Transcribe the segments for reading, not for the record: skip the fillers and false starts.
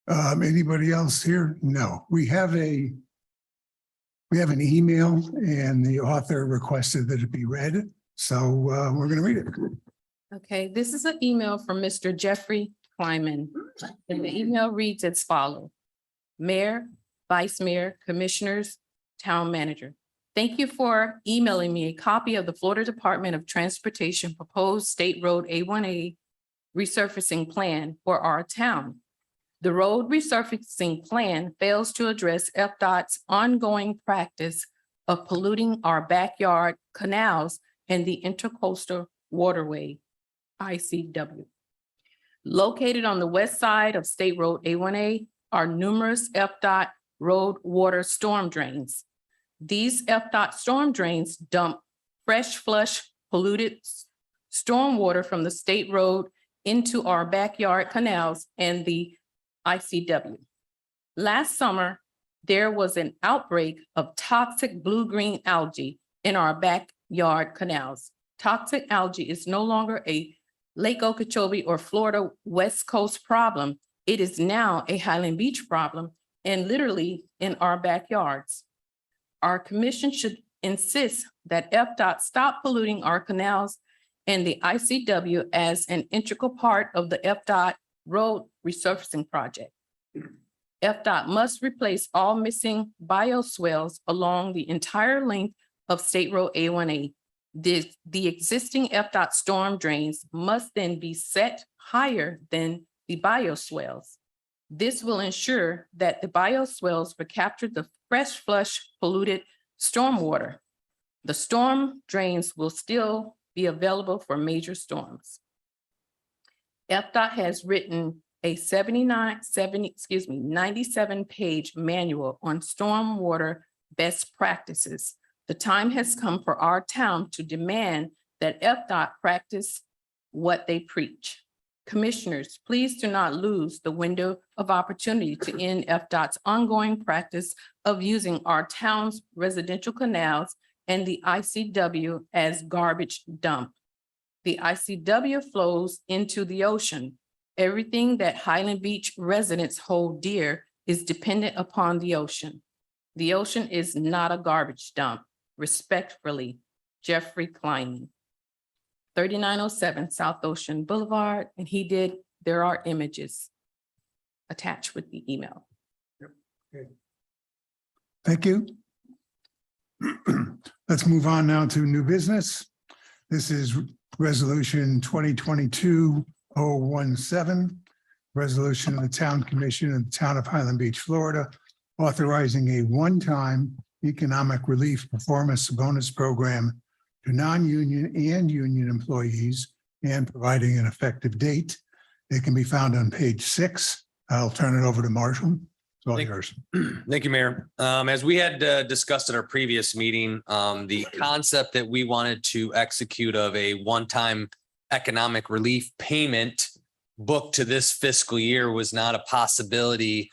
Anybody else here? No, we have an email and the author requested that it be read. So we're going to read it. Okay, this is an email from Mr. Jeffrey Kleiman. And the email reads as follows. Mayor, Vice Mayor, Commissioners, Town Manager. Thank you for emailing me a copy of the Florida Department of Transportation proposed State Road A1A resurfacing plan for our town. The road resurfacing plan fails to address FDOT's ongoing practice of polluting our backyard canals and the Intercoastal Waterway, ICW. Located on the west side of State Road A1A are numerous FDOT road water storm drains. These FDOT storm drains dump fresh flush polluted stormwater from the state road into our backyard canals and the ICW. Last summer, there was an outbreak of toxic blue-green algae in our backyard canals. Toxic algae is no longer a Lake Okeechobee or Florida West Coast problem. It is now a Highland Beach problem and literally in our backyards. Our commission should insist that FDOT stop polluting our canals and the ICW as an integral part of the FDOT road resurfacing project. FDOT must replace all missing bioswales along the entire length of State Road A1A. The existing FDOT storm drains must then be set higher than the bioswales. This will ensure that the bioswales will capture the fresh flush polluted stormwater. The storm drains will still be available for major storms. FDOT has written a 97-page manual on stormwater best practices. The time has come for our town to demand that FDOT practice what they preach. Commissioners, please do not lose the window of opportunity to end FDOT's ongoing practice of using our town's residential canals and the ICW as garbage dump. The ICW flows into the ocean. Everything that Highland Beach residents hold dear is dependent upon the ocean. The ocean is not a garbage dump. Respectfully, Jeffrey Kleiman. 3907 South Ocean Boulevard, and there are images attached with the email. Okay. Thank you. Let's move on now to new business. This is resolution 2022-017, resolution of the Town Commission of the Town of Highland Beach, Florida, authorizing a one-time economic relief performance bonus program to non-union and union employees and providing an effective date. It can be found on page 6. I'll turn it over to Marshall. It's all yours. Thank you, Mayor. As we had discussed at our previous meeting, the concept that we wanted to execute of a one-time economic relief payment booked to this fiscal year was not a possibility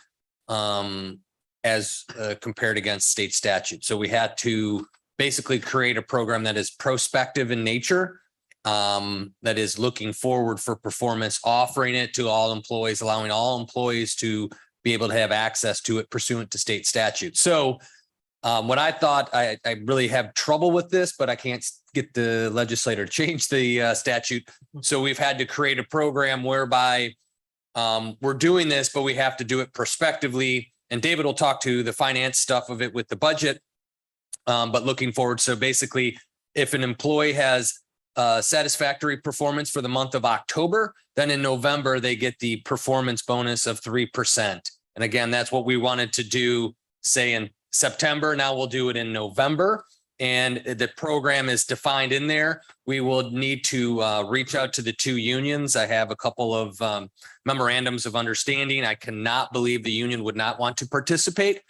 as compared against state statute. So we had to basically create a program that is prospective in nature, that is looking forward for performance, offering it to all employees, allowing all employees to be able to have access to it pursuant to state statute. So what I thought, I really have trouble with this, but I can't get the legislator to change the statute. So we've had to create a program whereby we're doing this, but we have to do it prospectively. And David will talk to the finance stuff of it with the budget, but looking forward. So basically, if an employee has satisfactory performance for the month of October, then in November, they get the performance bonus of 3%. And again, that's what we wanted to do, say in September. Now we'll do it in November. And the program is defined in there. We will need to reach out to the two unions. I have a couple of memorandums of understanding. I cannot believe the union would not want to participate,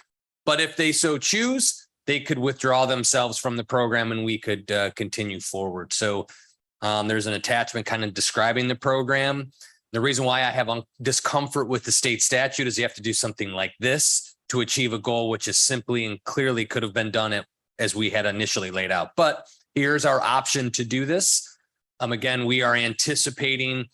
but if they so choose, they could withdraw themselves from the program and we could continue forward. So there's an attachment kind of describing the program. The reason why I have discomfort with the state statute is you have to do something like this to achieve a goal, which is simply and clearly could have been done as we had initially laid out. But here's our option to do this. Again, we are anticipating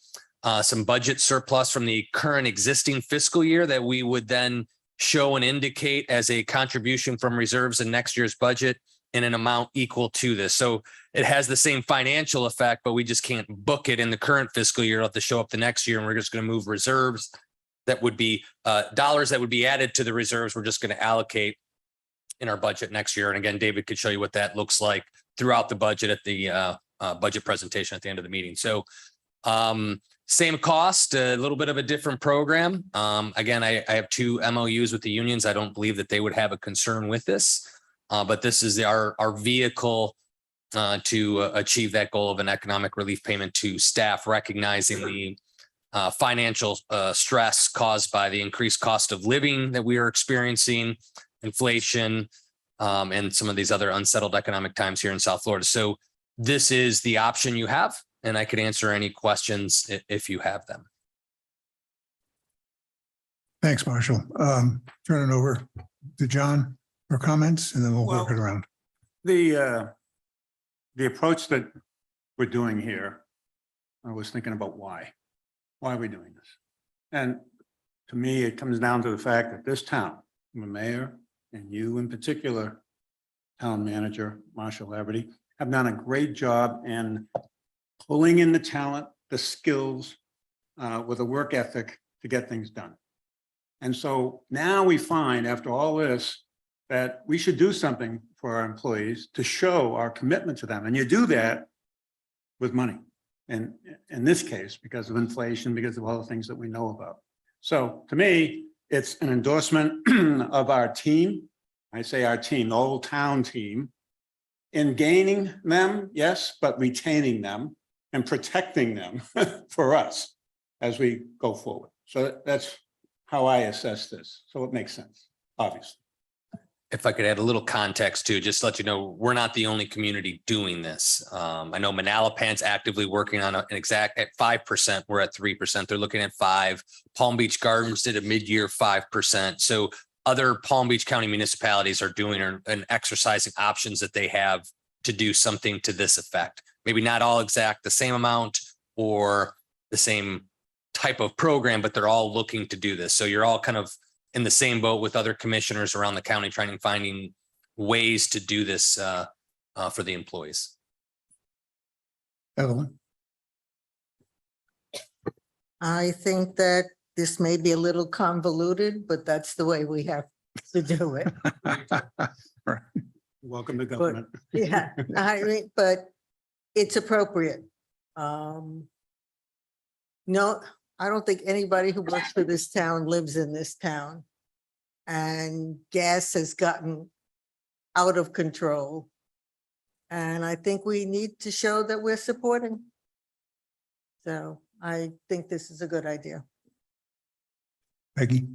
some budget surplus from the current existing fiscal year that we would then show and indicate as a contribution from reserves in next year's budget in an amount equal to this. So it has the same financial effect, but we just can't book it in the current fiscal year. It'll have to show up the next year, and we're just going to move reserves that would be dollars that would be added to the reserves. We're just going to allocate in our budget next year. And again, David could show you what that looks like throughout the budget at the budget presentation at the end of the meeting. So same cost, a little bit of a different program. Again, I have 2 MOUs with the unions. I don't believe that they would have a concern with this, but this is our vehicle to achieve that goal of an economic relief payment to staff, recognizing the financial stress caused by the increased cost of living that we are experiencing, inflation, and some of these other unsettled economic times here in South Florida. So this is the option you have, and I could answer any questions if you have them. Thanks, Marshall. Turn it over to John for comments, and then we'll work it around. The approach that we're doing here, I was thinking about why are we doing this? And to me, it comes down to the fact that this town, the mayor and you in particular, town manager, Marshall Laverty, have done a great job in pulling in the talent, the skills, with a work ethic to get things done. And so now we find, after all this, that we should do something for our employees to show our commitment to them. And you do that with money. And in this case, because of inflation, because of all the things that we know about. So to me, it's an endorsement of our team. I say our team, the whole town team, in gaining them, yes, but retaining them and protecting them for us as we go forward. So that's how I assess this. So it makes sense, obviously. If I could add a little context too, just to let you know, we're not the only community doing this. I know Manalapan's actively working on an exact at 5%. We're at 3%. They're looking at 5%. Palm Beach Gardens did a mid-year 5%. So other Palm Beach County municipalities are doing and exercising options that they have to do something to this effect. Maybe not all exact the same amount or the same type of program, but they're all looking to do this. So you're all kind of in the same boat with other commissioners around the county, finding ways to do this for the employees. Evelyn? I think that this may be a little convoluted, but that's the way we have to do it. Welcome to government. Yeah, I mean, but it's appropriate. No, I don't think anybody who works for this town lives in this town. And gas has gotten out of control. And I think we need to show that we're supporting. So I think this is a good idea. Peggy?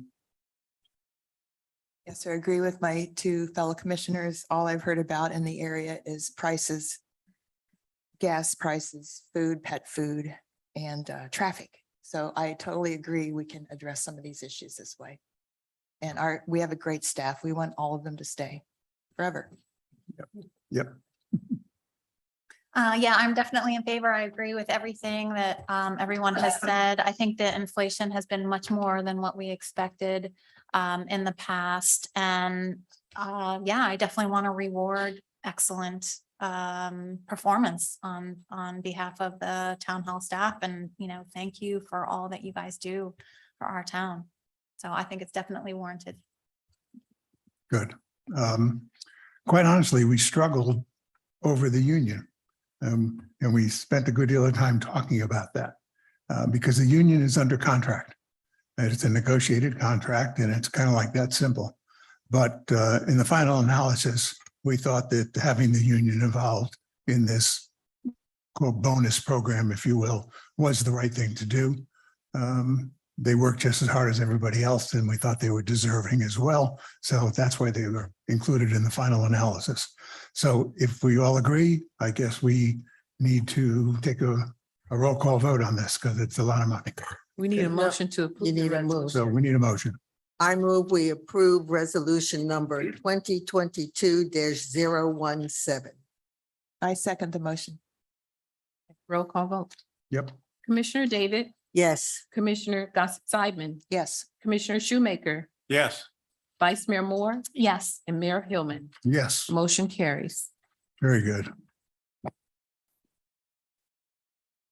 Yes, sir. I agree with my 2 fellow commissioners. All I've heard about in the area is prices, gas prices, food, pet food, and traffic. So I totally agree we can address some of these issues this way. And we have a great staff. We want all of them to stay forever. Yep. Yeah, I'm definitely in favor. I agree with everything that everyone has said. I think that inflation has been much more than what we expected in the past. And yeah, I definitely want to reward excellent performance on behalf of the town hall staff. And, thank you for all that you guys do for our town. So I think it's definitely warranted. Good. Quite honestly, we struggled over the union. And we spent a good deal of time talking about that because the union is under contract. And it's a negotiated contract, and it's kind of like that simple. But in the final analysis, we thought that having the union involved in this quote bonus program, if you will, was the right thing to do. They worked just as hard as everybody else, and we thought they were deserving as well. So that's why they were included in the final analysis. So if we all agree, I guess we need to take a roll call vote on this because it's a lot of money. We need a No, motion to approve. You the need a resolution. move. So we need a motion. I move we approve resolution number 2022-017. I second the motion. Roll call vote. Yep. Commissioner David, Yes, Commissioner Gossip Sideman, Yes. Commissioner Shoemaker, Yes, Vice Mayor Moore, Yes. and Mayor Hillman. Yes, Motion carries. very good.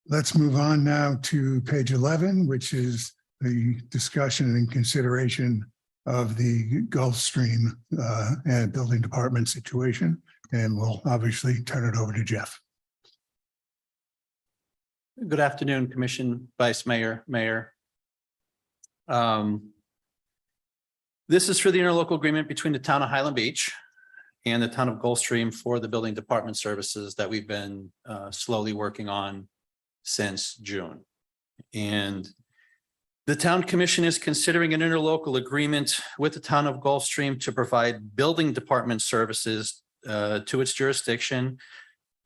Let's move on now to page 11, which is the discussion and consideration of the Gulfstream and Building Department situation. And we'll obviously turn it over to Jeff. Good afternoon, Commission, Vice Mayor, Mayor. This is for the interlocal agreement between the town of Highland Beach and the town of Gulfstream for the building department services that we've been slowly working on since June. And the town commission is considering an interlocal agreement with the town of Gulfstream to provide building department services to its jurisdiction.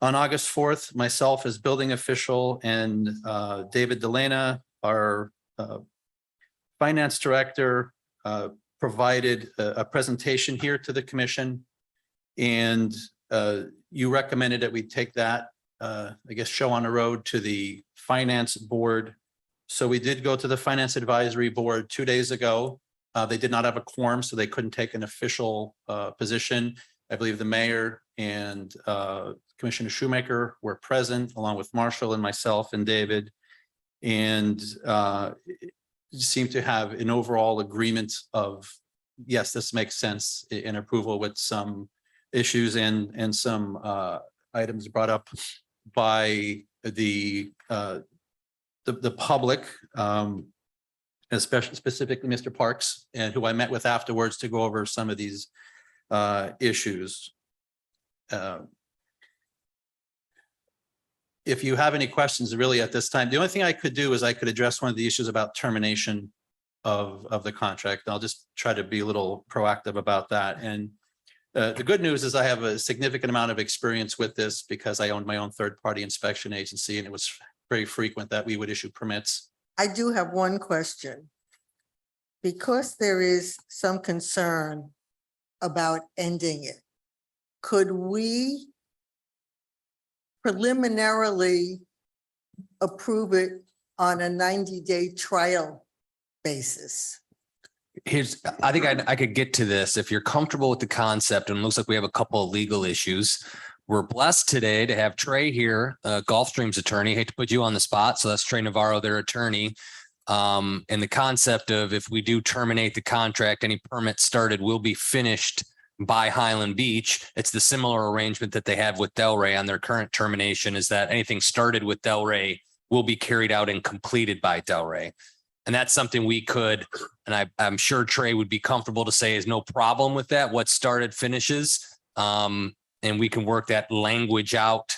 On August 4th, myself as building official and David Delana, our finance director, provided a presentation here to the commission. And you recommended that we take that, I guess, show on the road to the finance board. So we did go to the finance advisory board 2 days ago. They did not have a quorum, so they couldn't take an official position. I believe the mayor and Commissioner Shoemaker were present, along with Marshall and myself and David. And seemed to have an overall agreement of, yes, this makes sense in approval, with some issues and some items brought up by the public, especially specifically Mr. Parks, and who I met with afterwards to go over some of these issues. If you have any questions really at this time, the only thing I could do is I could address one of the issues about termination of the contract. I'll just try to be a little proactive about that. And the good news is I have a significant amount of experience with this because I owned my own third-party inspection agency, and it was very frequent that we would issue permits. I do have one question. Because there is some concern about ending it, could we preliminarily approve it on a 90-day trial basis? I think I could get to this. If you're comfortable with the concept, and it looks like we have a couple of legal issues. We're blessed today to have Trey here, Gulfstream's attorney. Hate to put you on the spot. So that's Trey Navarro, their attorney. And the concept of, if we do terminate the contract, any permit started will be finished by Highland Beach. It's the similar arrangement that they have with Delray on their current termination, is that anything started with Delray will be carried out and completed by Delray. And that's something we could, and I'm sure Trey would be comfortable to say is no problem with that. What started finishes. And we can work that language out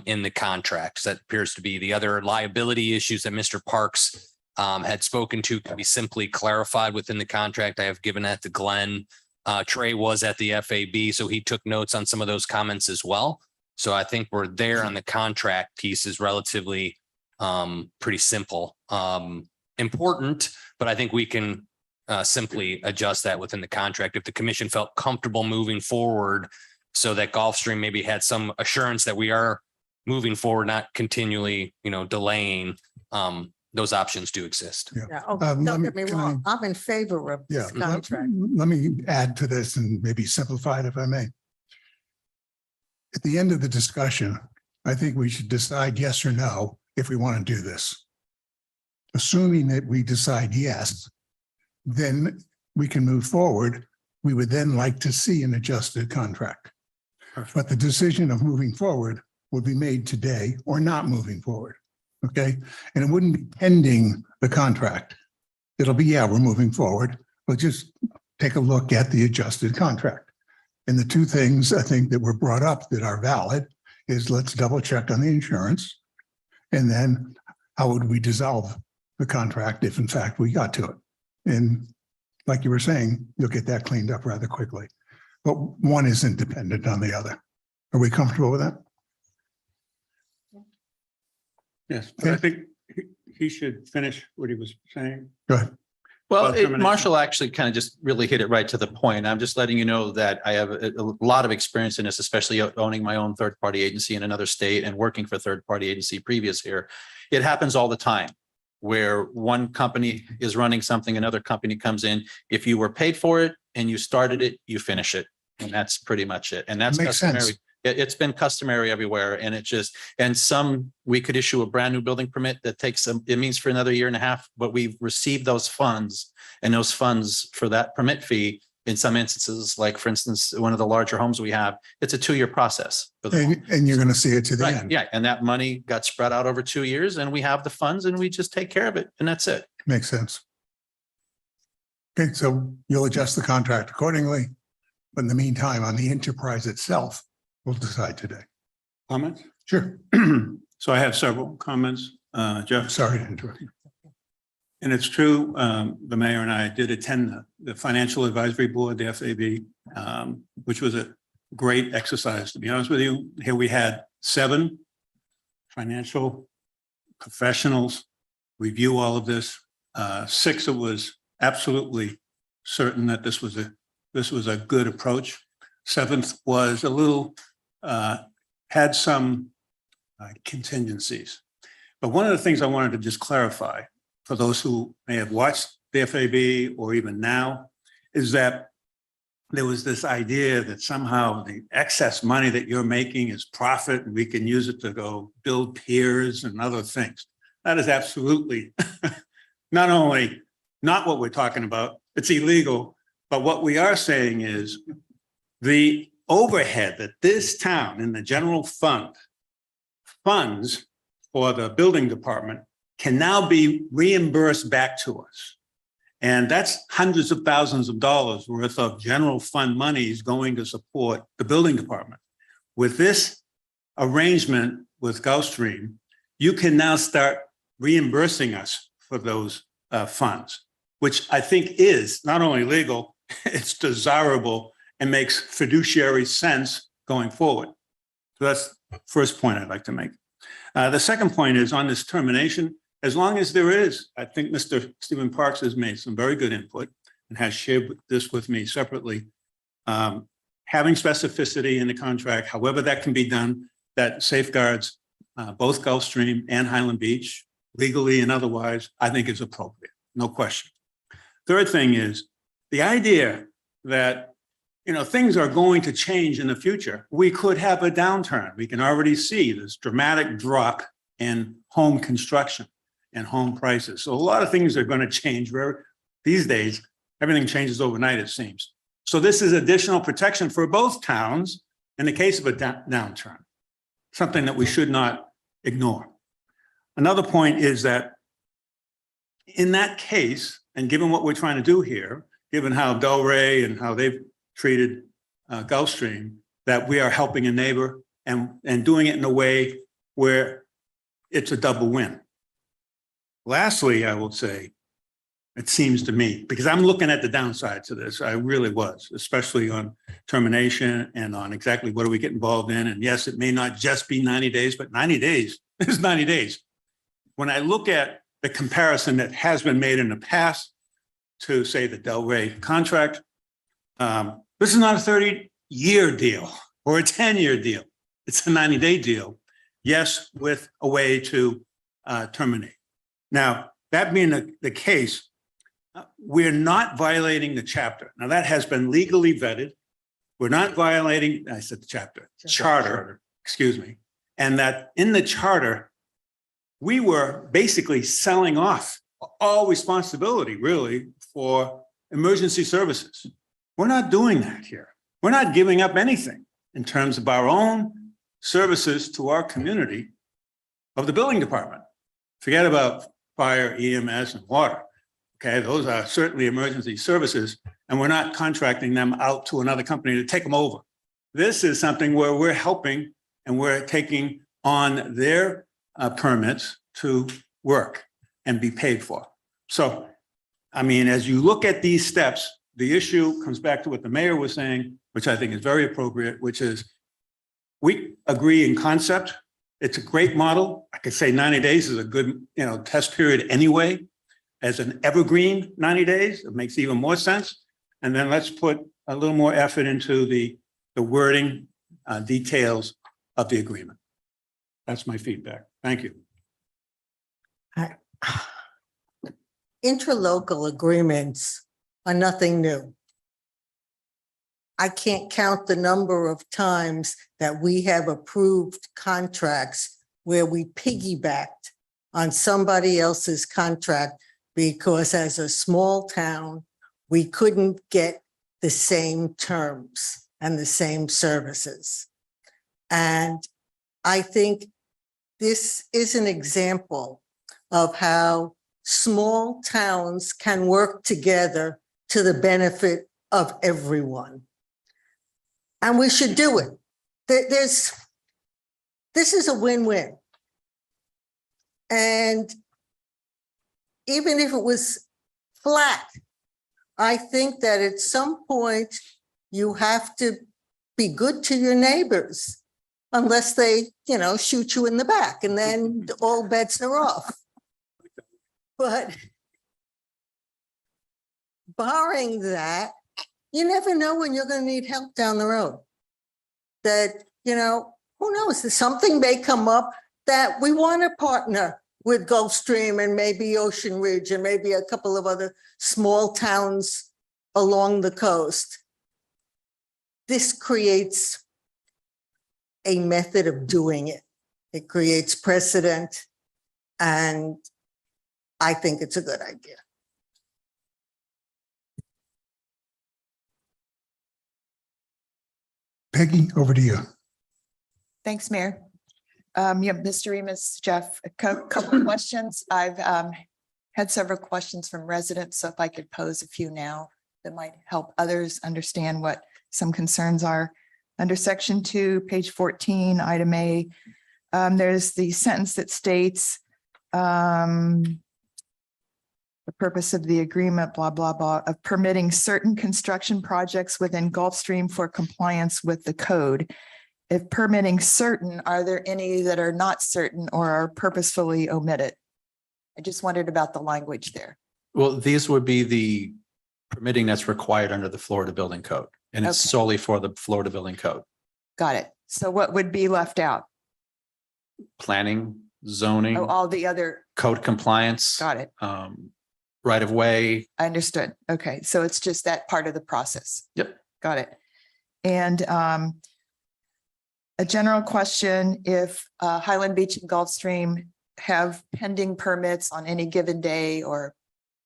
in the contract. That appears to be the other liability issues that Mr. Parks had spoken to, can be simply clarified within the contract. I have given that to Glenn. Trey was at the FAB, so he took notes on some of those comments as well. So I think we're there on the contract piece is relatively pretty simple. Important, but I think we can simply adjust that within the contract if the commission felt comfortable moving forward, so that Gulfstream maybe had some assurance that we are moving forward, not continually, delaying. Those options do exist. Yeah, let don't me- get me can wrong, I'm in favor of Yeah, this contract. let me add to this and maybe simplify it if I may. At the end of the discussion, I think we should decide yes or no if we want to do this. Assuming that we decide yes, then we can move forward. We would then like to see an adjusted contract. But the decision of moving forward will be made today or not moving forward. Okay, and it wouldn't be pending the contract. It'll be, yeah, we're moving forward, but just take a look at the adjusted contract. And the two things I think that were brought up that are valid is, let's double check on the insurance. And then how would we dissolve the contract if in fact we got to it? And like you were saying, you'll get that cleaned up rather quickly. But one isn't dependent on the other. Are we comfortable with that? yes, but I think he should finish what he was saying. Go ahead. Well, About termination. Marshall actually kind of just really hit it right to the point. I'm just letting you know that I have a lot of experience in this, especially owning my own third-party agency in another state and working for a third-party agency previous here. It happens all the time where one company is running something, another company comes in. If you were paid for it and you started it, you finish it. And that's pretty much it. And that's Makes sense. customary. It's been customary everywhere, and it just, and some, we could issue a brand new building permit that takes, it means for another year and a half, but we've received those funds, and those funds for that permit fee, in some instances, like for instance, one of the larger homes we have, it's a 2-year process. for the And you're going to see it to the Right, end. yeah, and that money got spread out over 2 years, and we have the funds, and we just take care of it, and that's it. Makes sense. Okay, so you'll adjust the contract accordingly. But in the meantime, on the enterprise itself, we'll decide today. Comments? Sure. So I have several comments, Jeff. Sorry to interrupt you. And it's true, the mayor and I did attend the Financial Advisory Board, the FAB, which was a great exercise, to be honest with you. Here we had 7 financial professionals review all of this. 6, it was absolutely certain that this was a good approach. 7th was a little, had some contingencies. But one of the things I wanted to just clarify for those who may have watched the FAB or even now, is that there was this idea that somehow the excess money that you're making is profit and we can use it to go build piers and other things. That is absolutely not only not what we're talking about, it's illegal, but what we are saying is the overhead that this town in the general fund funds for the building department can now be reimbursed back to us. And that's hundreds of thousands of dollars worth of general fund monies going to support the building department. With this arrangement with Gulfstream, you can now start reimbursing us for those funds, which I think is not only legal, it's desirable and makes fiduciary sense going forward. So that's the first point I'd like to make. The second point is on this termination. As long as there is, I think Mr. Stephen Parks has made some very good input and has shared this with me separately. Having specificity in the contract, however that can be done, that safeguards both Gulfstream and Highland Beach, legally and otherwise, I think is appropriate, no question. Third thing is the idea that, you know, things are going to change in the future. We could have a downturn. We can already see this dramatic drop in home construction and home prices. So a lot of things are going to change these days. Everything changes overnight, it seems. So this is additional protection for both towns in the case of a downturn, something that we should not ignore. Another point is that in that case, and given what we're trying to do here, given how Delray and how they've treated Gulfstream, that we are helping a neighbor and doing it in a way where it's a double win. Lastly, I will say, it seems to me, because I'm looking at the downside to this, I really was, especially on termination and on exactly what do we get involved in. And yes, it may not just be 90 days, but 90 days is 90 days. When I look at the comparison that has been made in the past to say the Delray contract, this is not a 30-year deal or a 10-year deal. It's a 90-day deal. Yes, with a way to terminate. Now, that being the case, we're not violating the chapter. Now, that has been legally vetted. We're not violating, I said the charter, excuse me. And that in the charter, we were basically selling off all responsibility, really, for emergency services. We're not doing that here. We're not giving up anything in terms of our own services to our community of the building department. Forget about fire, EMS, and water. Okay, those are certainly emergency services, and we're not contracting them out to another company to take them over. This is something where we're helping and we're taking on their permits to work and be paid for. So, I mean, as you look at these steps, the issue comes back to what the mayor was saying, which I think is very appropriate, which is we agree in concept. It's a great model. I could say 90 days is a good, test period anyway. As an evergreen 90 days, it makes even more sense. And then let's put a little more effort into the wording, details of the agreement. That's my feedback. Thank you. interlocal agreements are nothing new. I can't count the number of times that we have approved contracts where we piggybacked on somebody else's contract because as a small town, we couldn't get the same terms and the same services. And I think this is an example of how small towns can work together to the benefit of everyone. And we should do it. This is a win-win. And even if it was flat, I think that at some point you have to be good to your neighbors unless they, shoot you in the back, and then all bets are off. But barring that, you never know when you're going to need help down the road. That, who knows, something may come up that we want to partner with Gulfstream and maybe Ocean Ridge and maybe a couple of other small towns along the coast. This creates a method of doing it. It creates precedent, and I think it's a good idea. Peggy, over to you. Thanks, Mayor. Mr. Remus, Jeff, a couple of questions. I've had several questions from residents, so if I could pose a few now that might help others understand what some concerns are. Under section 2, page 14, item A, there's the sentence that states the purpose of the agreement, blah, blah, blah, of permitting certain construction projects within Gulfstream for compliance with the code. If permitting certain, are there any that are not certain or are purposefully omitted? I just wondered about the language there. Well, these would be the permitting that's required under the Florida Building Code, and it's Okay. solely for the Florida Building Code. Got it. So what would be left out? Planning, zoning, Oh, all the other, code compliance, got it. right of way. I understood. Okay, so it's just that part of the process. Yep. Got it. And a general question, if Highland Beach and Gulfstream have pending permits on any given day or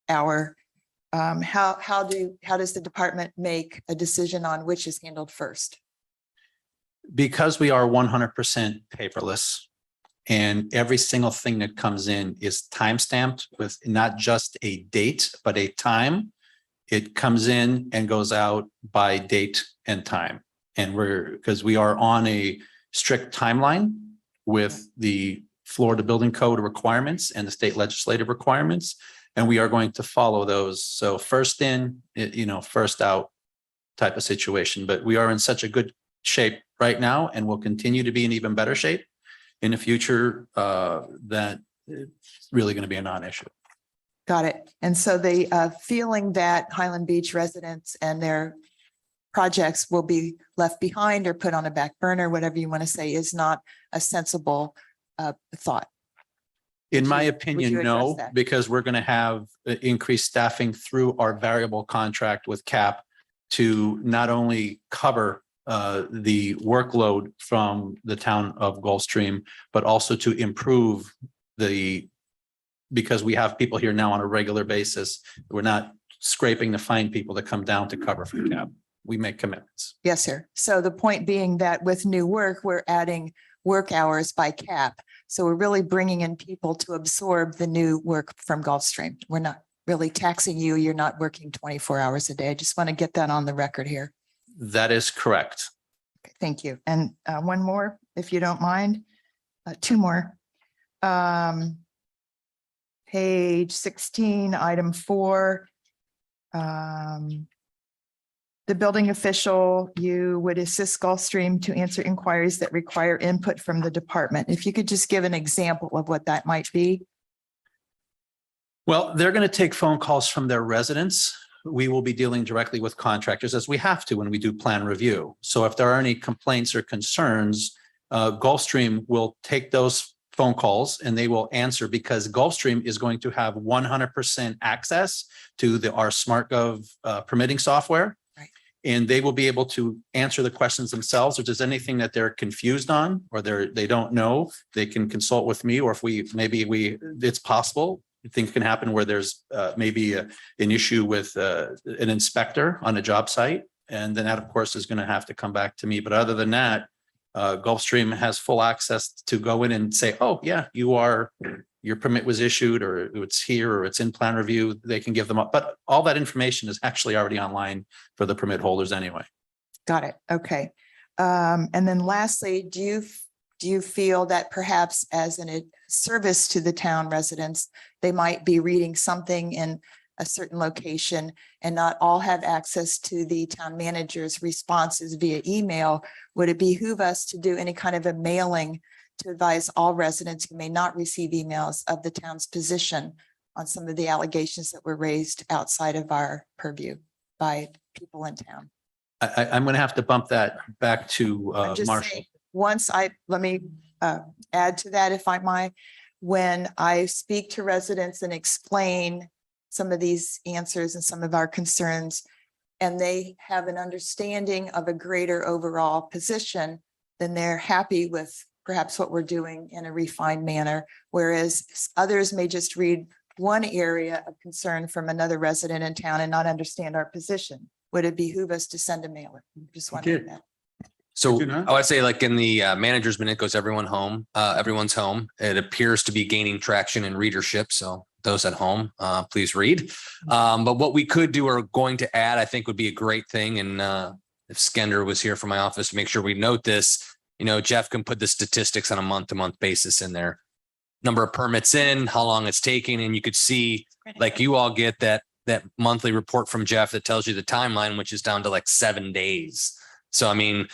hour, how does the department make a decision on which is handled first? Because we are 100% paperless, and every single thing that comes in is timestamped with not just a date, but a time. It comes in and goes out by date and time. And because we are on a strict timeline with the Florida Building Code requirements and the state legislative requirements, and we are going to follow those. So first in, first out type of situation. But we are in such a good shape right now, and will continue to be in even better shape in the future, that it's really going to be a non-issue. Got it. And so the feeling that Highland Beach residents and their projects will be left behind or put on a back burner, whatever you want to say, is not a sensible thought. In my you opinion, address no, that? because we're going to have increased staffing through our variable contract with CAP to not only cover the workload from the town of Gulfstream, but also to improve because we have people here now on a regular basis. We're not scraping to find people to come down to cover for CAP. We make commitments. Yes, sir. So the point being that with new work, we're adding work hours by CAP. So we're really bringing in people to absorb the new work from Gulfstream. We're not really taxing you. You're not working 24 hours a day. I just want to get that on the record here. That is correct. Okay, thank you. And one more, if you don't mind, two more. Page 16, item 4. The building official, you would assist Gulfstream to answer inquiries that require input from the department. If you could just give an example of what that might be. Well, they're going to take phone calls from their residents. We will be dealing directly with contractors, as we have to when we do plan review. So if there are any complaints or concerns, Gulfstream will take those phone calls and they will answer because Gulfstream is going to have 100% access to our SmartGov permitting software. Right. And they will be able to answer the questions themselves. If there's anything that they're confused on or they don't know, they can consult with me, or if it's possible. Things can happen where there's maybe an issue with an inspector on a job site. And then that, of course, is going to have to come back to me. But other than that, Gulfstream has full access to go in and say, oh, yeah, your permit was issued, or it's here, or it's in plan review. They can give them up. But all that information is actually already online for the permit holders anyway. Got it. Okay. And then lastly, do you feel that perhaps as a service to the town residents, they might be reading something in a certain location and not all have access to the town manager's responses via email? Would it behoove us to do any kind of a mailing to advise all residents who may not receive emails of the town's position on some of the allegations that were raised outside of our purview by people in town? I'm going to have to bump that back to I'm just Marshall. saying, let me add to that, if I might. When I speak to residents and explain some of these answers and some of our concerns, and they have an understanding of a greater overall position, then they're happy with perhaps what we're doing in a refined manner, whereas others may just read one area of concern from another resident in town and not understand our position. Would it behoove us to send a mailer? Just wondering that. So Did you not? I would say, like in the manager's minute goes everyone's home. It appears to be gaining traction and readership. So those at home, please read. But what we could do or going to add, I think would be a great thing. And if Skender was here from my office to make sure we note this, Jeff can put the statistics on a month-to-month basis in there. Number of permits in, how long it's taking, and you could see, like you all get that monthly report from Jeff that tells you the timeline, which is down to like 7 days. So, I mean,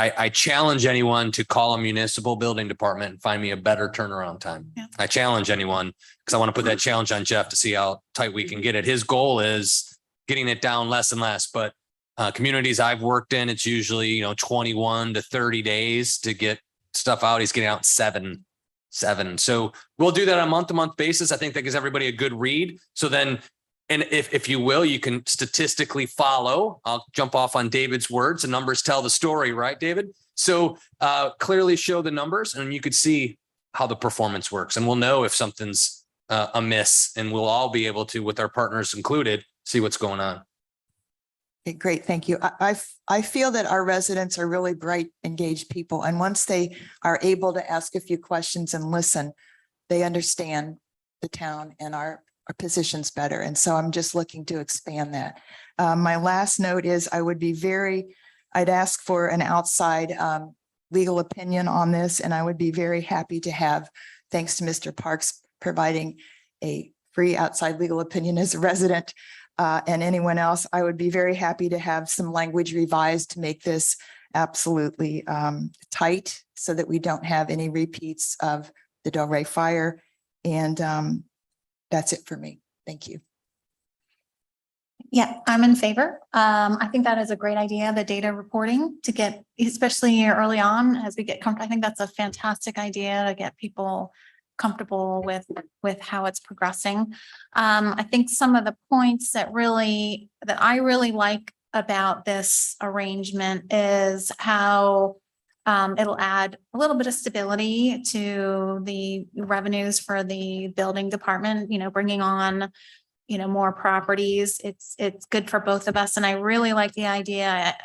I challenge anyone to call a municipal building department and find me a better turnaround time. Yeah. I challenge anyone because I want to put that challenge on Jeff to see how tight we can get it. His goal is getting it down less and less, but communities I've worked in, it's usually, 21 to 30 days to get stuff out. He's getting out seven. So we'll do that on a month-to-month basis. I think that gives everybody a good read. So then, and if you will, you can statistically follow. I'll jump off on David's words. The numbers tell the story, right, David? So clearly show the numbers and you could see how the performance works. And we'll know if something's amiss, and we'll all be able to, with our partners included, see what's going on. Okay, great, thank you. I feel that our residents are really bright, engaged people. And once they are able to ask a few questions and listen, they understand the town and our positions better. And so I'm just looking to expand that. My last note is I'd ask for an outside legal opinion on this, and I would be very happy to have, thanks to Mr. Parks providing a free outside legal opinion as a resident, and anyone else, I would be very happy to have some language revised to make this absolutely tight so that we don't have any repeats of the Delray fire. And that's it for me. Thank you. Yeah, I'm in favor. I think that is a great idea, the data reporting to get, especially early on as we get comfortable. I think that's a fantastic idea to get people comfortable with how it's progressing. I think some of the points that I really like about this arrangement is how it'll add a little bit of stability to the revenues for the building department, bringing on, more properties. It's good for both of us. And I really like the idea.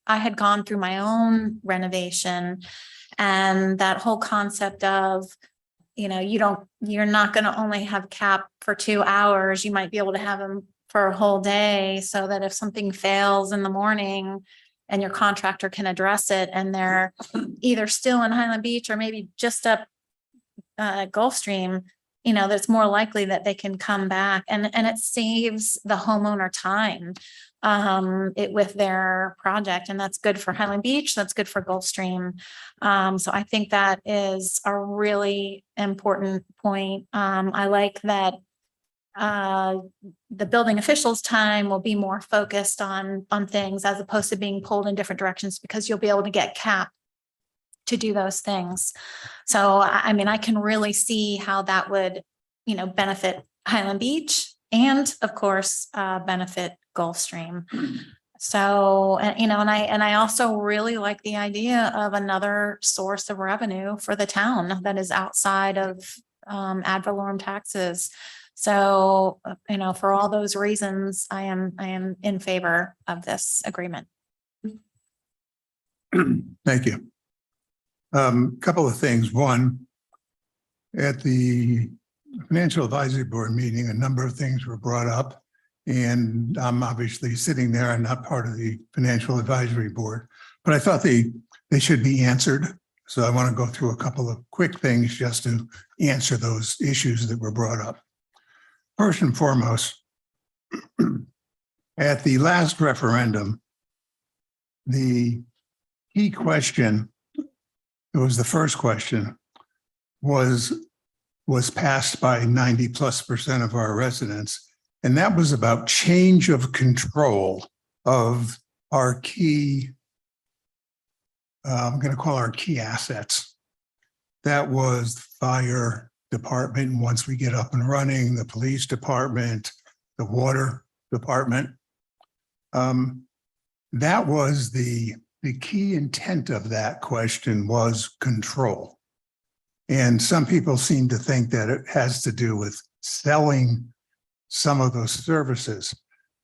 I had gone through my own renovation, and that whole concept of, you're not going to only have CAP for 2 hours. You might be able to have them for a whole day, so that if something fails in the morning and your contractor can address it, and they're either still in Highland Beach or maybe just up Gulfstream, that's more likely that they can come back, and it saves the homeowner time with their project. And that's good for Highland Beach. That's good for Gulfstream. So I think that is a really important point. I like that the building officials' time will be more focused on things as opposed to being pulled in different directions, because you'll be able to get CAP to do those things. So I mean, I can really see how that would, benefit Highland Beach and of course, benefit Gulfstream. So, and I also really like the idea of another source of revenue for the town that is outside of ad valorem taxes. So, for all those reasons, I am in favor of this agreement. Thank you. Couple of things. One, at the Financial Advisory Board meeting, a number of things were brought up. And I'm obviously sitting there and not part of the Financial Advisory Board, but I thought they should be answered. So I want to go through a couple of quick things just to answer those issues that were brought up. First and foremost, at the last referendum, the key question, it was the first question, was passed by 90+% of our residents. And that was about change of control of our key, I'm going to call our key assets. That was the fire department. Once we get up and running, the police department, the water department. That was the key intent of that question was control. And some people seem to think that it has to do with selling some of those services.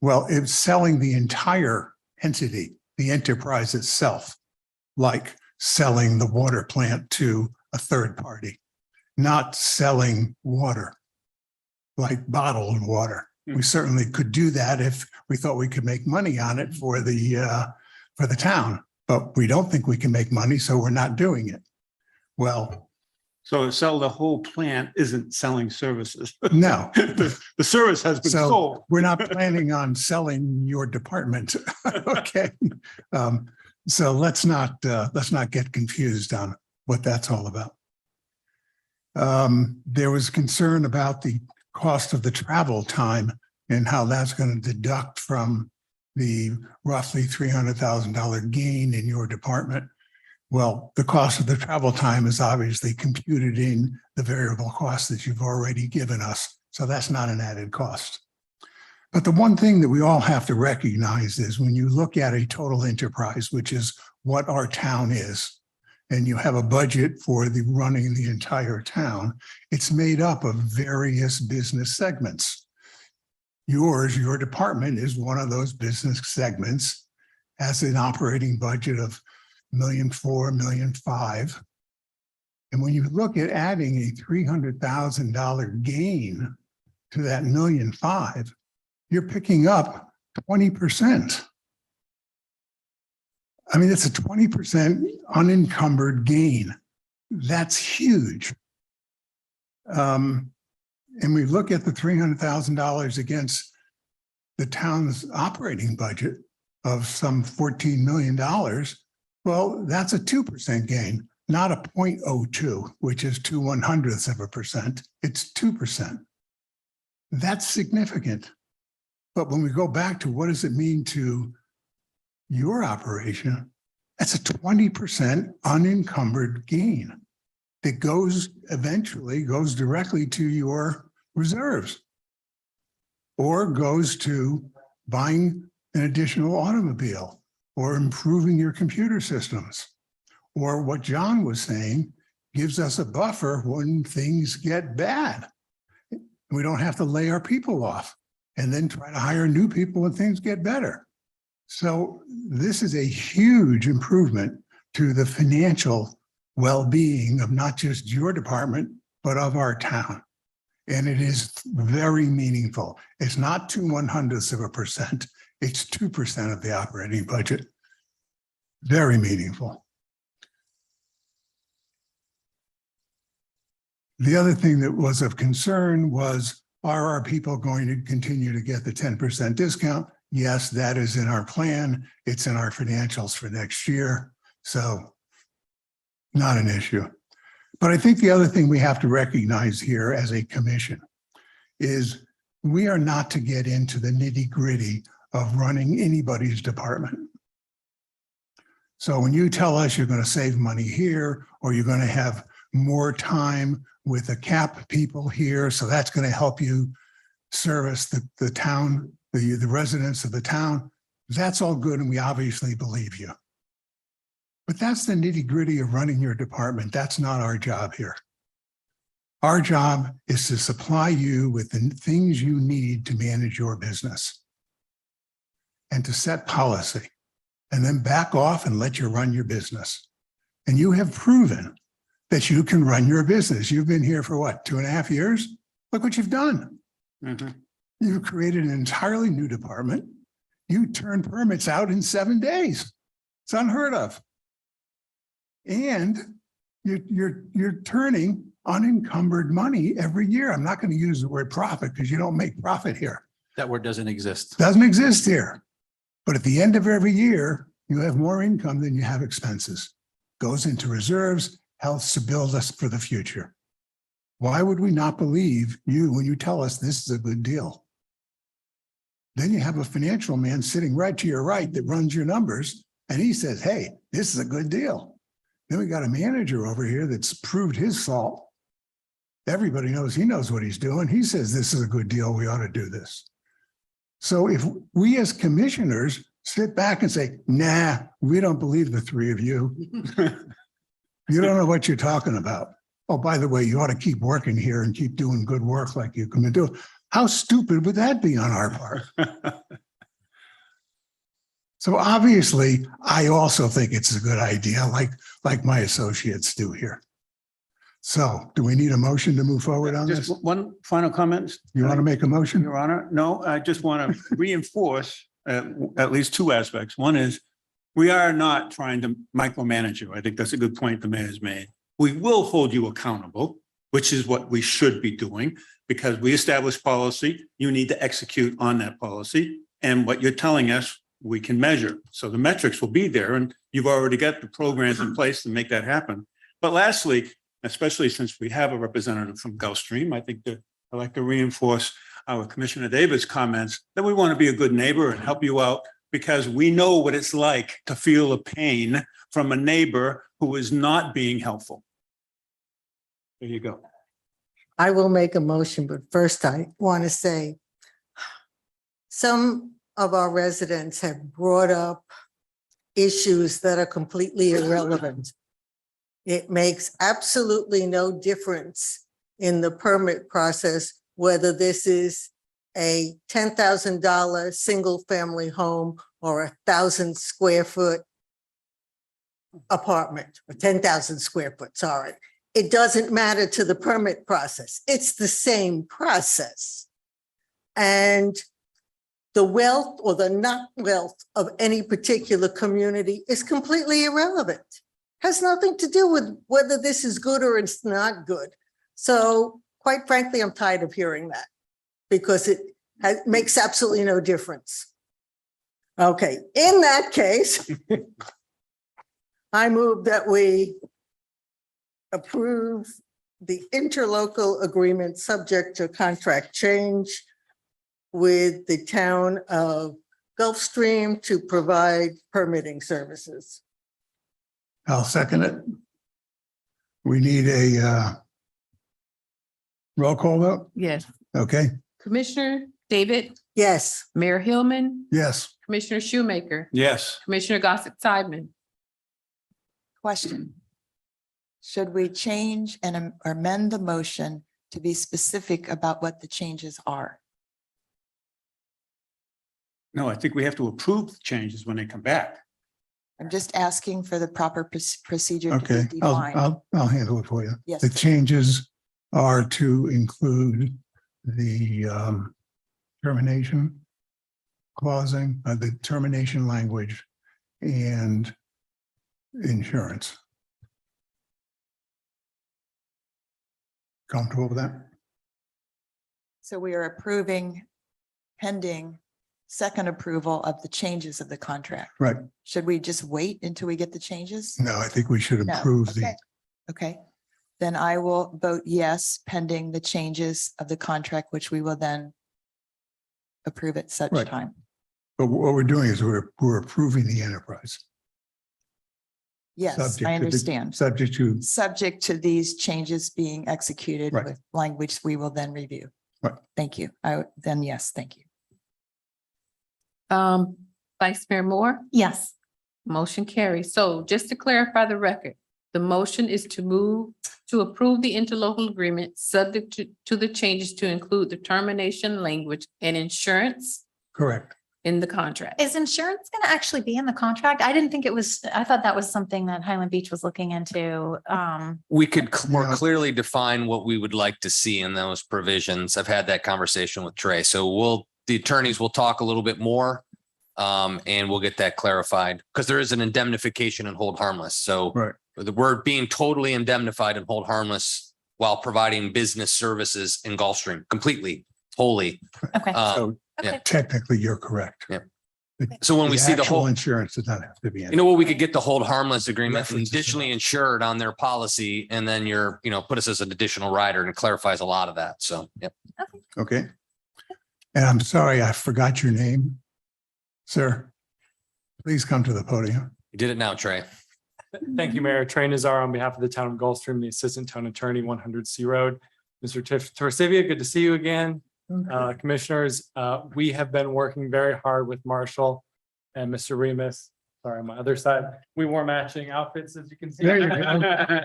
Well, it's selling the entire entity, the enterprise itself, like selling the water plant to a third party, not selling water, like bottled water. We certainly could do that if we thought we could make money on it for the town, but we don't think we can make money, so we're not doing it. Well, So to sell the whole plant isn't selling services. no. The service has been So sold. we're not planning on selling your department. Okay. So let's not get confused on what that's all about. There was concern about the cost of the travel time and how that's going to deduct from the roughly $300,000 gain in your department. Well, the cost of the travel time is obviously computed in the variable cost that you've already given us. So that's not an added cost. But the one thing that we all have to recognize is when you look at a total enterprise, which is what our town is, and you have a budget for the running the entire town, it's made up of various business segments. Your department is one of those business segments, has an operating budget of $1.4 million, $1.5 million. And when you look at adding a $300,000 gain to that $1.5 million, you're picking up 20%. I mean, it's a 20% unencumbered gain. That's huge. And we look at the $300,000 against the town's operating budget of some $14 million. Well, that's a 2% gain, not a 0.02, which is 0.02%. It's 2%. That's significant. But when we go back to what does it mean to your operation, that's a 20% unencumbered gain that eventually goes directly to your reserves or goes to buying an additional automobile or improving your computer systems, or what John was saying, gives us a buffer when things get bad. We don't have to lay our people off and then try to hire new people when things get better. So this is a huge improvement to the financial well-being of not just your department, but of our town. And it is very meaningful. It's not 0.02%, it's 2% of the operating budget. Very meaningful. The other thing that was of concern was, are our people going to continue to get the 10% discount? Yes, that is in our plan. It's in our financials for next year. So not an issue. But I think the other thing we have to recognize here as a commission is we are not to get into the nitty-gritty of running anybody's department. So when you tell us you're going to save money here, or you're going to have more time with the CAP people here, so that's going to help you service the town, the residents of the town, that's all good, and we obviously believe you. But that's the nitty-gritty of running your department. That's not our job here. Our job is to supply you with the things you need to manage your business and to set policy, and then back off and let you run your business. And you have proven that you can run your business. You've been here for what, 2.5 years? Look what you've done. Mhm. You created an entirely new department. You turn permits out in 7 days. It's unheard of. And you're turning unencumbered money every year. I'm not going to use the word profit because you don't make profit here. That word doesn't exist. Doesn't exist here. But at the end of every year, you have more income than you have expenses. Goes into reserves, helps to build us for the future. Why would we not believe you when you tell us this is a good deal? Then you have a financial man sitting right to your right that runs your numbers, and he says, hey, this is a good deal. Then we got a manager over here that's proved his salt. Everybody knows he knows what he's doing. He says this is a good deal. We ought to do this. So if we as commissioners sit back and say, nah, we don't believe the three of you. You don't know what you're talking about. Oh, by the way, you ought to keep working here and keep doing good work like you can do. How stupid would that be on our part? So obviously, I also think it's a good idea, like my associates do here. So do we need a motion to move forward on this? Just one final comment. You want to make a motion? Your Honor, no, I just want to reinforce at least two aspects. One is we are not trying to micromanage you. I think that's a good point the mayor's made. We will hold you accountable, which is what we should be doing, because we establish policy. You need to execute on that policy. And what you're telling us, we can measure. So the metrics will be there, and you've already got the programs in place to make that happen. But lastly, especially since we have a representative from Gulfstream, I think that I'd like to reinforce our Commissioner Davis' comments that we want to be a good neighbor and help you out, because we know what it's like to feel a pain from a neighbor who is not being helpful. There you go. I will make a motion, but first I want to say some of our residents have brought up issues that are completely irrelevant. It makes absolutely no difference in the permit process whether this is a $10,000 single-family home or 1,000 square foot apartment, or 10,000 square foot, sorry. It doesn't matter to the permit process. It's the same process. And the wealth or the not wealth of any particular community is completely irrelevant. Has nothing to do with whether this is good or it's not good. So quite frankly, I'm tired of hearing that because it makes absolutely no difference. Okay, in that case, I move that we approve the interlocal agreement subject to contract change with the town of Gulfstream to provide permitting services. I'll second it. We need a roll call vote. Yes. Okay, Commissioner David, Yes, Mayor Hillman, yes. Commissioner Shoemaker, Yes. Commissioner Gossett Sideman. Question. Should we change and amend the motion to be specific about what the changes are? No, I think we have to approve the changes when they come back. I'm just asking for the proper procedure to Okay, be defined. I'll handle it for you. Yes, The please. changes are to include the termination clausing, the termination language and insurance. Comfortable with that? So we are approving pending second approval of the changes of the contract. Right. Should we just wait until we get the changes? No, I think we should No. approve the, Okay. Okay, then I will vote yes pending the changes of the contract, which we will then approve at such Right. time. but what we're doing is we're approving the enterprise. Yes, subject to I the- understand. Subject to, Subject to these changes being executed Right. with language we will then review. Right. Thank you. Then yes, thank you. Vice Mayor Moore, Yes. motion carries. So just to clarify the record, the motion is to move to approve the interlocal agreement subject to the changes to include the termination language and insurance correct. in the contract. Is insurance going to actually be in the contract? I didn't think it was, I thought that was something that Highland Beach was looking into. We could more Yeah. clearly define what we would like to see in those provisions. I've had that conversation with Trey. So the attorneys will talk a little bit more. And we'll get that clarified because there is an indemnification and hold harmless. So Right. the word being totally indemnified and hold harmless while providing business services in Gulfstream completely, wholly. Okay. So Okay. technically, you're correct. Yeah. So when we see the actual whole, insurance does not have to be in. you know what, we could get the hold harmless agreement and References. additionally insured on their policy and then you're, put us as an additional rider and it clarifies a lot of that. So, yep. Okay. And I'm sorry, I forgot your name. Sir, please come to the podium. You did it now, Trey. Thank you, Mayor. Trey Nazar on behalf of the town of Gulfstream, the Assistant Town Attorney, 100 C Road. Mr. Torcivia, good to see you again. Commissioners, we have been working very hard with Marshall and Mr. Remus. Sorry, on my other side. We wore matching outfits, as you can see. There you go.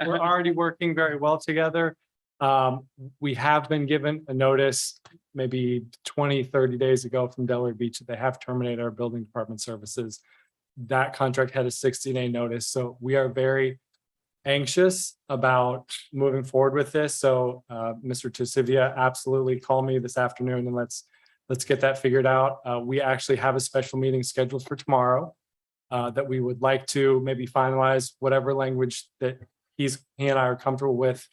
We're already working very well together. We have been given a notice maybe 20, 30 days ago from Delray Beach that they have terminated our building department services. That contract had a 60-day notice. So we are very anxious about moving forward with this. So Mr. Tosivia, absolutely call me this afternoon and let's get that figured out. We actually have a special meeting scheduled for tomorrow that we would like to maybe finalize whatever language that he and I are comfortable with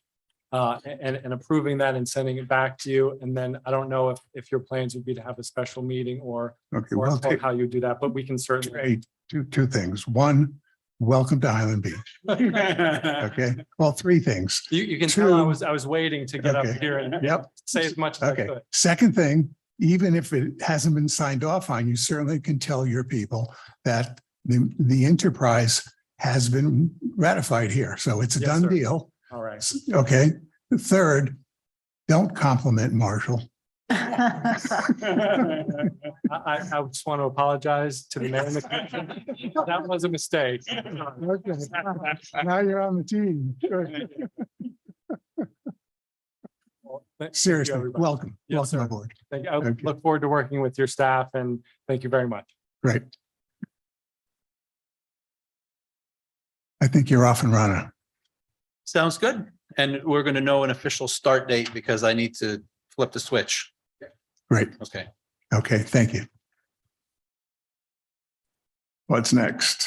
and approving that and sending it back to you. And then I don't know if your plans would be to have a special meeting or Okay, we'll take how you do that, but we can certainly. two things. One, welcome to Highland Beach. Okay, well, three things. You can tell Two. I was waiting to get up Okay. here and Yep. say as much as I Okay. could. Second thing, even if it hasn't been signed off on, you certainly can tell your people that the enterprise has been ratified here. So it's a Yes, done sir. deal. All right. Okay. Third, don't compliment Marshall. I just want to apologize to the mayor and the commission. That was a mistake. Now you're on the team. Well, thank you, Seriously, everybody. welcome, Yes, welcome sir. aboard. Thank you. I Okay. look forward to working with your staff and thank you very much. Great. I think you're off and running. Sounds good. And we're going to know an official start date because I need to flip the switch. Great. Okay. Okay, thank you. What's next?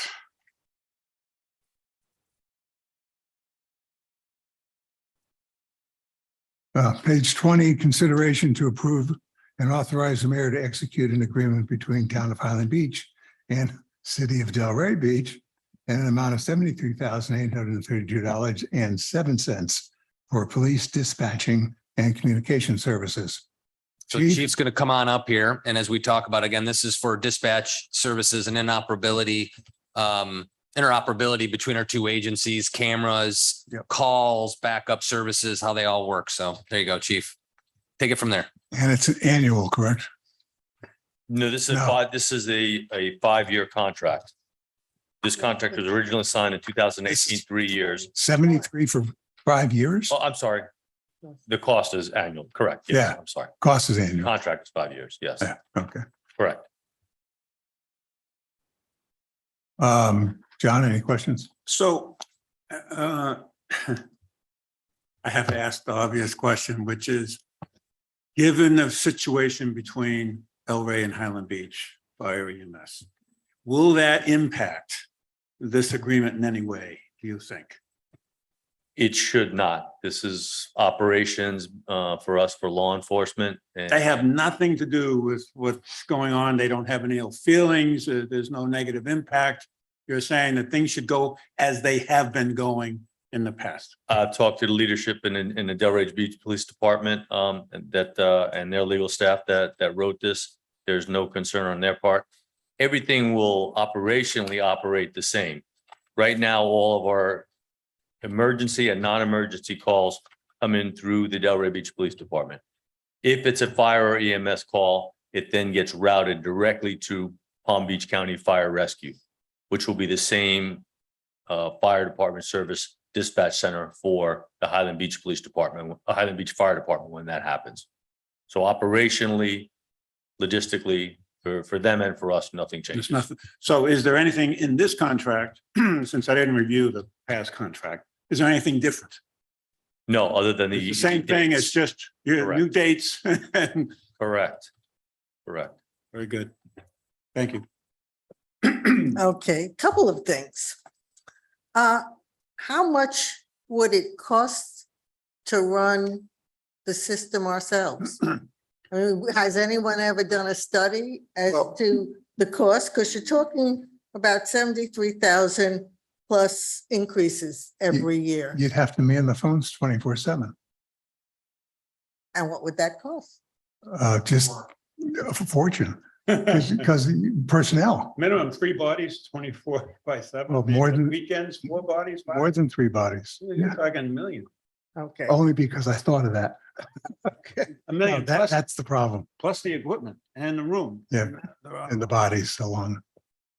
Page 20, consideration to approve and authorize the mayor to execute an agreement between Town of Highland Beach and City of Delray Beach in an amount of $73,832.07 for police dispatching and communication services. So Chief? Chief's going to come on up here. And as we talk about, again, this is for dispatch services and interoperability between our two agencies, cameras, Yep. calls, backup services, how they all work. So there you go, Chief. Take it from there. And it's an annual, correct? No, this is No. this is a 5-year contract. This contract was originally signed in 2018, 3 years. 73 for 5 years? Oh, I'm sorry. The cost is annual, correct? Yes, Yeah. I'm sorry. Cost is annual. Contract is 5 years, yes, Yeah, okay. correct. John, any questions? So I have to ask the obvious question, which is, given the situation between El Rey and Highland Beach Fire EMS, will that impact this agreement in any way, do you think? It should not. This is operations for us, for law enforcement. And They have nothing to do with what's going on. They don't have any ill feelings. There's no negative impact. You're saying that things should go as they have been going in the past. I've talked to the leadership in the Delray Beach Police Department and their legal staff that wrote this. There's no concern on their part. Everything will operationally operate the same. Right now, all of our emergency and non-emergency calls come in through the Delray Beach Police Department. If it's a fire or EMS call, it then gets routed directly to Palm Beach County Fire Rescue, which will be the same fire department service dispatch center for the Highland Beach Police Department, Highland Beach Fire Department when that happens. So operationally, logistically, for them and for us, nothing There's changes. nothing. So is there anything in this contract, since I didn't review the past contract, is there anything different? No, other than It's the same thing, it's just your new Correct. dates. Correct. Correct. Very good. Thank you. Okay, couple of things. How much would it cost to run the system ourselves? I mean, has anyone ever done a study as Well- to the cost? Because you're talking about 73,000 plus increases every year. You'd have to man the phones 24/7. And what would that cost? Just a fortune, because personnel, Minimum 3 bodies, 24/7. Well, more than- Weekends, 4 bodies. more than 3 bodies. You're Yeah, talking a million. Okay, only because I thought of that. A No, million plus, that's the problem. plus the equipment and the room. Yeah, and the bodies alone.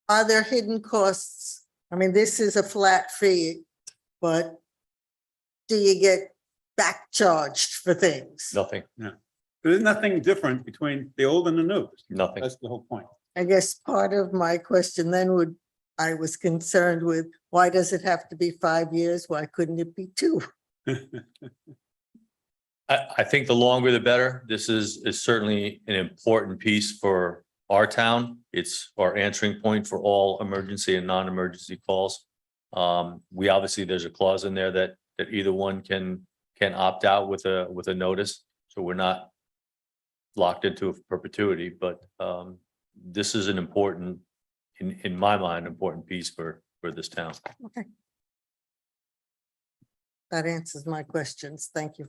are there hidden costs? I mean, this is a flat fee, but do you get back charged for things? Nothing, There's nothing different between the old and the new. nothing. That's the whole point. I guess part of my question then I was concerned with, why does it have to be 5 years? Why couldn't it be 2? I think the longer the better. This is certainly an important piece for our town. It's our answering point for all emergency and non-emergency calls. We obviously, there's a clause in there that either one can opt out with a notice. So we're not locked into a perpetuity, but this is an important, in my mind, important piece for this town. Okay. That answers my questions. Thank you.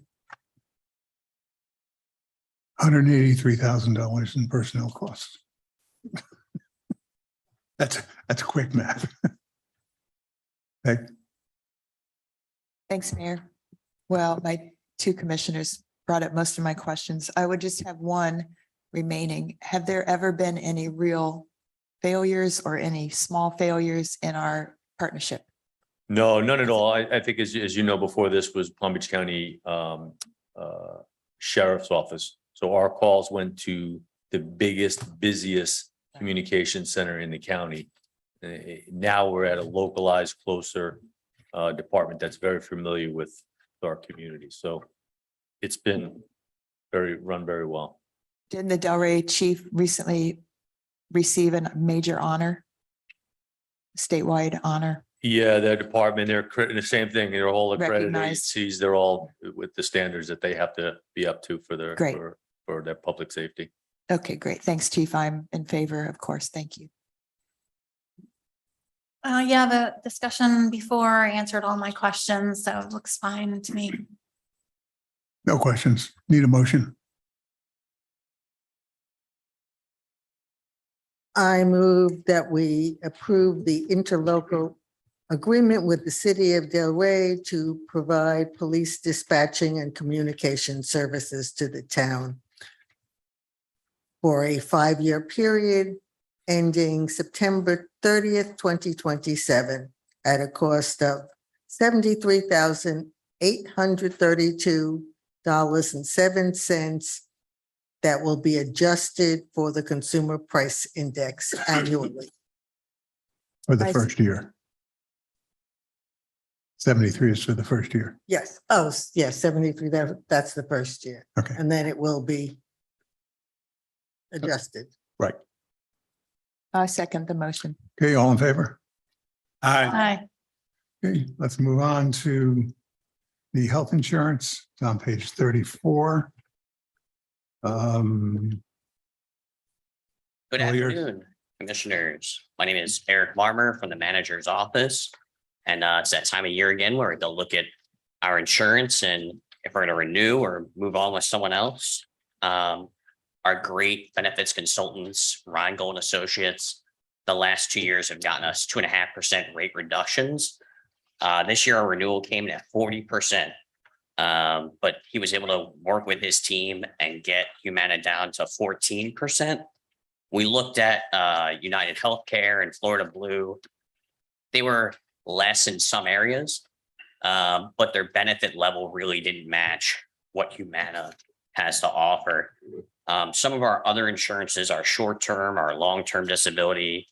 $183,000 in personnel costs. That's quick math. Okay, Thanks, Mayor. Well, my two commissioners brought up most of my questions. I would just have one remaining. Have there ever been any real failures or any small failures in our partnership? No, none at all. I think as you know, before this was Palm Beach County Sheriff's Office. So our calls went to the biggest, busiest communication center in the county. Now we're at a localized, closer department that's very familiar with our community. So it's been run very well. Didn't the Delray chief recently receive a major honor? Statewide honor? Yeah, their department, the same thing. They're all accredited Recognized. agencies. They're all with the standards that they have to be up to for their, Great. for their public safety. Okay, great. Thanks, chief. I'm in favor, of course. Thank you. Yeah, the discussion before answered all my questions, so it looks fine to me. no questions. Need a motion? I move that we approve the interlocal agreement with the city of Delray to provide police dispatching and communication services to the town for a 5-year period ending September 30th, 2027 at a cost of $73,832.07 that will be adjusted for the consumer price index annually. For the I see. first year. 73 is for the first year. Yes, yes, 73, that's the first year. Okay. And then it will be adjusted. Right. I second the motion. Okay, all in favor? Aye. Hi. Okay, let's move on to the health insurance. It's on page 34. Good All yours. afternoon, commissioners. My name is Eric Marmer from the manager's office. And it's that time of year again where they'll look at our insurance and if we're going to renew or move on with someone else. Our great benefits consultants, Ryan Gold Associates, the last 2 years have gotten us 2.5% rate reductions. This year, our renewal came in at 40%. But he was able to work with his team and get Humana down to 14%. We looked at United Healthcare and Florida Blue. They were less in some areas, but their benefit level really didn't match what Humana has to offer. Some of our other insurances, our short-term, our long-term disability,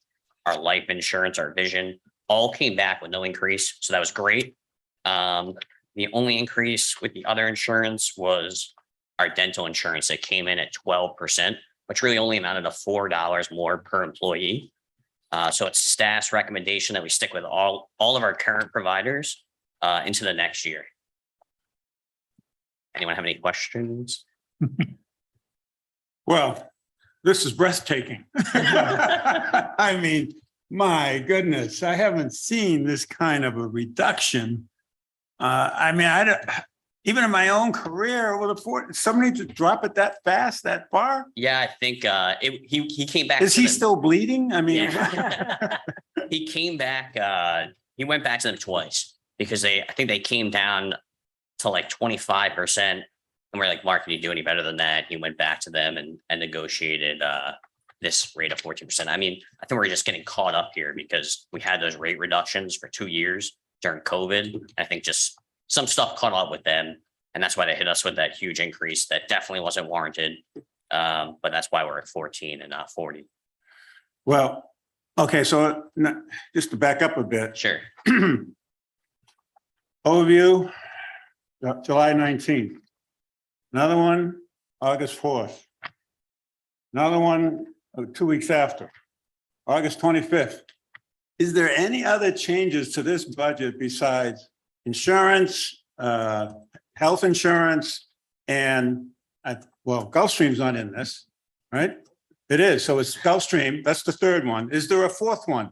our life insurance, our vision, all came back with no increase. So that was great. The only increase with the other insurance was our dental insurance that came in at 12%, which really only amounted to $4 more per employee. So it's staff's recommendation that we stick with all of our current providers into the next year. Anyone have any questions? Well, this is breathtaking. I mean, my goodness, I haven't seen this kind of a reduction. I mean, even in my own career, would afford somebody to drop it that fast, that far? Yeah, I think he came back. Is to he them- still bleeding? I mean, Yeah. He came back, he went back to them twice because I think they came down to like 25%. And we're like, Mark, can you do any better than that? He went back to them and negotiated this rate of 14%. I mean, I think we're just getting caught up here because we had those rate reductions for 2 years during COVID. I think just some stuff caught up with them. And that's why they hit us with that huge increase that definitely wasn't warranted. But that's why we're at 14 and not 40. well, okay, so just to back up a bit. Sure. Overview, July 19th. Another one, August 4th. Another one, 2 weeks after, August 25th. Is there any other changes to this budget besides insurance, health insurance, and, well, Gulfstream's not in this, right? It is, so it's Gulfstream, that's the third one. Is there a fourth one?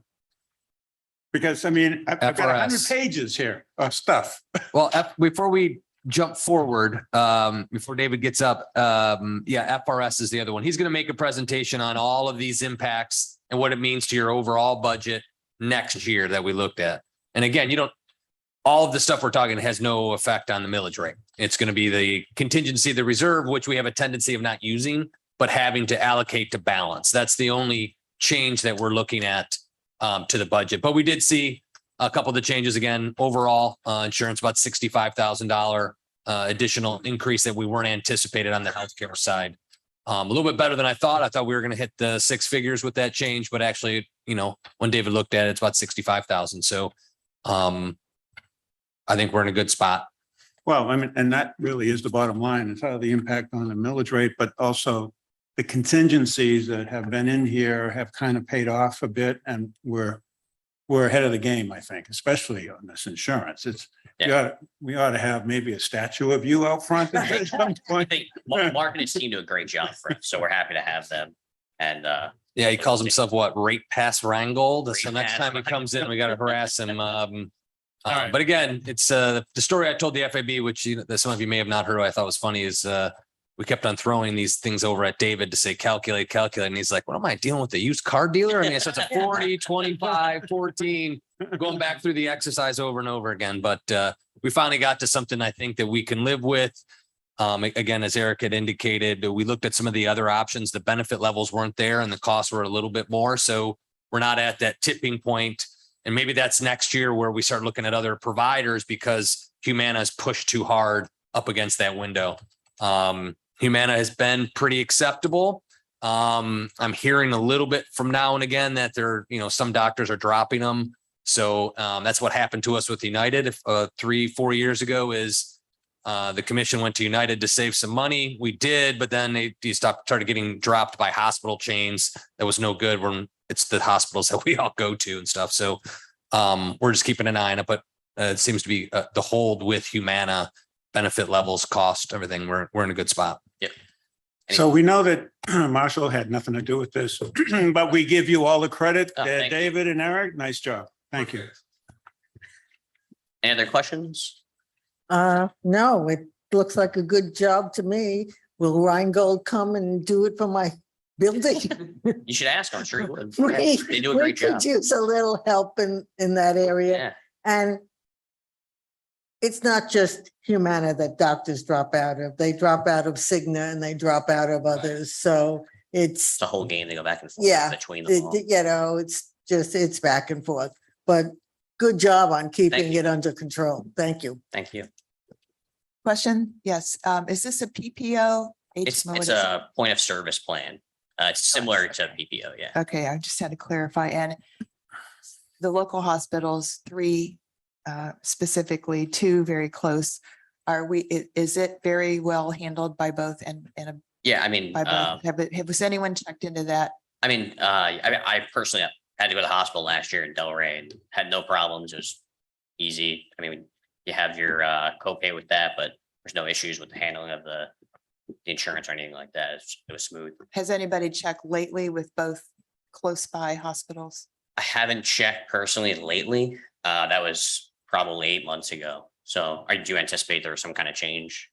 Because, I mean, I've got 100 FRS. pages here of stuff. Well, before we jump forward, before David gets up, yeah, FRS is the other one. He's going to make a presentation on all of these impacts and what it means to your overall budget next year that we looked at. And again, all of the stuff we're talking has no effect on the millage rate. It's going to be the contingency, the reserve, which we have a tendency of not using, but having to allocate to balance. That's the only change that we're looking at to the budget. But we did see a couple of the changes again, overall insurance, about $65,000 additional increase that we weren't anticipated on the healthcare side. A little bit better than I thought. I thought we were going to hit the six figures with that change, but actually, when David looked at it, it's about 65,000. So I think we're in a good spot. Well, I mean, and that really is the bottom line. It's how the impact on the millage rate, but also the contingencies that have been in here have kind of paid off a bit, and we're ahead of the game, I think, especially on this insurance. We ought to have maybe a statue of you out front at some I point. think Mark and his team do a great job for us. So we're happy to have them. And Yeah, he calls himself what? Rate pass Rangold. So Rate next pass time he comes in, we got to harass him. right. But again, it's the story I told the FAB, which that some of you may have not heard. I thought was funny is we kept on throwing these things over at David to say calculate. And he's like, what am I dealing with? A used car dealer? I mean, it's a 40, 25, 14, going back through the exercise over and over again. But we finally got to something I think that we can live with. Again, as Eric had indicated, we looked at some of the other options. The benefit levels weren't there and the costs were a little bit more. So we're not at that tipping point. And maybe that's next year where we start looking at other providers because Humana is pushed too hard up against that window. Humana has been pretty acceptable. I'm hearing a little bit from now and again that some doctors are dropping them. So that's what happened to us with United 3-4 years ago is the commission went to United to save some money. We did, but then they started getting dropped by hospital chains. That was no good when it's the hospitals that we all go to and stuff. So we're just keeping an eye on it, but it seems to be the hold with Humana, benefit levels, cost, everything. We're in a good spot. Yep. So we know that Marshall had nothing to do with this, but we give you all the credit. Oh, thank you. David and Eric, nice job. Thank you. any other questions? No, it looks like a good job to me. Will Rheingold come and do it for my building. You should ask. I'm sure you would. We They do a we great job. could use a little help in that area. Yeah, And it's not just Humana that doctors drop out of. They drop out of Cigna and they drop out of others. So it's, it's a whole game to go back and forth Yeah, between them all. you know, it's just, it's back and forth. But good job on keeping you. it under control. Thank you. Thank you. Question? Yes. Is this a PPO? It's What is it? a point of service plan. It's similar to PPO, yeah. Okay, I just had to clarify. And the local hospitals, 3 specifically, 2 very close. Is it very well handled by both and Yeah, I mean, by both? Was anyone checked into that? I personally had to go to the hospital last year in Delray and had no problems. It was easy. I mean, you have your copay with that, but there's no issues with the handling of the insurance or anything like that. It was smooth. Has anybody checked lately with both close by hospitals? I haven't checked personally lately. That was probably 8 months ago. So do you anticipate there was some kind of change?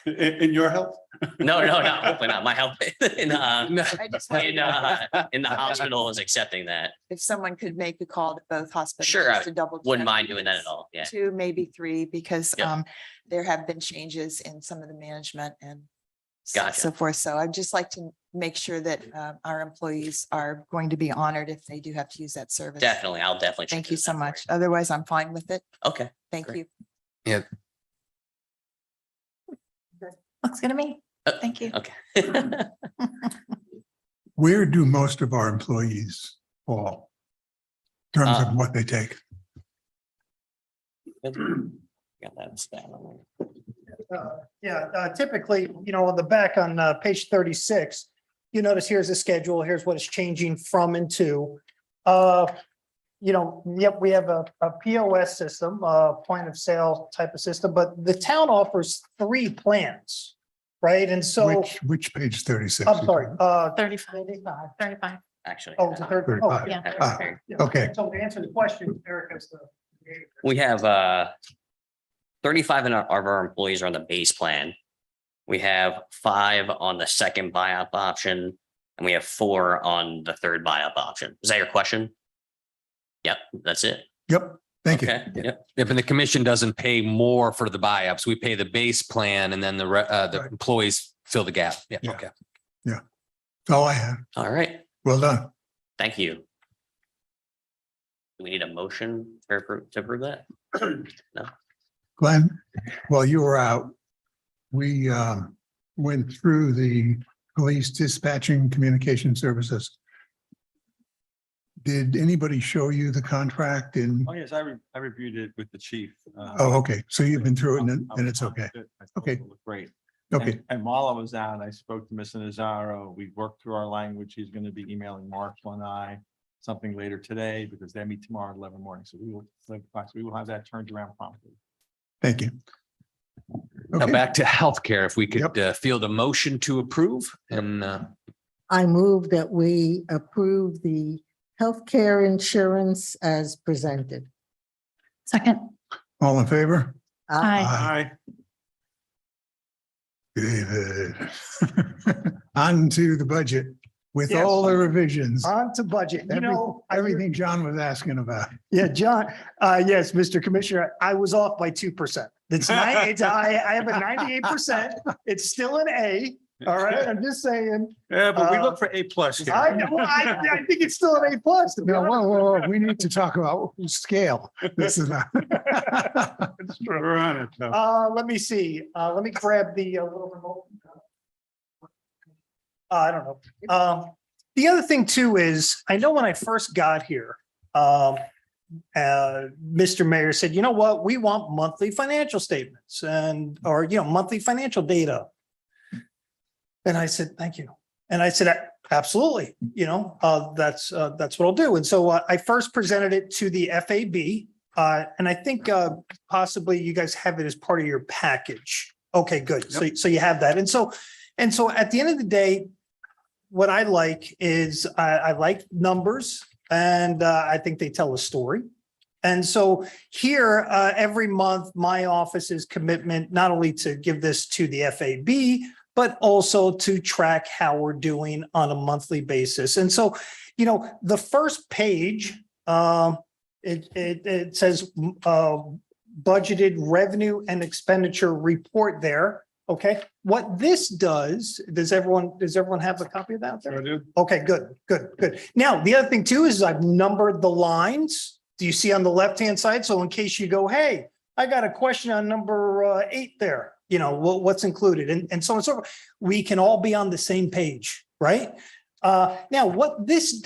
In your health? No, hopefully not. My health in I just wanted to know in the hospital is accepting that. if someone could make a call to both hospitals. Sure, just I to double Wouldn't check. mind doing that at all. Yeah. 2, maybe 3, because Yeah. there have been changes in some of the management and Gotcha. so forth. So I'd just like to make sure that our employees are going to be honored if they do have to use that service. Definitely. I'll definitely. check Thank you into so that for much. Otherwise, I'm fine with it. you. Okay. Thank Great. you. Looks good to me. Uh, Thank you. Okay. Where do most of our employees fall? In terms of what they take? Got that stat on Typically, on the back on page 36, you notice here's the schedule, here's what it's changing from and to. We have a POS system, point of sale type of system, but the town offers 3 plans, right? And so, Which page 36? I'm sorry, 35. 35. Actually. oh, it's a third. Oh, 35. Yeah. Ah, yeah. okay. So to answer the question, Eric has the. We have 35 of our employees are on the base plan. We have 5 on the second buy-up option, and we have 4 on the third buy-up option. Is that your question? Yep, that's it. Yep, thank you. Okay, yep. Yep, and the commission doesn't pay more for the buy-ups. We pay the base plan and then the Right. employees fill the gap. Yeah, Yeah. okay. That's all I have. All right, Well done. thank you. Do we need a motion to approve that? Glenn, while you were out, we went through the police dispatching communication services. Did anybody show you the contract in? Oh, yes, I reviewed it with the chief. Oh, okay. So you've been through it and it's okay. I thought Okay. it looked great. Okay, And while I was out, I spoke to Mr. Nazaro. We worked through our language. He's going to be emailing Marshall and I something later today because they meet tomorrow at 11 morning. So we will have that turned around promptly. thank you. Now Okay, back to healthcare, if we could Yep. field a motion to approve and I move that we approve the healthcare insurance as presented. Second. all in favor? Aye. Hi. David. On to the budget with Yes. all the revisions. On to budget, Every- Everything John was asking about. Yeah, John, yes, Mr. Commissioner, I was off by 2%. I have a 98%. It's still an A. All right, I'm just saying. Yeah, but we look for A+ here. I know, I think it's still an A+. to be No, honest. whoa, we need to talk about scale. This is not. We're on it. though. Let me see, let me grab the little remote. I don't know. The other thing too is, I know when I first got here, Mr. Mayor said, you know what, we want monthly financial statements or monthly financial data. And I said, thank you. And I said, absolutely, that's what I'll do. And so I first presented it to the FAB. And I think possibly you guys have it as part of your package. Okay, good. So you have that. And so at the end of the day, what I like is I like numbers and I think they tell a story. And so here, every month, my office's commitment, not only to give this to the FAB, but also to track how we're doing on a monthly basis. And so, you know, the first page, it says, budgeted revenue and expenditure report there. Okay, what this does everyone have a copy of that there? Okay, good. Now, the other thing too is I've numbered the lines. Do you see on the left-hand side? So in case you go, hey, I got a question on number 8 there, you know, what's included and so on and so forth. We can all be on the same page, right? Now, what this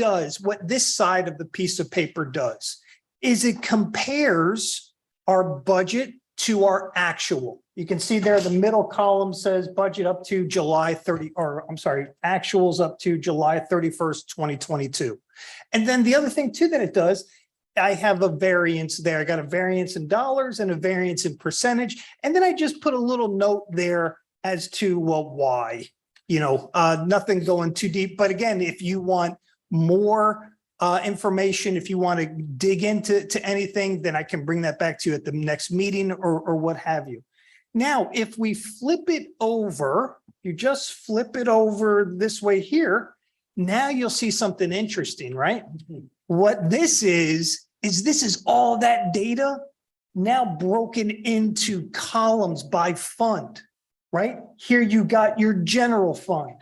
side of the piece of paper does is it compares our budget to our actual. You can see there, the middle column says budget up to actuals up to July 31st, 2022. And then the other thing too that it does, I have a variance there. I got a variance in dollars and a variance in percentage. And then I just put a little note there as to, well, why, you know, nothing going too deep. But again, if you want more information, if you want to dig into anything, then I can bring that back to you at the next meeting or what have you. Now, if we flip it over, you just flip it over this way here, now you'll see something interesting, right? What this is this is all that data now broken into columns by fund, right? Here you got your general fund.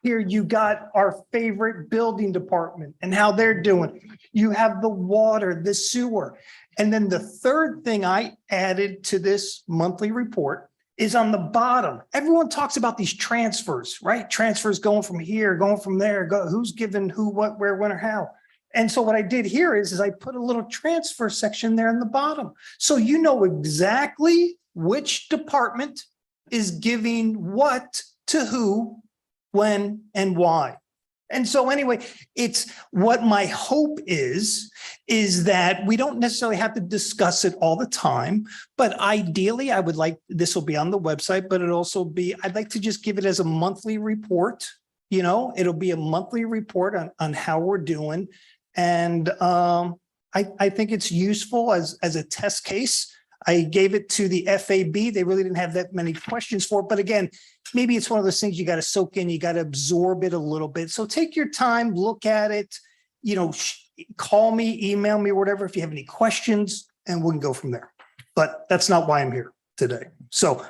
Here you got our favorite building department and how they're doing. You have the water, the sewer. And then the third thing I added to this monthly report is on the bottom. Everyone talks about these transfers, right? Transfers going from here, going from there, who's giving who, what, where, when, or how. And so what I did here is I put a little transfer section there in the bottom. So you know exactly which department is giving what to who, when, and why. And so anyway, it's what my hope is that we don't necessarily have to discuss it all the time, but ideally I would like, this will be on the website, but it'll also be, I'd like to just give it as a monthly report. You know, it'll be a monthly report on how we're doing. And I think it's useful as a test case. I gave it to the FAB. They really didn't have that many questions for it. But again, maybe it's one of those things you got to soak in, you got to absorb it a little bit. So take your time, look at it, you know, call me, email me, or whatever, if you have any questions, and we can go from there. But that's not why I'm here today. So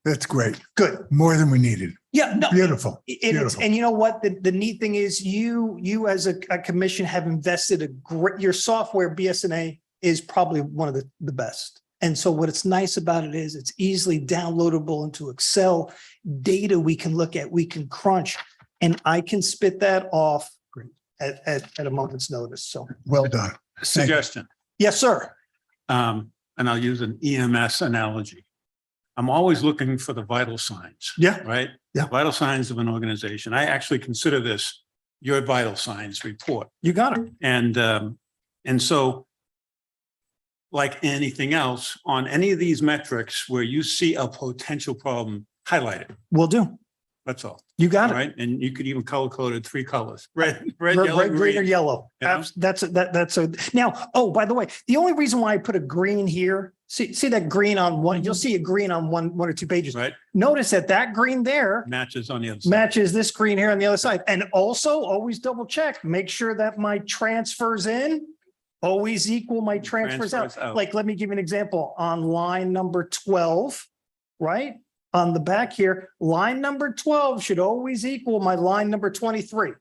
That's great. good. More than we needed. Yeah, no. Beautiful. It's, and you know what? The neat thing is you as a commission have invested your software, BSNA, is probably one of the best. And so what it's nice about it is it's easily downloadable into Excel data we can look at, we can crunch, and I can spit that off at a moment's notice. So, Well done. Suggestion, yes, sir. and I'll use an EMS analogy. I'm always looking for the vital signs. Yeah. Right? Yeah. Vital signs of an organization. I actually consider this your vital signs report. You got it. And so like anything else, on any of these metrics where you see a potential problem, highlight it. Will do. That's all. You got All it. right. And you could even color coded 3 colors, red, Red, yellow, green, or green. yellow. You know? That's now, oh, by the way, the only reason why I put a green here, see that green on one, you'll see a green on one or two pages. Right. Notice that green there Matches on the other side. matches this green here on the other side. And also always double check, make sure that my transfers in always equal my transfers Transfers out. out. Like, let me give you an example on line number 12, right? On the back here, line number 12 should always equal my line number 23.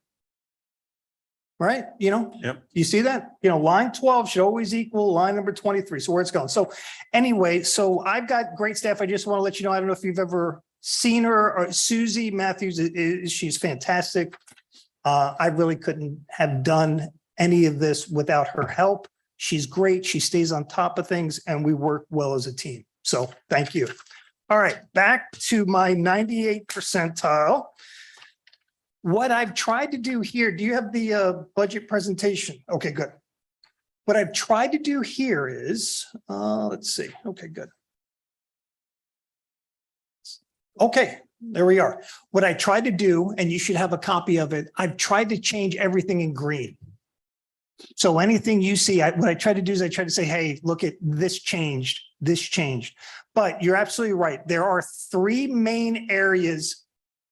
Right? You know? Yep. You see that? You know, line 12 should always equal line number 23. So where it's going. So anyway, so I've got great staff. I just want to let you know, I don't know if you've ever seen her, or Susie Matthews, she's fantastic. I really couldn't have done any of this without her help. She's great. She stays on top of things and we work well as a team. So thank you. All right, back to my 98 percentile. What I've tried to do here, do you have the budget presentation? Okay, good. What I've tried to do here is, let's see. Okay, good. Okay, there we are. What I tried to do, and you should have a copy of it, I've tried to change everything in green. So anything you see, what I try to do is I try to say, hey, look at this changed, this changed. But you're absolutely right. There are three main areas.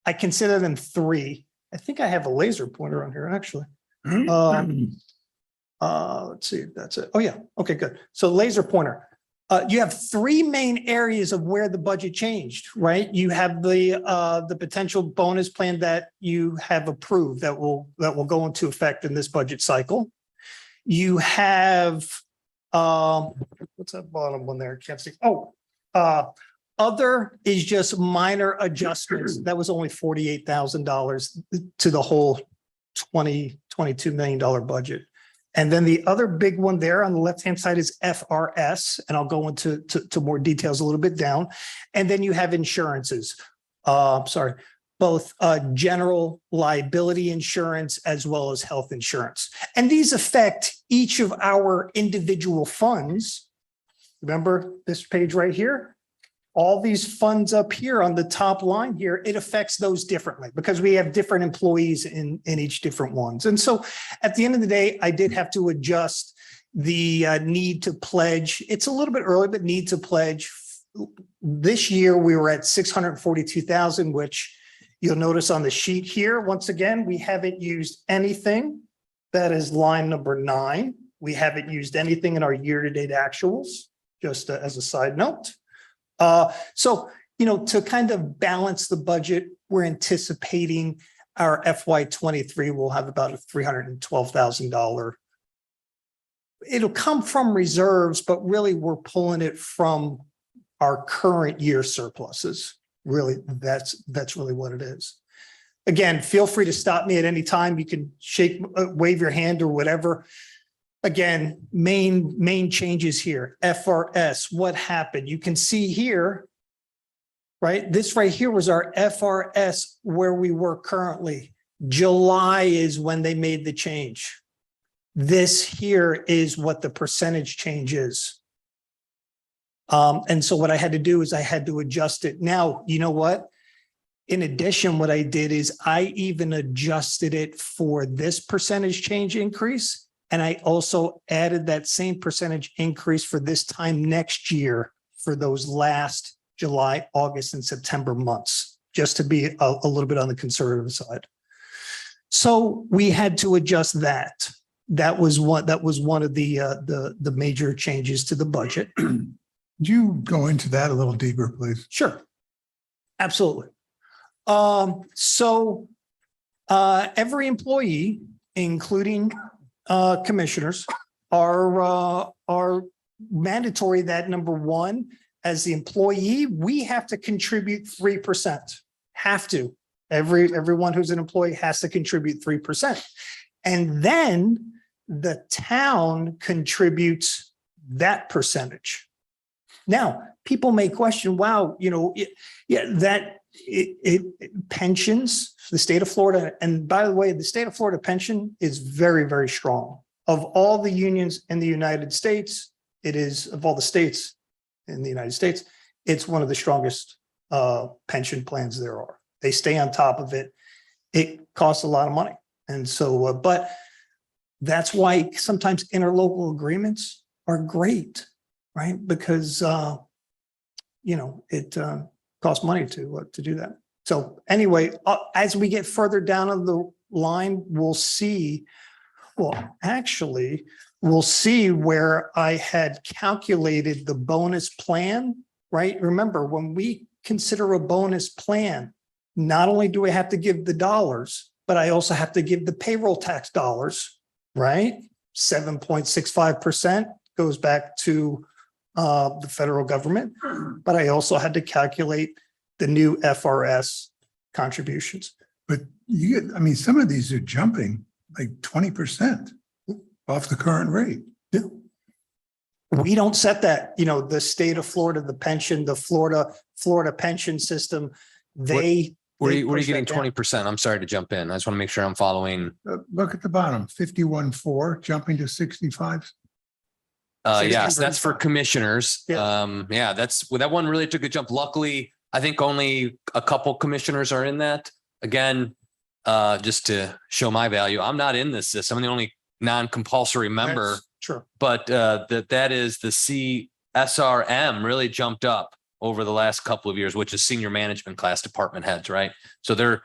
I consider them three. I think I have a laser pointer on here, actually. Let's see if that's it. Oh, yeah. Okay, good. So laser pointer. You have three main areas of where the budget changed, right? You have the potential bonus plan that you have approved that will go into effect in this budget cycle. You have, what's that bottom one there? Can't see. Oh, other is just minor adjustments. That was only $48,000 to the whole $22 million budget. And then the other big one there on the left-hand side is FRS, and I'll go into more details a little bit down. And then you have insurances, both general liability insurance as well as health insurance. And these affect each of our individual funds. Remember this page right here? All these funds up here on the top line here, it affects those differently because we have different employees in each different ones. And so at the end of the day, I did have to adjust the need to pledge. It's a little bit early, but need to pledge. This year, we were at 642,000, which you'll notice on the sheet here. Once again, we haven't used anything. That is line number 9. We haven't used anything in our year-to-date actuals, just as a side note. So, to kind of balance the budget, we're anticipating our FY23 will have about a $312,000. It'll come from reserves, but really we're pulling it from our current year surpluses. Really, that's really what it is. Again, feel free to stop me at any time. You can wave your hand or whatever. Again, main changes here, FRS, what happened? You can see here, right? This right here was our FRS where we were currently. July is when they made the change. This here is what the percentage change is. And so what I had to do is I had to adjust it. Now, you know what? In addition, what I did is I even adjusted it for this percentage change increase. And I also added that same percentage increase for this time next year for those last July, August, and September months, just to be a little bit on the conservative side. So we had to adjust that. That was one of the major changes to the budget. Could you go into that a little deeper, please? Sure. Absolutely. So every employee, including commissioners, are mandatory that number one, as the employee, we have to contribute 3%. Have to. Everyone who's an employee has to contribute 3%. And then the town contributes that percentage. Now, people may question, wow, pensions, the state of Florida, and by the way, the state of Florida pension is very, very strong. Of all the unions in the United States, it is, of all the states in the United States, it's one of the strongest pension plans there are. They stay on top of it. It costs a lot of money. And so, but that's why sometimes interlocal agreements are great, right? Because, it costs money to do that. So anyway, as we get further down on the line, we'll see where I had calculated the bonus plan, right? Remember, when we consider a bonus plan, not only do I have to give the dollars, but I also have to give the payroll tax dollars, right? 7.65% goes back to the federal government, but I also had to calculate the new FRS contributions. But some of these are jumping like 20% off the current rate. We don't set that, the state of Florida, the pension, the Florida pension system, Where are you push getting that down. 20%? I'm sorry to jump in. I just want to make sure I'm following. Look at the bottom, 51.4 jumping to 65. Yes, that's for commissioners. Yeah. That one really took a jump. Luckily, I think only a couple commissioners are in that. Again, just to show my value, I'm not in this system. I'm the only non-compulsory member, Sure. but that is the SRM really jumped up over the last couple of years, which is senior management class department heads, right? So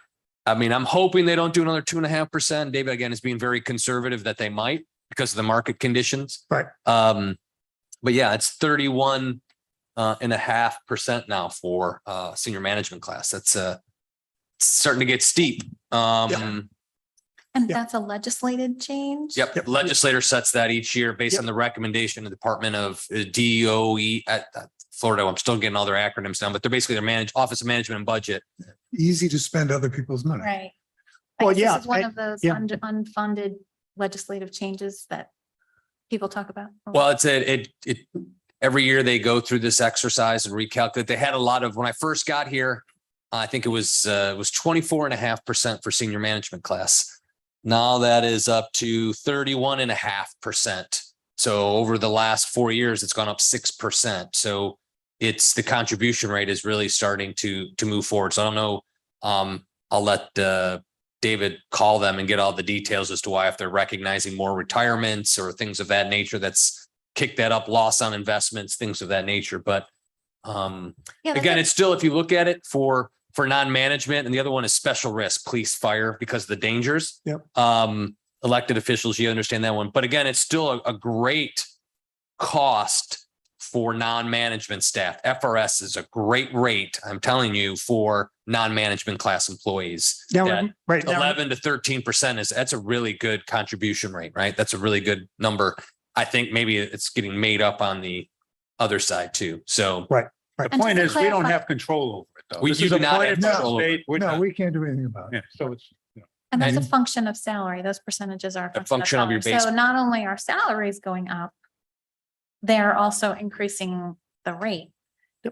I'm hoping they don't do another 2.5%. David, again, is being very conservative that they might because of the market conditions. Right. But yeah, it's 31.5% now for senior management class. That's starting to get steep. And Yeah. that's a legislated change? Yep, legislator sets that each year based on the recommendation of the Department of DOE at Florida. I'm still getting all their acronyms down, but they're basically their Office of Management and Budget. Easy to spend other people's money. Right. Well, I guess yeah, This is one I- of those yeah. unfunded legislative changes that people talk about. Well, it every year they go through this exercise and recalculate. They had a lot of, when I first got here, I think it was 24.5% for senior management class. Now that is up to 31.5%. So over the last 4 years, it's gone up 6%. So it's the contribution rate is really starting to move forward. So I don't know. I'll let David call them and get all the details as to why, if they're recognizing more retirements or things of that nature, that's kicked that up, loss on investments, things of that nature. But Yeah, that's again, a- it's still, if you look at it for non-management, and the other one is special risk, police, fire, because of the dangers. Yep. Elected officials, you understand that one. But again, it's still a great cost for non-management staff. FRS is a great rate, I'm telling you, for non-management class employees. Now, That right now, 11 to 13% that's a really good contribution rate, right? That's a really good number. I think maybe it's getting made up on the other side too. So The And just point to is, we don't clarify- have control over it, though. We This do is a not have appointed by the control over state. We're No, not- we can't do anything about it. Yeah, so it's, And that's a And- function of salary. Those percentages are A function of your salary. So base. not only are salaries going up, they're also increasing the rate,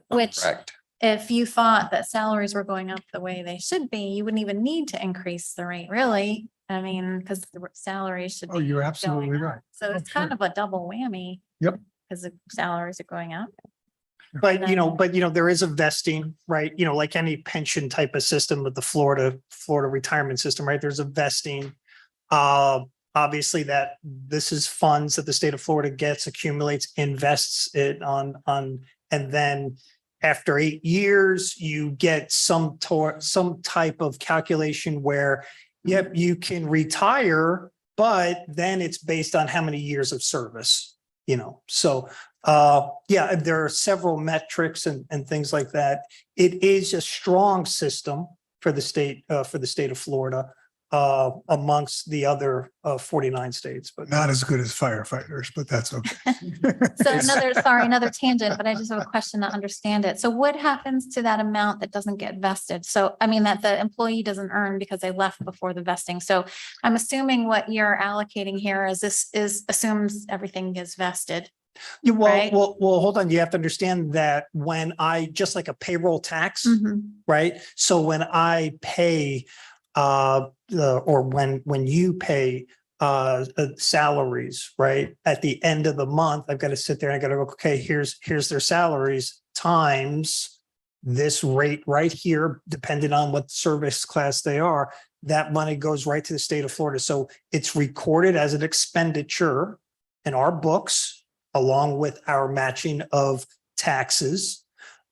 which correct. if you thought that salaries were going up the way they should be, you wouldn't even need to increase the rate, really. I mean, because the salaries should Oh, be you're going absolutely right. up. So Oh, it's kind sure. of a double whammy. Yep. Because the salaries are going up. but there is a vesting, right? Like any pension type of system with the Florida retirement system, right? There's a vesting. Obviously this is funds that the state of Florida gets, accumulates, invests it on, and then after 8 years, you get some type of calculation where, yep, you can retire, but then it's based on how many years of service, so yeah, there are several metrics and things like that. It is a strong system for the state of Florida amongst the other 49 states, but Not as good as firefighters, but that's okay. So another tangent, but I just have a question to understand it. So what happens to that amount that doesn't get vested? So, I mean, that the employee doesn't earn because they left before the vesting. So I'm assuming what you're allocating here assumes everything is vested. Yeah, Right. well, hold on. You have to understand that when just like a payroll tax, right? So when I pay, or when you pay salaries, right? At the end of the month, I've got to sit there and I got to go, okay, here's their salaries times this rate right here, depending on what service class they are. That money goes right to the state of Florida. So it's recorded as an expenditure in our books, along with our matching of taxes.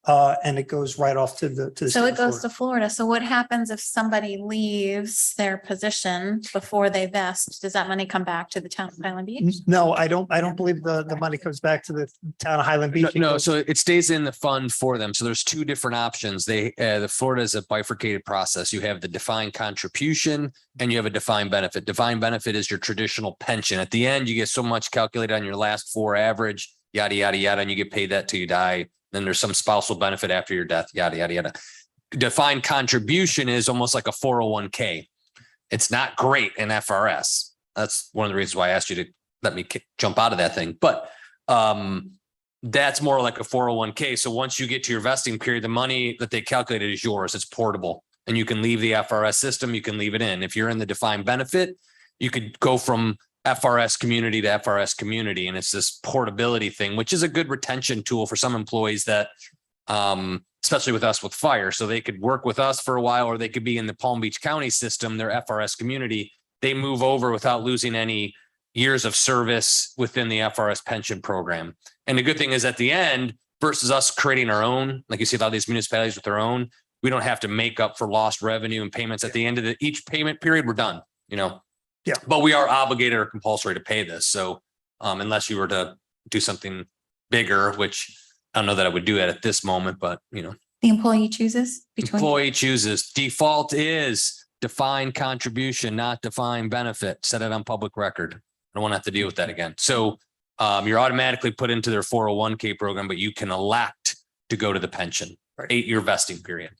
And it goes right off to the. So state it of goes Florida. to Florida. So what happens if somebody leaves their position before they vest? Does that money come back to the town of Highland Beach? No, I don't believe the money comes back to the town of Highland Beach. It No, goes- so it stays in the fund for them. So there's two different options. The Florida is a bifurcated process. You have the defined contribution and you have a defined benefit. Defined benefit is your traditional pension. At the end, you get so much calculated on your last 4 average, yada, yada, yada, and you get paid that till you die. Then there's some spousal benefit after your death, yada, yada, yada. Defined contribution is almost like a 401k. It's not great in FRS. That's one of the reasons why I asked you to let me jump out of that thing. But that's more like a 401k. So once you get to your vesting period, the money that they calculated is yours. It's portable and you can leave the FRS system. You can leave it in. If you're in the defined benefit, you could go from FRS community to FRS community. And it's this portability thing, which is a good retention tool for some employees that, especially with us with fire. So they could work with us for a while, or they could be in the Palm Beach County system, their FRS community. They move over without losing any years of service within the FRS pension program. And the good thing is at the end versus us creating our own, like you see a lot of these municipalities with their own, we don't have to make up for lost revenue and payments at the end of each payment period. We're done, you know? Yeah. But we are obligated or compulsory to pay this. So unless you were to do something bigger, which I don't know that I would do it at this moment, but you know, The employee chooses between. employee chooses. Default is defined contribution, not defined benefit. Set it on public record. I don't want to have to deal with that again. So you're automatically put into their 401k program, but you can elect to go to the pension, Right. 8-year vesting period.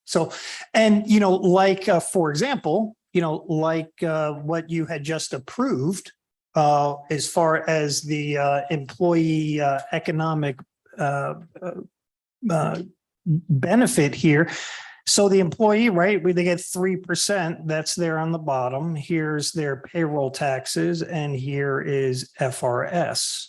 So, and you know, like, for example, you know, like what you had just approved as far as the employee economic benefit here. So the employee, right, they get 3%, that's there on the bottom. Here's their payroll taxes, and here is FRS.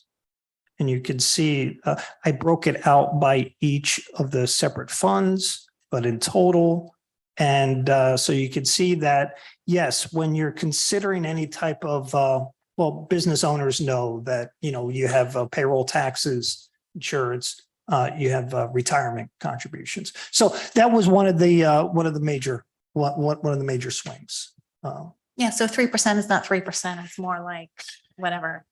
And you can see, I broke it out by each of the separate funds, but in total. And so you can see that, yes, when you're considering any type of, well, business owners know that, you know, you have payroll taxes, insurance, you have retirement contributions. So that was one of the major swings. Yeah, so 3% is not 3%. It's more like whatever.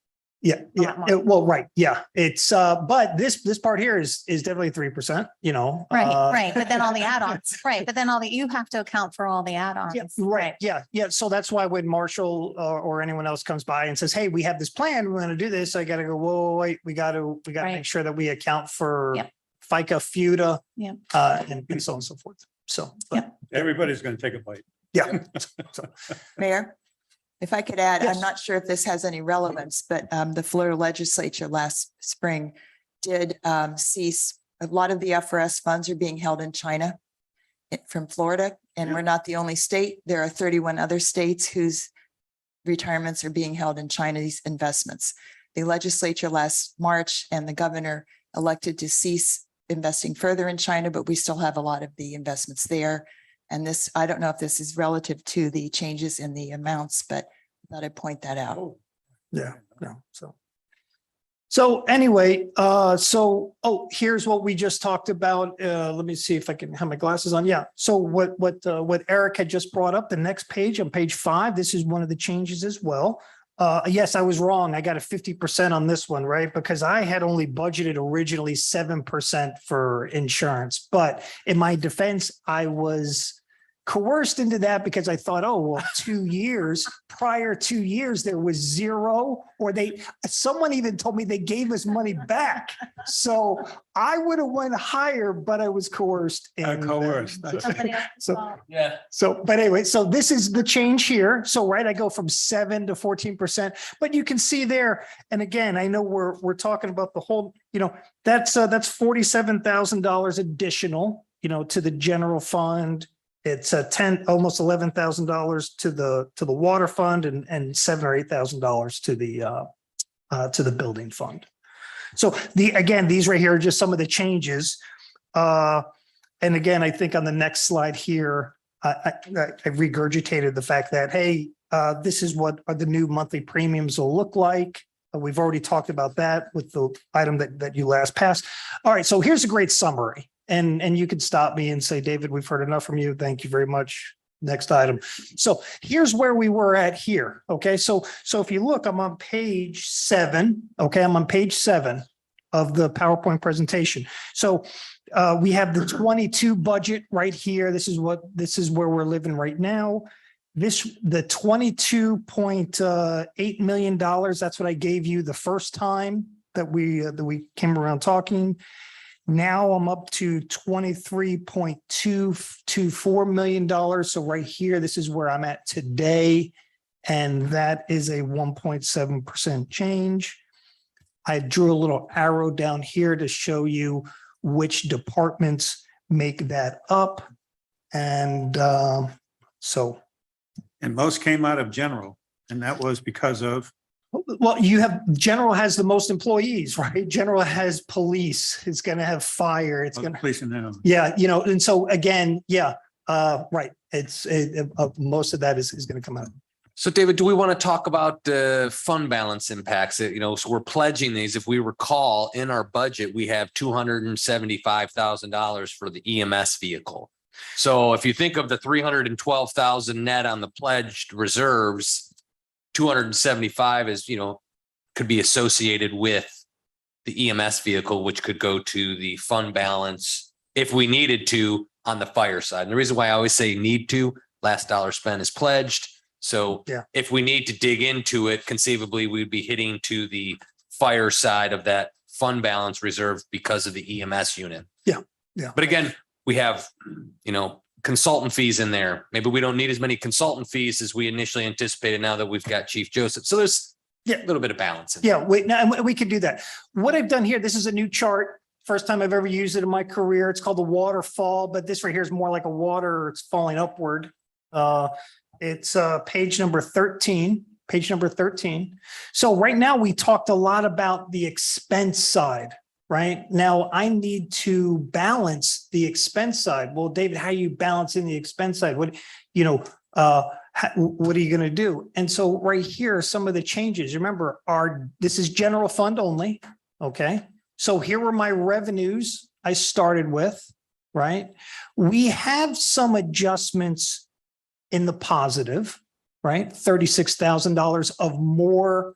Yeah, lot yeah. more. Well, right. Yeah. It's but this part here is definitely 3%, you know. Right. But then all the add-ons, right. But then you have to account for all the add-ons. Yeah, right. Yeah. Yeah. So that's why when Marshall or anyone else comes by and says, hey, we have this plan, we're going to do this. I got to go, whoa, wait, we got to Right. make sure that we account for Yep. FICA, FUTA, Yep. and so on and so forth. So, but, Yep. Everybody's going to take a bite. yeah. Mayor, if I could add, Yes. I'm not sure if this has any relevance, but the Florida legislature last spring did cease, a lot of the FRS funds are being held in China from Florida, and we're not the only state. There are 31 other states whose retirements are being held in Chinese investments. The legislature last March and the governor elected to cease investing further in China, but we still have a lot of the investments there. And this, I don't know if this is relative to the changes in the amounts, but I thought I'd point that out. Yeah, no, so anyway, here's what we just talked about. Let me see if I can have my glasses on. Yeah. So what Eric had just brought up, the next page on page 5, this is one of the changes as well. Yes, I was wrong. I got a 50% on this one, right? Because I had only budgeted originally 7% for insurance, but in my defense, I was coerced into that because I thought, oh, well, 2 years, prior 2 years, there was zero, or someone even told me they gave us money back. So I would have went higher, but I was coerced. Coerced. So, Yeah. but anyway, so this is the change here. So, right, I go from 7 to 14%, but you can see there. And again, I know we're talking about the whole, you know, that's $47,000 additional, you know, to the general fund. It's almost $11,000 to the water fund and $7,000 or $8,000 to the building fund. So again, these right here are just some of the changes. And again, I think on the next slide here, I regurgitated the fact that, hey, this is what the new monthly premiums will look like. We've already talked about that with the item that you last passed. All right, so here's a great summary. And you could stop me and say, David, we've heard enough from you. Thank you very much. Next item. So here's where we were at here. Okay. So if you look, I'm on page 7. Okay. I'm on page 7 of the PowerPoint presentation. So we have the 22 budget right here. This is where we're living right now. The $22.8 million. That's what I gave you the first time that we came around talking. Now I'm up to $23.224 million. So right here, this is where I'm at today. And that is a 1.7% change. I drew a little arrow down here to show you which departments make that up. And so. And most came out of general, and that was because of. Well, general has the most employees, right? General has police, it's going to have fire, it's going to. Police and them. Yeah, you know, and so again, yeah, right. Most of that is going to come out. So David, do we want to talk about the fund balance impacts? So we're pledging these. If we recall, in our budget, we have $275,000 for the EMS vehicle. So if you think of the 312,000 net on the pledged reserves, 275 is, could be associated with the EMS vehicle, which could go to the fund balance if we needed to on the fire side. And the reason why I always say need to, last dollar spent is pledged. So Yeah. if we need to dig into it, conceivably, we'd be hitting to the fire side of that fund balance reserve because of the EMS unit. Yeah. Yeah. But again, we have, consultant fees in there. Maybe we don't need as many consultant fees as we initially anticipated now that we've got Chief Joseph. So there's a little bit of balance. in there. Yeah, wait, now we could do that. What I've done here, this is a new chart. First time I've ever used it in my career. It's called the waterfall, but this right here is more like a water, it's falling upward. It's page number 13. So right now we talked a lot about the expense side, right? Now I need to balance the expense side. Well, David, how are you balancing the expense side? What are you going to do? And so right here are some of the changes. Remember, this is general fund only. Okay. So here were my revenues I started with, right? We have some adjustments in the positive, right? $36,000 of more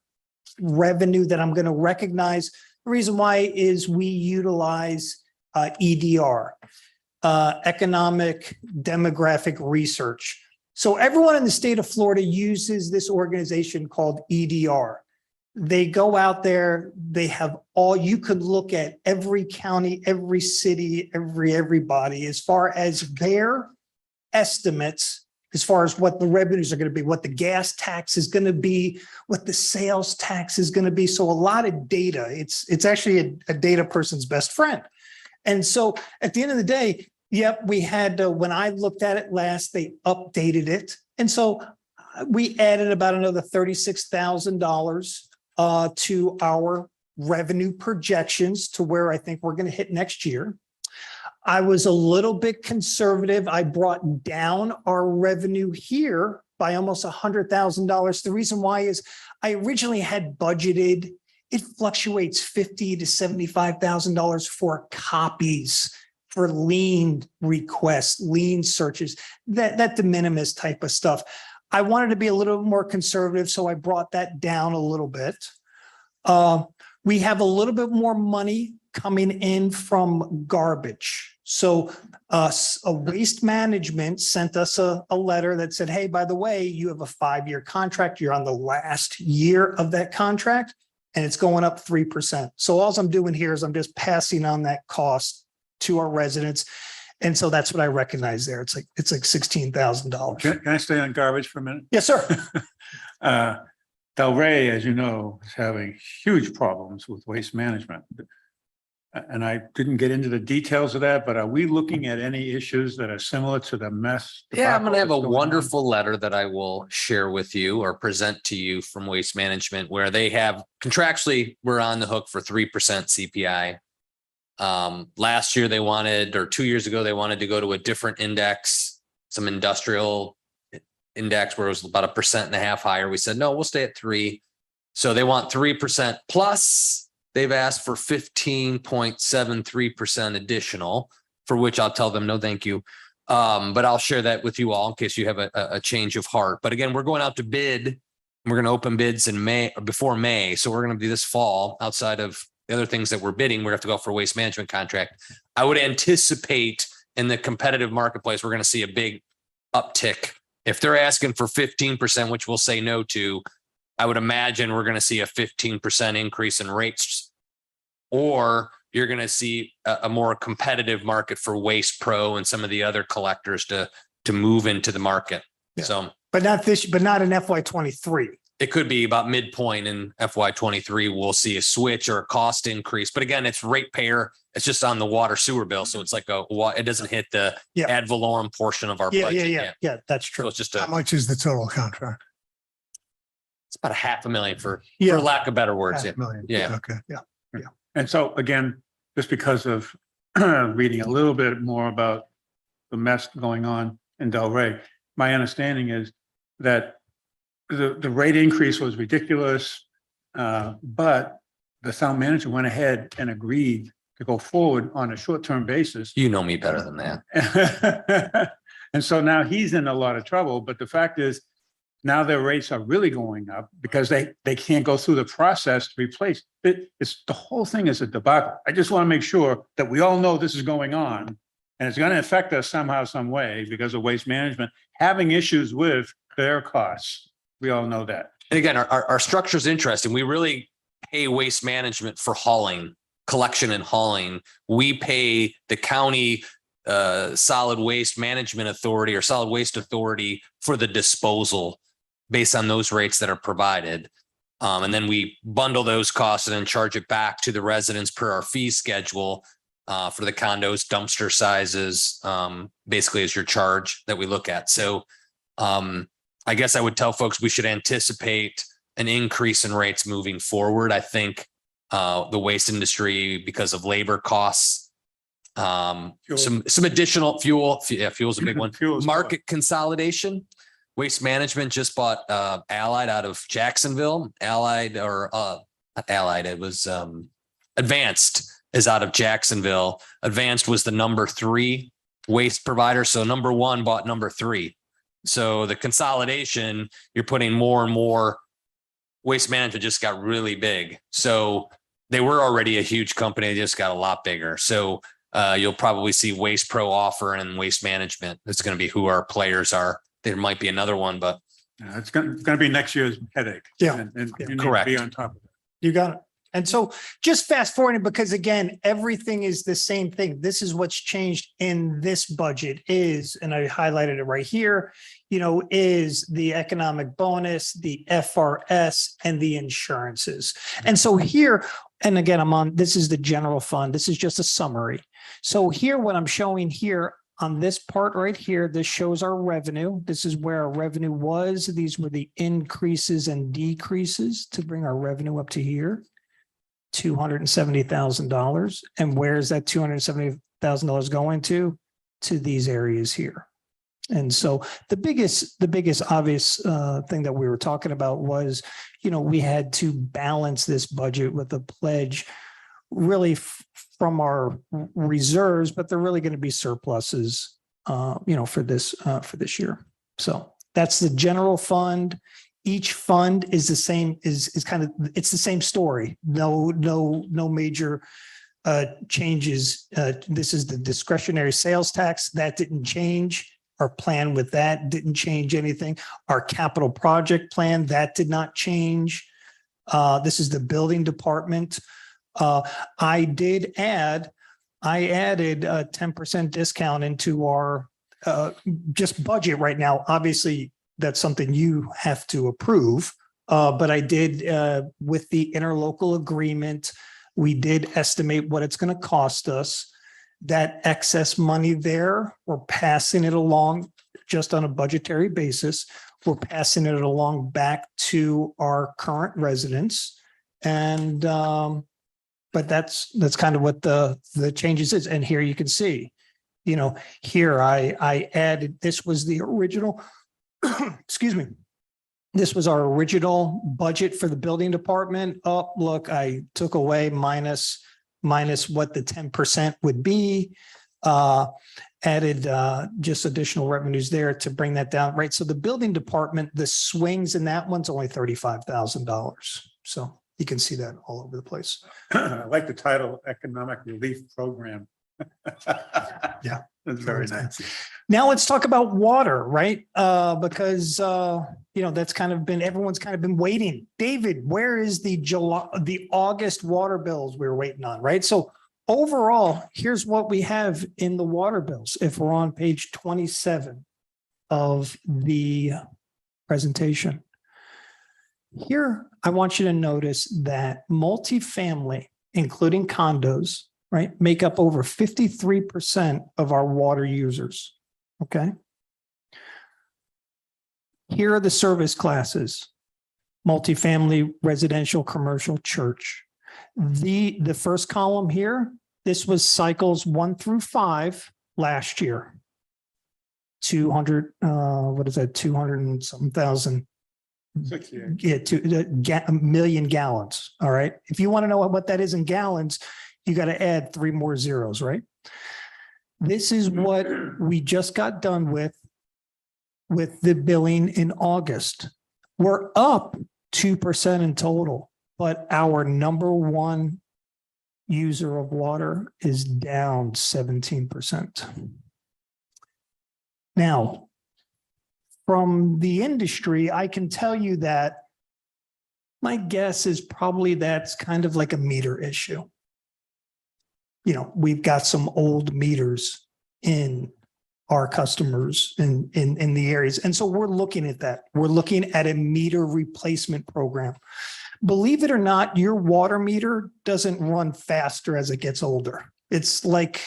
revenue that I'm going to recognize. The reason why is we utilize EDR, economic demographic research. So everyone in the state of Florida uses this organization called EDR. They go out there, they have you could look at every county, every city, everybody as far as their estimates, as far as what the revenues are going to be, what the gas tax is going to be, what the sales tax is going to be. So a lot of data, it's actually a data person's best friend. And so at the end of the day, yep, we had, when I looked at it last, they updated it. And so we added about another $36,000 to our revenue projections to where I think we're going to hit next year. I was a little bit conservative. I brought down our revenue here by almost $100,000. The reason why is I originally had budgeted, it fluctuates $50,000 to $75,000 for copies, for lien requests, lien searches, that de minimis type of stuff. I wanted to be a little more conservative, so I brought that down a little bit. We have a little bit more money coming in from garbage. So a Waste Management sent us a letter that said, hey, by the way, you have a 5-year contract. You're on the last year of that contract and it's going up 3%. So all I'm doing here is I'm just passing on that cost to our residents. And so that's what I recognize there. It's like $16,000. Can I stay on garbage for a minute? Yes, sir. Delray, as you know, is having huge problems with waste management. And I didn't get into the details of that, but are we looking at any issues that are similar to the mess? Yeah, I'm going to have a debacle that's going on? wonderful letter that I will share with you or present to you from Waste Management, where they have contractually, we're on the hook for 3% CPI. Last year they wanted, or 2 years ago, they wanted to go to a different index, some industrial index where it was about 1.5% higher. We said, no, we'll stay at 3. So they want 3% plus. They've asked for 15.73% additional, for which I'll tell them, no, thank you. But I'll share that with you all in case you have a change of heart. But again, we're going out to bid. We're going to open bids in May, or before May. So we're going to do this fall outside of the other things that we're bidding. We're going to have to go for a waste management contract. I would anticipate in the competitive marketplace, we're going to see a big uptick. If they're asking for 15%, which we'll say no to, I would imagine we're going to see a 15% increase in rates, or you're going to see a more competitive market for Waste Pro and some of the other collectors to move into the market. Yeah. So, But not in FY23. it could be about midpoint in FY23. We'll see a switch or a cost increase, but again, it's ratepayer. It's just on the water sewer bill, so it's like it doesn't hit the Yeah. ad valorem portion of our budget yet. Yeah, that's So true. it's just How much is the total contract? it's about $500,000 for Yeah. lack of better words. Yeah. $500,000. Yeah. Okay. And so again, just because of reading a little bit more about the mess going on in Delray, my understanding is that the rate increase was ridiculous. But the town manager went ahead and agreed to go forward on a short-term basis. You know me better than that. And so now he's in a lot of trouble, but the fact is, now their rates are really going up because they can't go through the process to replace. It's, the whole thing is a debacle. I just want to make sure that we all know this is going on. And it's going to affect us somehow, some way because of waste management, having issues with their costs. We all know that. And again, our structure is interesting. We really pay waste management for hauling, collection and hauling. We pay the county solid waste management authority or solid waste authority for the disposal based on those rates that are provided. And then we bundle those costs and then charge it back to the residents per our fee schedule for the condos, dumpster sizes, basically is your charge that we look at. So I guess I would tell folks we should anticipate an increase in rates moving forward. I think the waste industry, because of labor costs, some additional fuel. Yeah, fuel's a big one. Fuel is Market consolidation. Waste Management just bought Allied out of Jacksonville. Allied or not Allied, it was Advanced is out of Jacksonville. Advanced was the number 3 waste provider. So number 1 bought number 3. So the consolidation, you're putting more and more. Waste Management just got really big. So they were already a huge company. They just got a lot bigger. So you'll probably see Waste Pro offer and Waste Management. It's going to be who our players are. There might be another one, but It's going to be next year's headache. Yeah. And you need to Correct. be on top of it. You got it. And so just fast forwarding, because again, everything is the same thing. This is what's changed in this budget is, and I highlighted it right here, is the economic bonus, the FRS and the insurances. And so here, and again, this is the general fund. This is just a summary. So here, what I'm showing here on this part right here, this shows our revenue. This is where our revenue was. These were the increases and decreases to bring our revenue up to here. $270,000. And where is that $270,000 going to? To these areas here. And so the biggest obvious thing that we were talking about was, we had to balance this budget with a pledge really from our reserves, but they're really going to be surpluses, for this year. So that's the general fund. Each fund is the same, is kind of, it's the same story. No major changes. This is the discretionary sales tax. That didn't change. Our plan with that didn't change anything. Our capital project plan, that did not change. This is the building department. I added a 10% discount into our just budget right now. Obviously, that's something you have to approve. But I did with the interlocal agreement, we did estimate what it's going to cost us. That excess money there, we're passing it along just on a budgetary basis. We're passing it along back to our current residents. And but that's kind of what the changes is. And here you can see, here I added, this was the original, excuse me. This was our original budget for the building department. Oh, look, I took away minus what the 10% would be, added just additional revenues there to bring that down, right? So the building department, the swings in that one's only $35,000. So you can see that all over the place. I like the title, Economic Relief Program. Yeah. That's very nice. Now let's talk about water, right? Because that's kind of been, everyone's kind of been waiting. David, where is the August water bills we were waiting on, right? So overall, here's what we have in the water bills. If we're on page 27 of the presentation. Here, I want you to notice that multifamily, including condos, right, make up over 53% of our water users. Okay. Here are the service classes: multifamily, residential, commercial, church. The first column here, this was cycles 1 through 5 last year. 200, 200 and some thousand Yeah, a million gallons. All right. If you want to know what that is in gallons, you got to add 3 more zeros, right? This is what we just got done with the billing in August. We're up 2% in total, but our number one user of water is down 17%. Now, from the industry, I can tell you that my guess is probably that's kind of like a meter issue. You know, we've got some old meters in our customers in the areas. And so we're looking at that. We're looking at a meter replacement program. Believe it or not, your water meter doesn't run faster as it gets older. It's like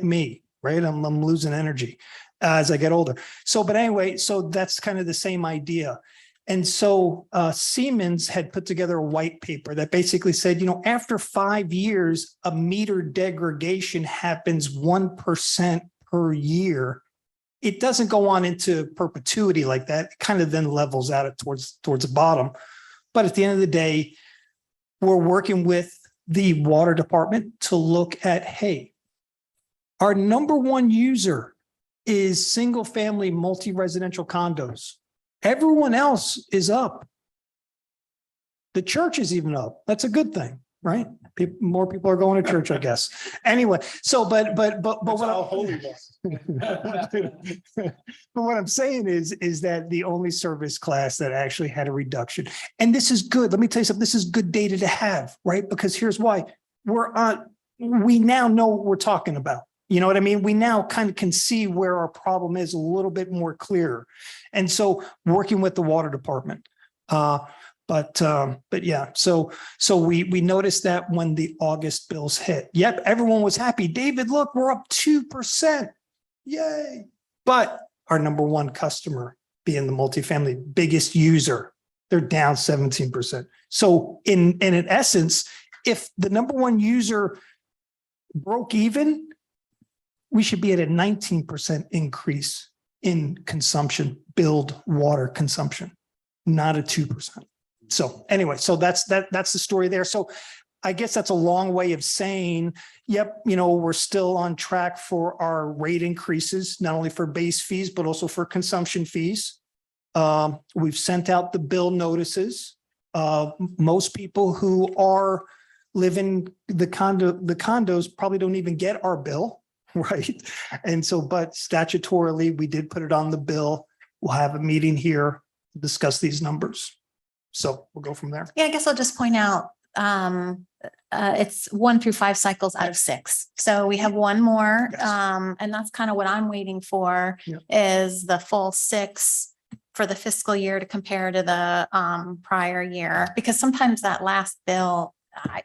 me, right? I'm losing energy as I get older. So, but anyway, so that's kind of the same idea. And so Siemens had put together a white paper that basically said, you know, after 5 years, a meter degradation happens 1% per year. It doesn't go on into perpetuity like that. It kind of then levels out it towards the bottom. But at the end of the day, we're working with the water department to look at, hey, our number one user is single family multi-residential condos. Everyone else is up. The church is even up. That's a good thing, right? More people are going to church, I guess. Anyway, so but what I'm saying is that the only service class that actually had a reduction, and this is good. Let me tell you something. This is good data to have, right? Because here's why: we now know what we're talking about. You know what I mean? We now kind of can see where our problem is a little bit more clear. And so working with the water department. But yeah, so we noticed that when the August bills hit, yep, everyone was happy. David, look, we're up 2%. Yay. But our number one customer being the multifamily biggest user, they're down 17%. So in essence, if the number one user broke even, we should be at a 19% increase in consumption, billed water consumption, not a 2%. So anyway, so that's the story there. So I guess that's a long way of saying, yep, you know, we're still on track for our rate increases, not only for base fees, but also for consumption fees. We've sent out the bill notices. Most people who are living the condos probably don't even get our bill. Right. And so, but statutorily, we did put it on the bill. We'll have a meeting here to discuss these numbers. So we'll go from there. Yeah, I guess I'll just point out, it's 1 through 5 cycles out of 6. So we have one more, Yes. and that's kind of what I'm waiting for Yep. is the full 6 for the fiscal year to compare to the prior year, because sometimes that last bill,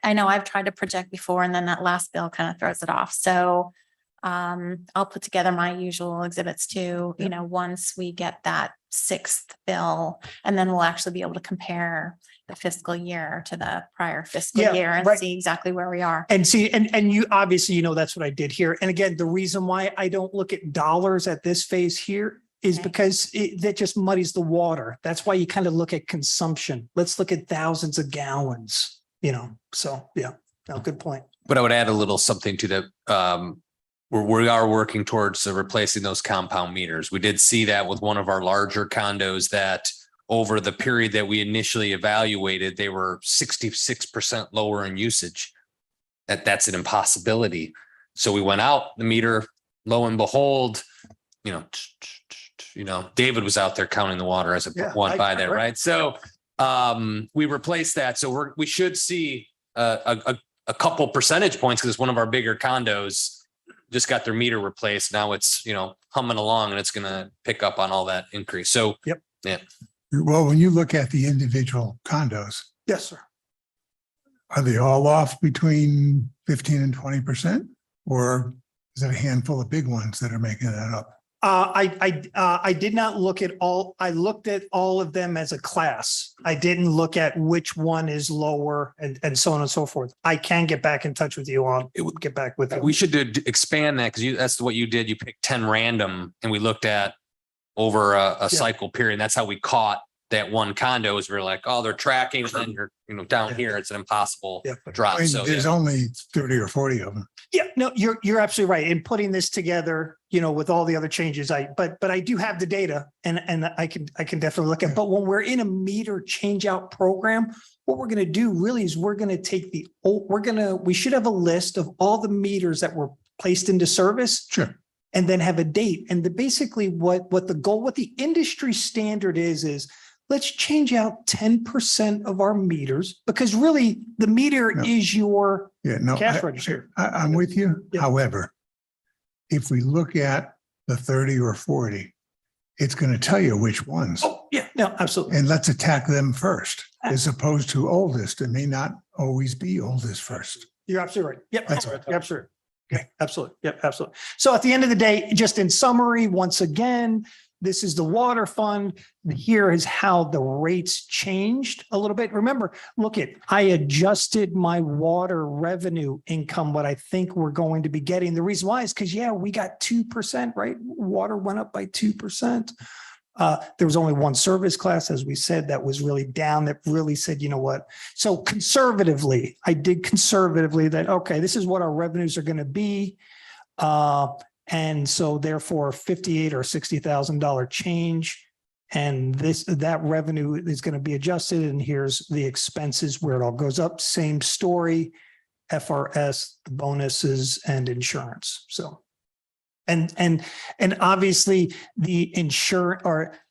I know I've tried to project before, and then that last bill kind of throws it off. So I'll put together my usual exhibits too, you know, once we get that 6th bill, and then we'll actually be able to compare the fiscal year to the prior fiscal Yeah, year and right. see exactly where we are. And see, and you obviously, you know, that's what I did here. And again, the reason why I don't look at dollars at this phase here is Okay. because that just muddies the water. That's why you kind of look at consumption. Let's look at thousands of gallons, you know, so yeah, no, good point. But I would add a little something to that. We are working towards replacing those compound meters. We did see that with one of our larger condos that over the period that we initially evaluated, they were 66% lower in usage. That's an impossibility. So we went out the meter, lo and behold, you know, David was out there counting the water as it Yeah, went by there, right. right? So we replaced that. So we should see a couple percentage points because it's one of our bigger condos. Just got their meter replaced. Now it's, you know, humming along and it's going to pick up on all that increase. So, Yep. Yeah. Well, when you look at the individual condos, Yes, sir. are they all off between 15 and 20%? Or is it a handful of big ones that are making that up? I did not look at all. I looked at all of them as a class. I didn't look at which one is lower and so on and so forth. I can get back in touch with you on. It would get back with you. We should expand that because that's what you did. You picked 10 random and we looked at over a cycle period. That's how we caught that one condo is we're like, oh, they're tracking, and then you're, down here, it's an impossible Yeah. drop. I mean, So there's yeah. only 30 or 40 of them. Yeah, no, you're absolutely right. In putting this together, with all the other changes, but I do have the data and I can definitely look at, but when we're in a meter change out program, what we're going to do really is we're going to take we should have a list of all the meters that were placed into service. Sure. And then have a date. And basically what the industry standard is let's change out 10% of our meters because really the meter No. is your Yeah, no. cash register. I'm with you. Yeah. However, if we look at the 30 or 40, it's going to tell you which ones. Oh, yeah, no, absolutely. And let's attack them first, as opposed to oldest. It may not always be oldest first. You're absolutely right. Yep, That's you're absolutely. Yeah, absolutely. Yep, absolutely. So at the end of the day, just in summary, once again, this is the water fund. Here is how the rates changed a little bit. Remember, I adjusted my water revenue income, what I think we're going to be getting. The reason why is because, we got 2%, right? Water went up by 2%. There was only one service class, as we said, that was really down, that really said, you know what? So conservatively, I did conservatively that, okay, this is what our revenues are going to be. And so therefore $58,000 or $60,000 change. And that revenue is going to be adjusted. And here's the expenses where it all goes up. Same story, FRS, the bonuses and insurance. So. And obviously the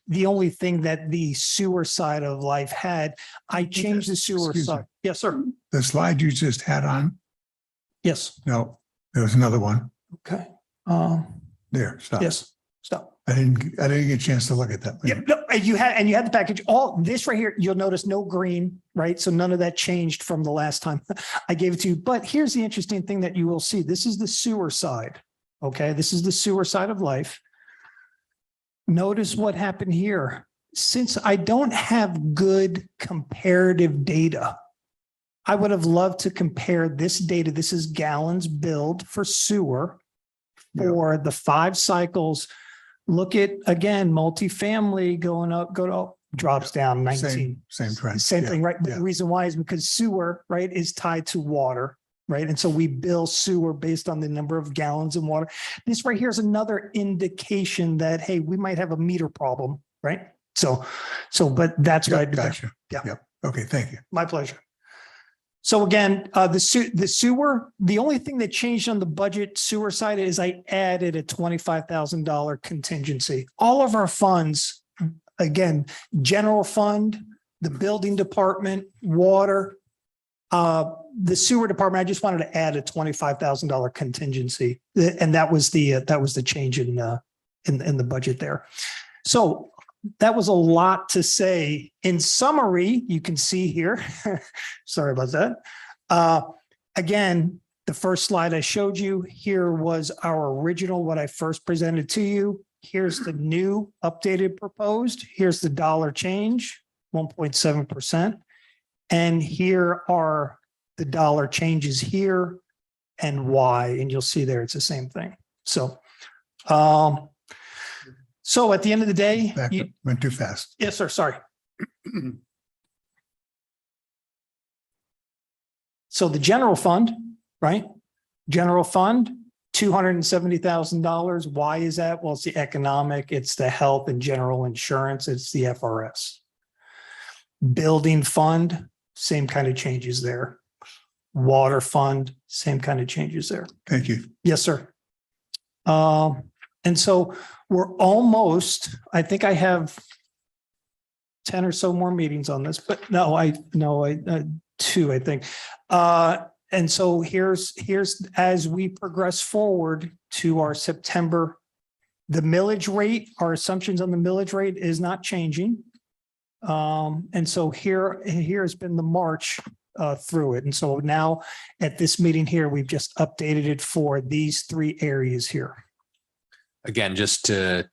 the only thing that the sewer side of life had, I changed the sewer Excuse me. side. Yes, sir. The slide you just had on, Yes. no, there was another one. Okay. There, stop. Yes. Stop. I didn't get a chance to look at that. Yeah, no, and you had the package, all this right here, you'll notice no green, right? So none of that changed from the last time I gave it to you. But here's the interesting thing that you will see. This is the sewer side. Okay, this is the sewer side of life. Notice what happened here. Since I don't have good comparative data, I would have loved to compare this data. This is gallons billed for sewer for the 5 cycles. Look at, again, multifamily going up, drops down 19. Same trend. Same Yeah, thing, right? But yeah. the reason why is because sewer, right, is tied to water, right? And so we bill sewer based on the number of gallons in water. This right here is another indication that, hey, we might have a meter problem, right? But that's what I Yep, did. Gotcha. Yeah. Yep. Okay, thank you. My pleasure. So again, the sewer, the only thing that changed on the budget sewer side is I added a $25,000 contingency. All of our funds, again, general fund, the building department, water, the sewer department, I just wanted to add a $25,000 contingency. And that was the change in the budget there. So that was a lot to say. In summary, you can see here, sorry about that. Again, the first slide I showed you here was our original, what I first presented to you. Here's the new updated proposed. Here's the dollar change, 1.7%. And here are the dollar changes here and why, and you'll see there, it's the same thing. So, so at the end of the day, Went too fast. yes, sir, sorry. So the general fund, right? General fund, $270,000. Why is that? Well, it's the economic, it's the health and general insurance, it's the FRS. Building fund, same kind of changes there. Water fund, same kind of changes there. Thank you. Yes, sir. And so we're almost, I think I have 10 or so more meetings on this, but I 2, I think. And so here's as we progress forward to our September, the millage rate, our assumptions on the millage rate is not changing. And so here has been the march through it. And so now at this meeting here, we've just updated it for these 3 areas here. Again, just to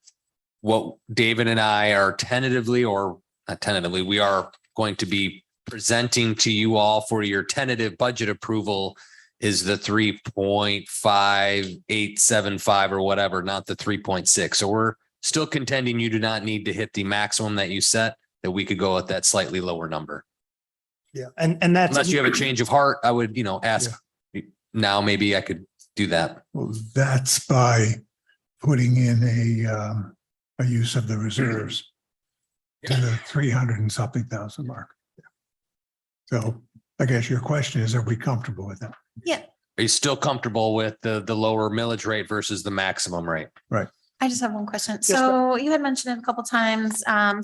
what David and I are tentatively, or not tentatively, we are going to be presenting to you all for your tentative budget approval is the 3.5875 or whatever, not the 3.6. So we're still contending you do not need to hit the maximum that you set. that we could go at that slightly lower number. Yeah, and that's. Unless you have a change of heart, I would, ask now, maybe I could do that. Well, that's by putting in a use of the reserves to the 300 and something thousand mark. So I guess your question is, are we comfortable with that? Are you still comfortable with the lower millage rate versus the maximum rate? I just have one question. Yes, go So you had mentioned it a couple times. In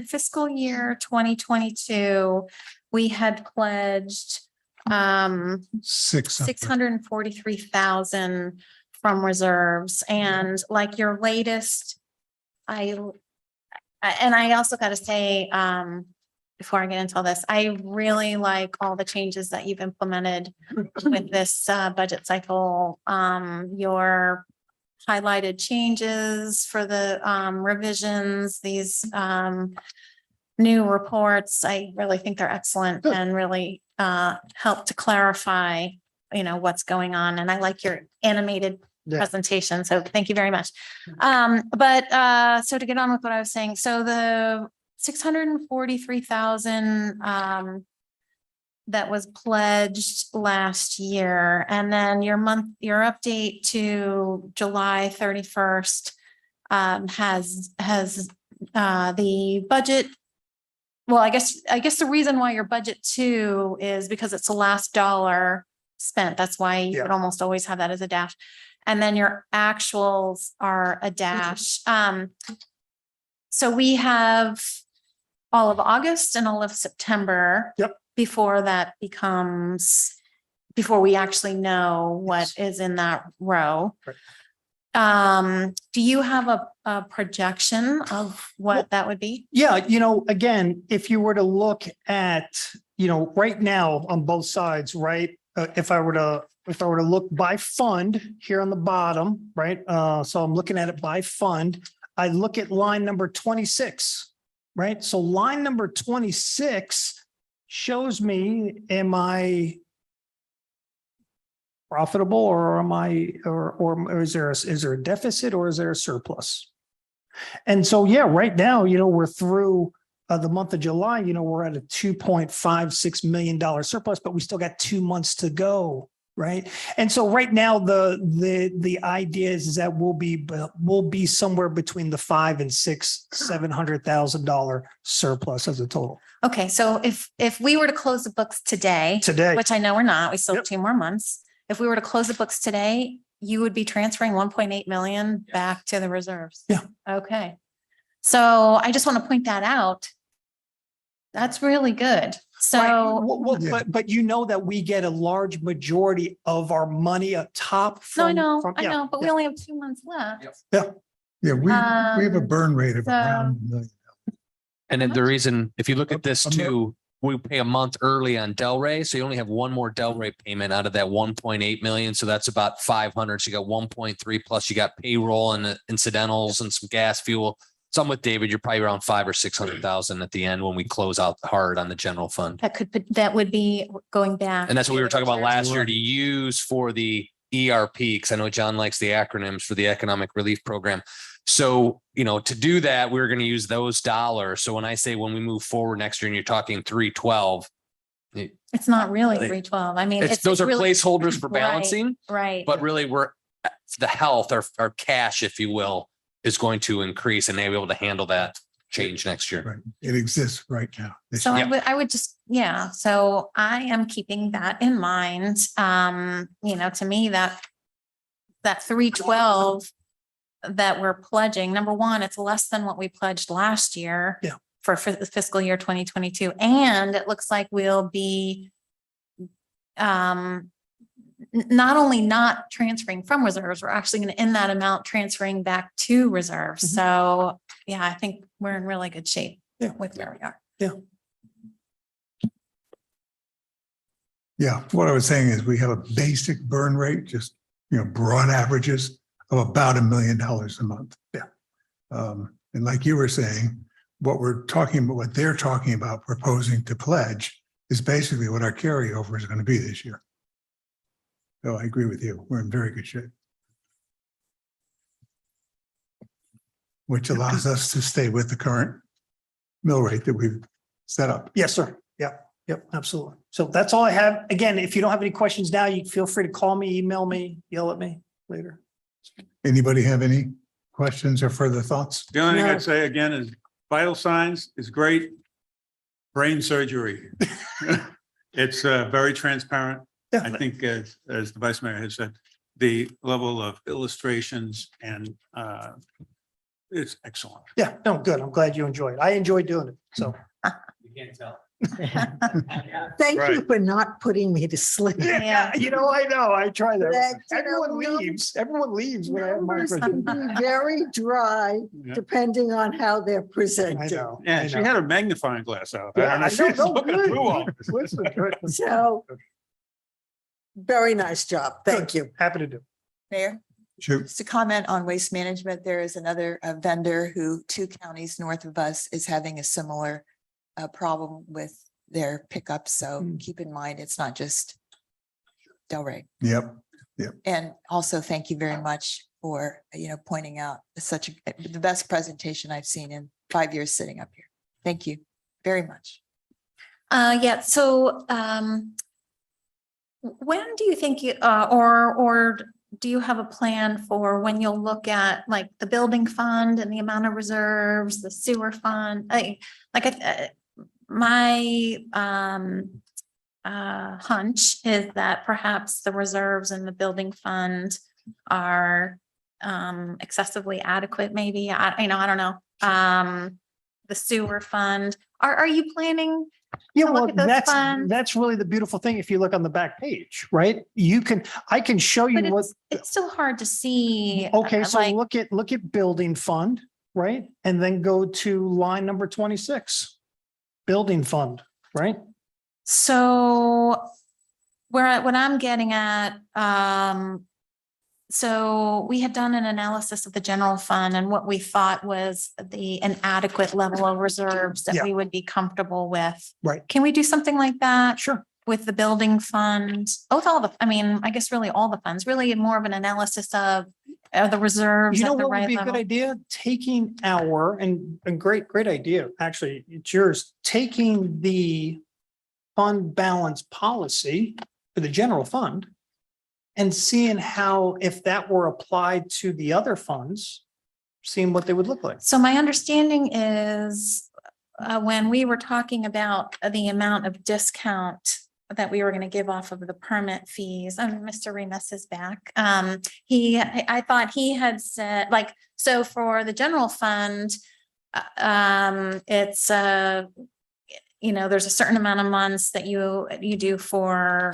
fiscal year 2022, we had pledged 643,000 from reserves, and like your latest, I also got to say, before I get into all this, I really like all the changes that you've implemented with this budget cycle. Your highlighted changes for the revisions, these new reports, I really think they're excellent and really help to clarify, what's going on. And I like your animated presentation. So thank you very much. So to get on with what I was saying, so the 643,000 that was pledged last year, and then your update to July 31st has the budget. Well, I guess the reason why your budget too is because it's the last dollar spent. That's why you would almost always have that as a dash. And then your actuals are a dash. So we have all of August and all of September. Before we actually know what is in that row. Do you have a projection of what that would be? Yeah, again, if you were to look at, right now on both sides, right? If I were to look by fund here on the bottom, right? So I'm looking at it by fund. I look at line number 26, right? So line number 26 shows me, am I profitable, or am I, or is there a deficit, or is there a surplus? And so, right now, we're through the month of July, we're at a $2.56 million surplus, but we still got 2 months to go. Right. And so right now, the idea is that we'll be somewhere between the $500,000 and $700,000 surplus as a total. Okay, so if we were to close the books today, which I know we're not, we still have 2 more months. If we were to close the books today, you would be transferring 1.8 million back to the reserves. Yeah. Okay. So I just want to point that out. That's really good. So, But that we get a large majority of our money up top. no, I know, but we only have 2 months left. Yeah, we have a burn rate of around $1 million. And then the reason, if you look at this too, we pay a month early on Delray, so you only have one more Delray payment out of that 1.8 million. So that's about 500. So you got 1.3 plus you got payroll and incidentals and some gas fuel. So I'm with David, you're probably around 500,000 or 600,000 at the end when we close out hard on the general fund. That would be going back. And that's what we were talking about last year to use for the ERP, because I know John likes the acronyms for the Economic Relief Program. So, to do that, we're going to use those dollars. So when I say when we move forward next year and you're talking 312, it's not really 312. I mean, those are really placeholders for balancing, right? but really the health or cash, if you will, is going to increase and they'll be able to handle that change next year. Right. It exists right now. So I would just, so I am keeping that in mind. To me, that 312 that we're pledging, number one, it's less than what we pledged last year. For the fiscal year 2022. And it looks like we'll be not only not transferring from reserves, we're actually going to, in that amount, transferring back to reserves. So I think we're in really good shape with where we are. Yeah, what I was saying is we have a basic burn rate, just, broad averages of about $1 million a month. And like you were saying, what they're talking about proposing to pledge is basically what our carryover is going to be this year. So I agree with you. We're in very good shape. Which allows us to stay with the current mill rate that we've set up. Yes, sir. Yep, yep, absolutely. So that's all I have. Again, if you don't have any questions now, you feel free to call me, email me, yell at me later. Anybody have any questions or further thoughts? The only thing No. I'd say again is vital signs is great. Brain surgery. It's very transparent. I Yeah, think as the vice mayor has said, the level of illustrations and it's excellent. yeah, no, good. I'm glad you enjoyed it. I enjoyed doing it. So. You can't tell. Thank you Right. for not putting me to sleep. Yeah. You know, I know, I try that. That, you Everyone know, leaves when I have my. Numbers can be very dry Yeah. depending on how they're I presented. know. Yeah, I she know. had a magnifying glass out. Yeah, don't know, I she know, was no, looking good. through all this. Listen, good. So very nice job. Thank you. Happy to do. Mayor, Shoot. just to comment on waste management, there is another vendor who 2 counties north of us is having a similar problem with their pickups. So Hmm. keep in mind, it's not just Delray. Yep. And also thank you very much for, pointing out the best presentation I've seen in 5 years sitting up here. Thank you very much. Yeah, so when do you think you, or do you have a plan for when you'll look at like the building fund and the amount of reserves, the sewer fund? My hunch is that perhaps the reserves in the building fund are excessively adequate, maybe. I don't know. The sewer fund, are you planning? Yeah, to look well, at those funds? that's really the beautiful thing. If you look on the back page, right? I can show you But what. it's still hard to see. Okay, so like- look at building fund, right? And then go to line number 26. Building fund, right? So what I'm getting at, so we had done an analysis of the general fund and what we thought was an adequate level of reserves that Yeah. we would be comfortable with. Right. Can we do something like that Sure. with the building fund? I guess really all the funds, really more of an analysis of the reserves You know at the what would right be a good level. idea? Taking and great idea. Actually, it's yours. Taking the fund balance policy for the general fund and seeing how, if that were applied to the other funds, seeing what they would look like. So my understanding is when we were talking about the amount of discount that we were going to give off of the permit fees, Mr. Remus is back. I thought he had said, so for the general fund, it's there's a certain amount of months that you do for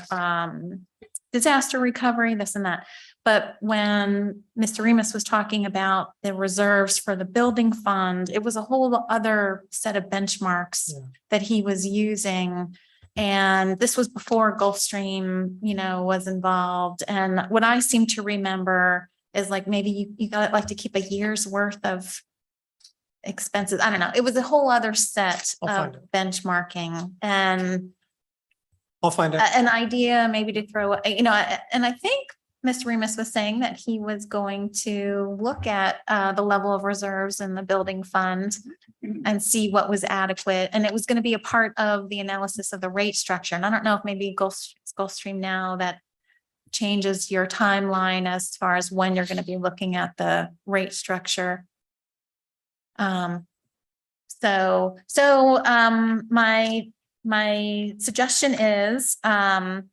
disaster recovery, this and that. But when Mr. Remus was talking about the reserves for the building fund, it was a whole other set of benchmarks Yeah. that he was using. And this was before Gulfstream, was involved. And what I seem to remember is like, maybe you got like to keep a year's worth of expenses. I don't know. It was a whole other set I'll find of benchmarking and I'll find out. an idea maybe to throw, and I think Mr. Remus was saying that he was going to look at the level of reserves in the building fund and see what was adequate. And it was going to be a part of the analysis of the rate structure. And I don't know if maybe Gulfstream now that changes your timeline as far as when you're going to be looking at the rate structure. My suggestion is to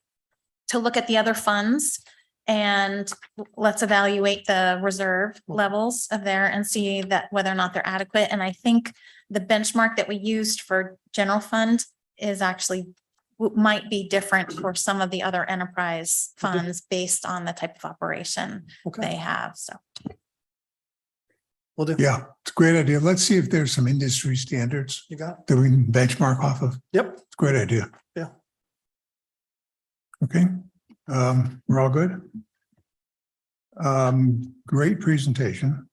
look at the other funds and let's evaluate the reserve levels of there and see that whether or not they're adequate. And I think the benchmark that we used for general fund is actually might be different for some of the other enterprise funds based on the type of operation Okay, they have. So. we'll do. Yeah, it's a great idea. Let's see if there's some industry standards You got it? that we can benchmark off of. Yep. It's a great idea. Yeah. Okay, we're all good. Great presentation.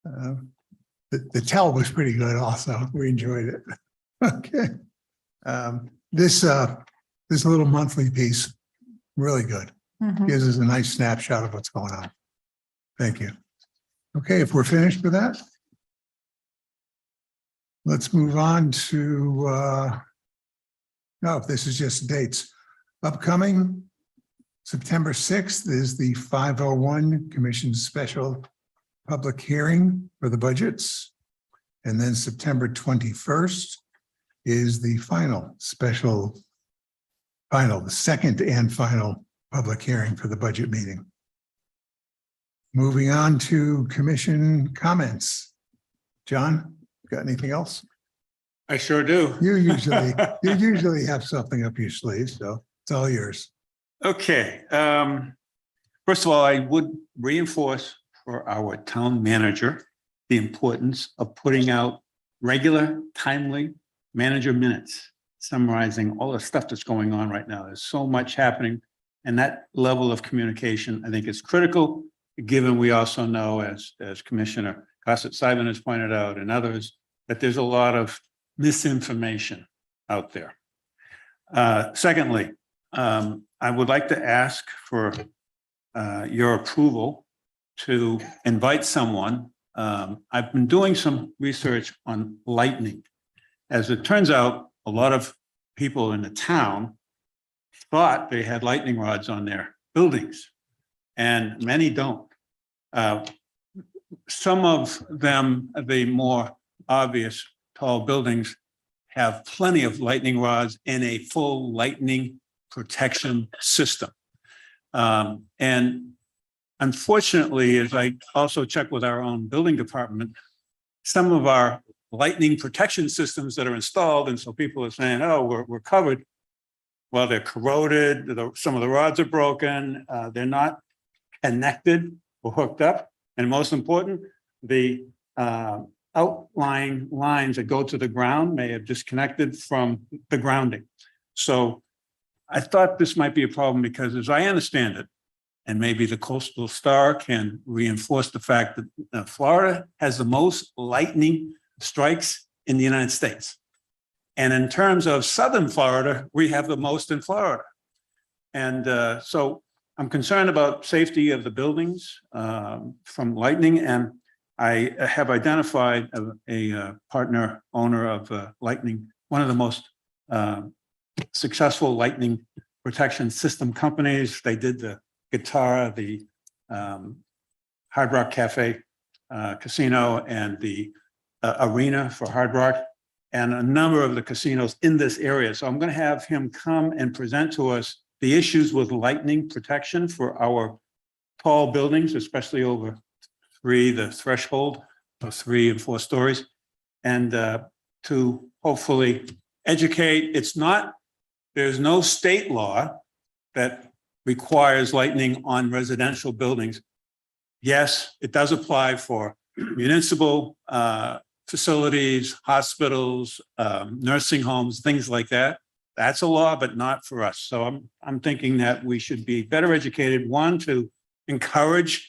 The tell was pretty good also. We enjoyed it. Okay. This little monthly piece, really good. Mhm. Gives us a nice snapshot of what's going on. Thank you. Okay, if we're finished with that, Let's move on to, no, this is just dates. Upcoming, September 6th is the 501 Commission Special Public Hearing for the budgets. And then September 21st is the final, the second and final public hearing for the budget meeting. Moving on to commission comments. John, got anything else? I sure do. You usually have something up your sleeve, so it's all yours. Okay, first of all, I would reinforce for our town manager the importance of putting out regular, timely manager minutes summarizing all the stuff that's going on right now. There's so much happening, and that level of communication, I think, is critical, given we also know, as Commissioner Gossett-Simon has pointed out and others, that there's a lot of misinformation out there. Secondly, I would like to ask for your approval to invite someone. I've been doing some research on lightning. As it turns out, a lot of people in the town thought they had lightning rods on their buildings, and many don't. Some of them, the more obvious tall buildings, have plenty of lightning rods and a full lightning protection system. And unfortunately, as I also checked with our own building department, some of our lightning protection systems that are installed, and so people are saying, oh, we're covered. Well, they're corroded, some of the rods are broken, they're not connected or hooked up. And most important, the outlying lines that go to the ground may have disconnected from the grounding. So I thought this might be a problem because, as I understand it, and maybe the Coastal Star can reinforce the fact that Florida has the most lightning strikes in the United States. And in terms of Southern Florida, we have the most in Florida. And so I'm concerned about safety of the buildings from lightning. And I have identified a partner owner of lightning, one of the most successful lightning protection system companies. They did the Guitar, the Hard Rock Cafe Casino, and the Arena for Hard Rock, and a number of the casinos in this area. So I'm going to have him come and present to us the issues with lightning protection for our tall buildings, especially over the threshold of 3 and 4 stories, and to hopefully educate. There's no state law that requires lightning on residential buildings. Yes, it does apply for municipal facilities, hospitals, nursing homes, things like that. That's a law, but not for us. So I'm thinking that we should be better educated, one, to encourage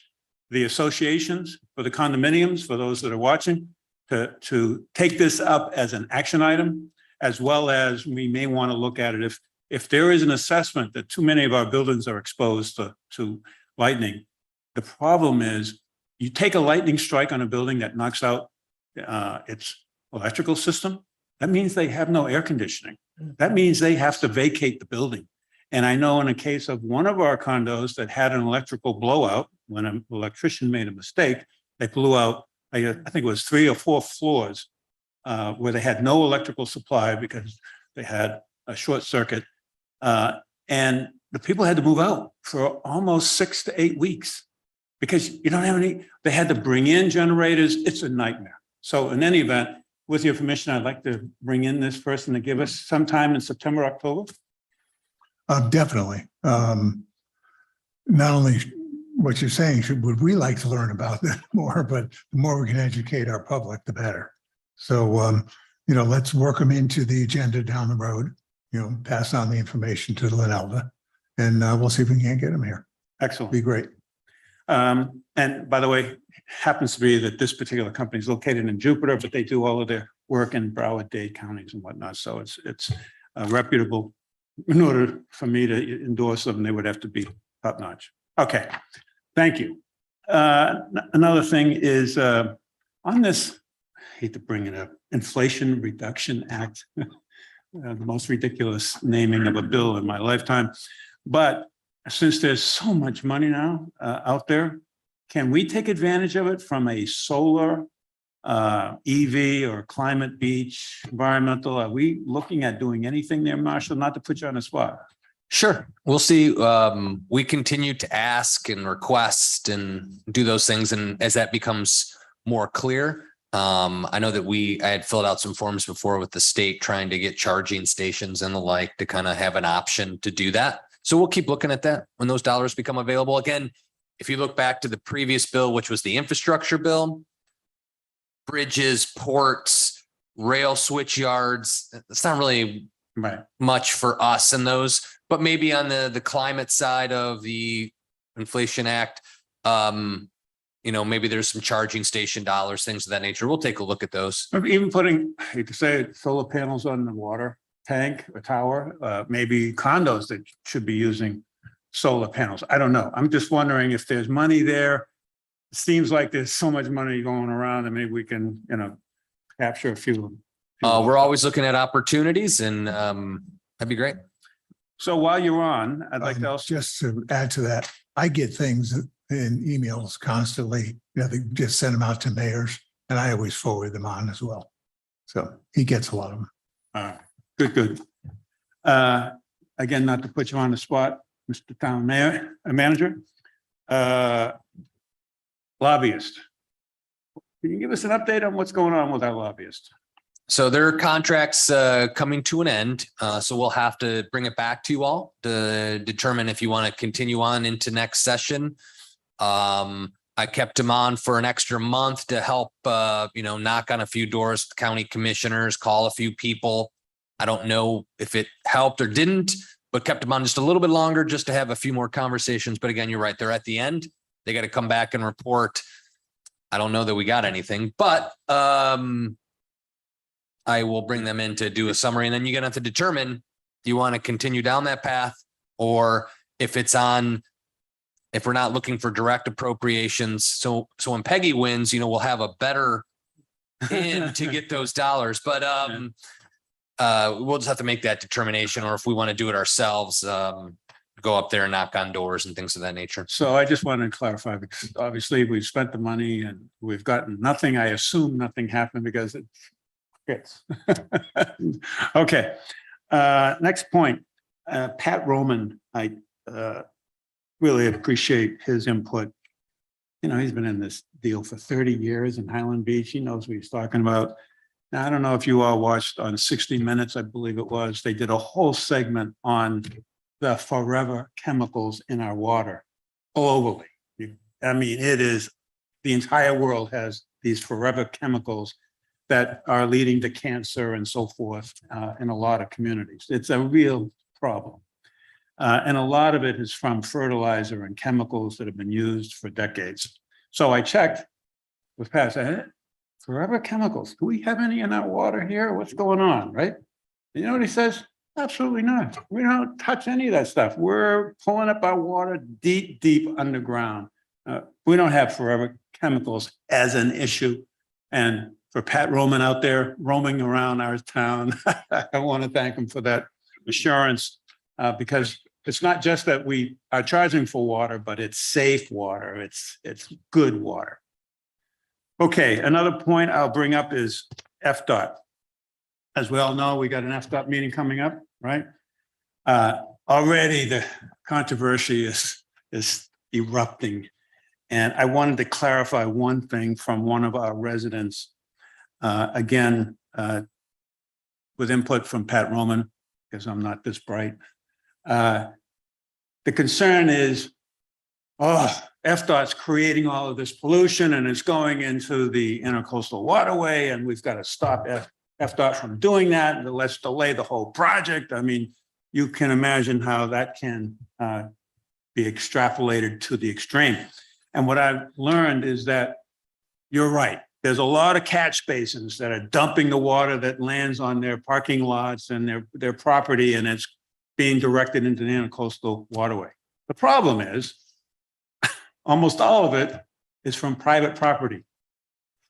the associations for the condominiums, for those that are watching, to take this up as an action item, as well as we may want to look at it if there is an assessment that too many of our buildings are exposed to lightning. The problem is you take a lightning strike on a building that knocks out its electrical system. That means they have no air conditioning. That means they have to vacate the building. And I know in a case of one of our condos that had an electrical blowout, when an electrician made a mistake, they blew out, I think it was 3 or 4 floors where they had no electrical supply because they had a short circuit. And the people had to move out for almost 6 to 8 weeks because you don't have any, they had to bring in generators. It's a nightmare. So in any event, with your permission, I'd like to bring in this person to give us sometime in September, October. Definitely. Not only what you're saying, would we like to learn about that more, but the more we can educate our public, the better. So, let's work them into the agenda down the road, pass on the information to Linelda, and we'll see if we can't get them here. Excellent. Be great. And by the way, happens to be that this particular company is located in Jupiter, but they do all of their work in Broward, Dade counties and whatnot. So it's reputable. In order for me to endorse them, they would have to be top notch. Okay, thank you. Another thing is on this hate to bring it up, Inflation Reduction Act. The most ridiculous naming of a bill in my lifetime. But since there's so much money now out there, can we take advantage of it from a solar EV or climate beach, environmental? Are we looking at doing anything there, Marshall? Not to put you on the spot. Sure, we'll see. We continue to ask and request and do those things. And as that becomes more clear, I know that I had filled out some forms before with the state trying to get charging stations and the like to kind of have an option to do that. So we'll keep looking at that when those dollars become available. Again, if you look back to the previous bill, which was the infrastructure bill, bridges, ports, rail switch yards, it's not really Right. much for us in those, but maybe on the climate side of the Inflation Act, maybe there's some charging station dollars, things of that nature. We'll take a look at those. Even putting, I hate to say it, solar panels on the water tank or tower, maybe condos that should be using solar panels. I don't know. I'm just wondering if there's money there. It seems like there's so much money going around and maybe we can, capture a few. We're always looking at opportunities and that'd be great. So while you're on, I'd like to also, Just to add to that, I get things in emails constantly, they just send them out to mayors and I always forward them on as well. So he gets a lot of them. good. Again, not to put you on the spot, Mr. Town Manager. Lobbyist. Can you give us an update on what's going on with our lobbyist? So their contract's coming to an end. So we'll have to bring it back to you all to determine if you want to continue on into next session. I kept him on for an extra month to help, knock on a few doors, county commissioners, call a few people. I don't know if it helped or didn't, but kept him on just a little bit longer just to have a few more conversations. But again, you're right. They're at the end. They got to come back and report. I don't know that we got anything, but I will bring them in to do a summary, and then you're gonna have to determine, do you want to continue down that path? Or if we're not looking for direct appropriations. So when Peggy wins, we'll have a better in to get those dollars, but we'll just have to make that determination, or if we want to do it ourselves, go up there and knock on doors and things of that nature. So I just wanted to clarify, because obviously we've spent the money and we've gotten nothing. I assume nothing happened because it fits. Okay. Next point, Pat Roman, I really appreciate his input. He's been in this deal for 30 years in Highland Beach. He knows what he's talking about. Now, I don't know if you all watched on 60 Minutes, I believe it was, they did a whole segment on the forever chemicals in our water globally. I mean, the entire world has these forever chemicals that are leading to cancer and so forth in a lot of communities. It's a real problem. And a lot of it is from fertilizer and chemicals that have been used for decades. So I checked with Pat, I said, forever chemicals, do we have any in our water here? What's going on, right? You know what he says? Absolutely not. We don't touch any of that stuff. We're pulling up our water deep, deep underground. We don't have forever chemicals as an issue. And for Pat Roman out there roaming around our town, I want to thank him for that assurance, because it's not just that we are charging for water, but it's safe water. It's good water. Okay, another point I'll bring up is FDOT. As we all know, we got an FDOT meeting coming up, right? Already the controversy is erupting. And I wanted to clarify one thing from one of our residents. Again, with input from Pat Roman, because I'm not this bright. The concern is, FDOT's creating all of this pollution and it's going into the intercoastal waterway, and we've got to stop FDOT from doing that, and let's delay the whole project. I mean, you can imagine how that can be extrapolated to the extreme. And what I've learned is that you're right. There's a lot of catch basins that are dumping the water that lands on their parking lots and their property, and it's being directed into the intercoastal waterway. The problem is almost all of it is from private property,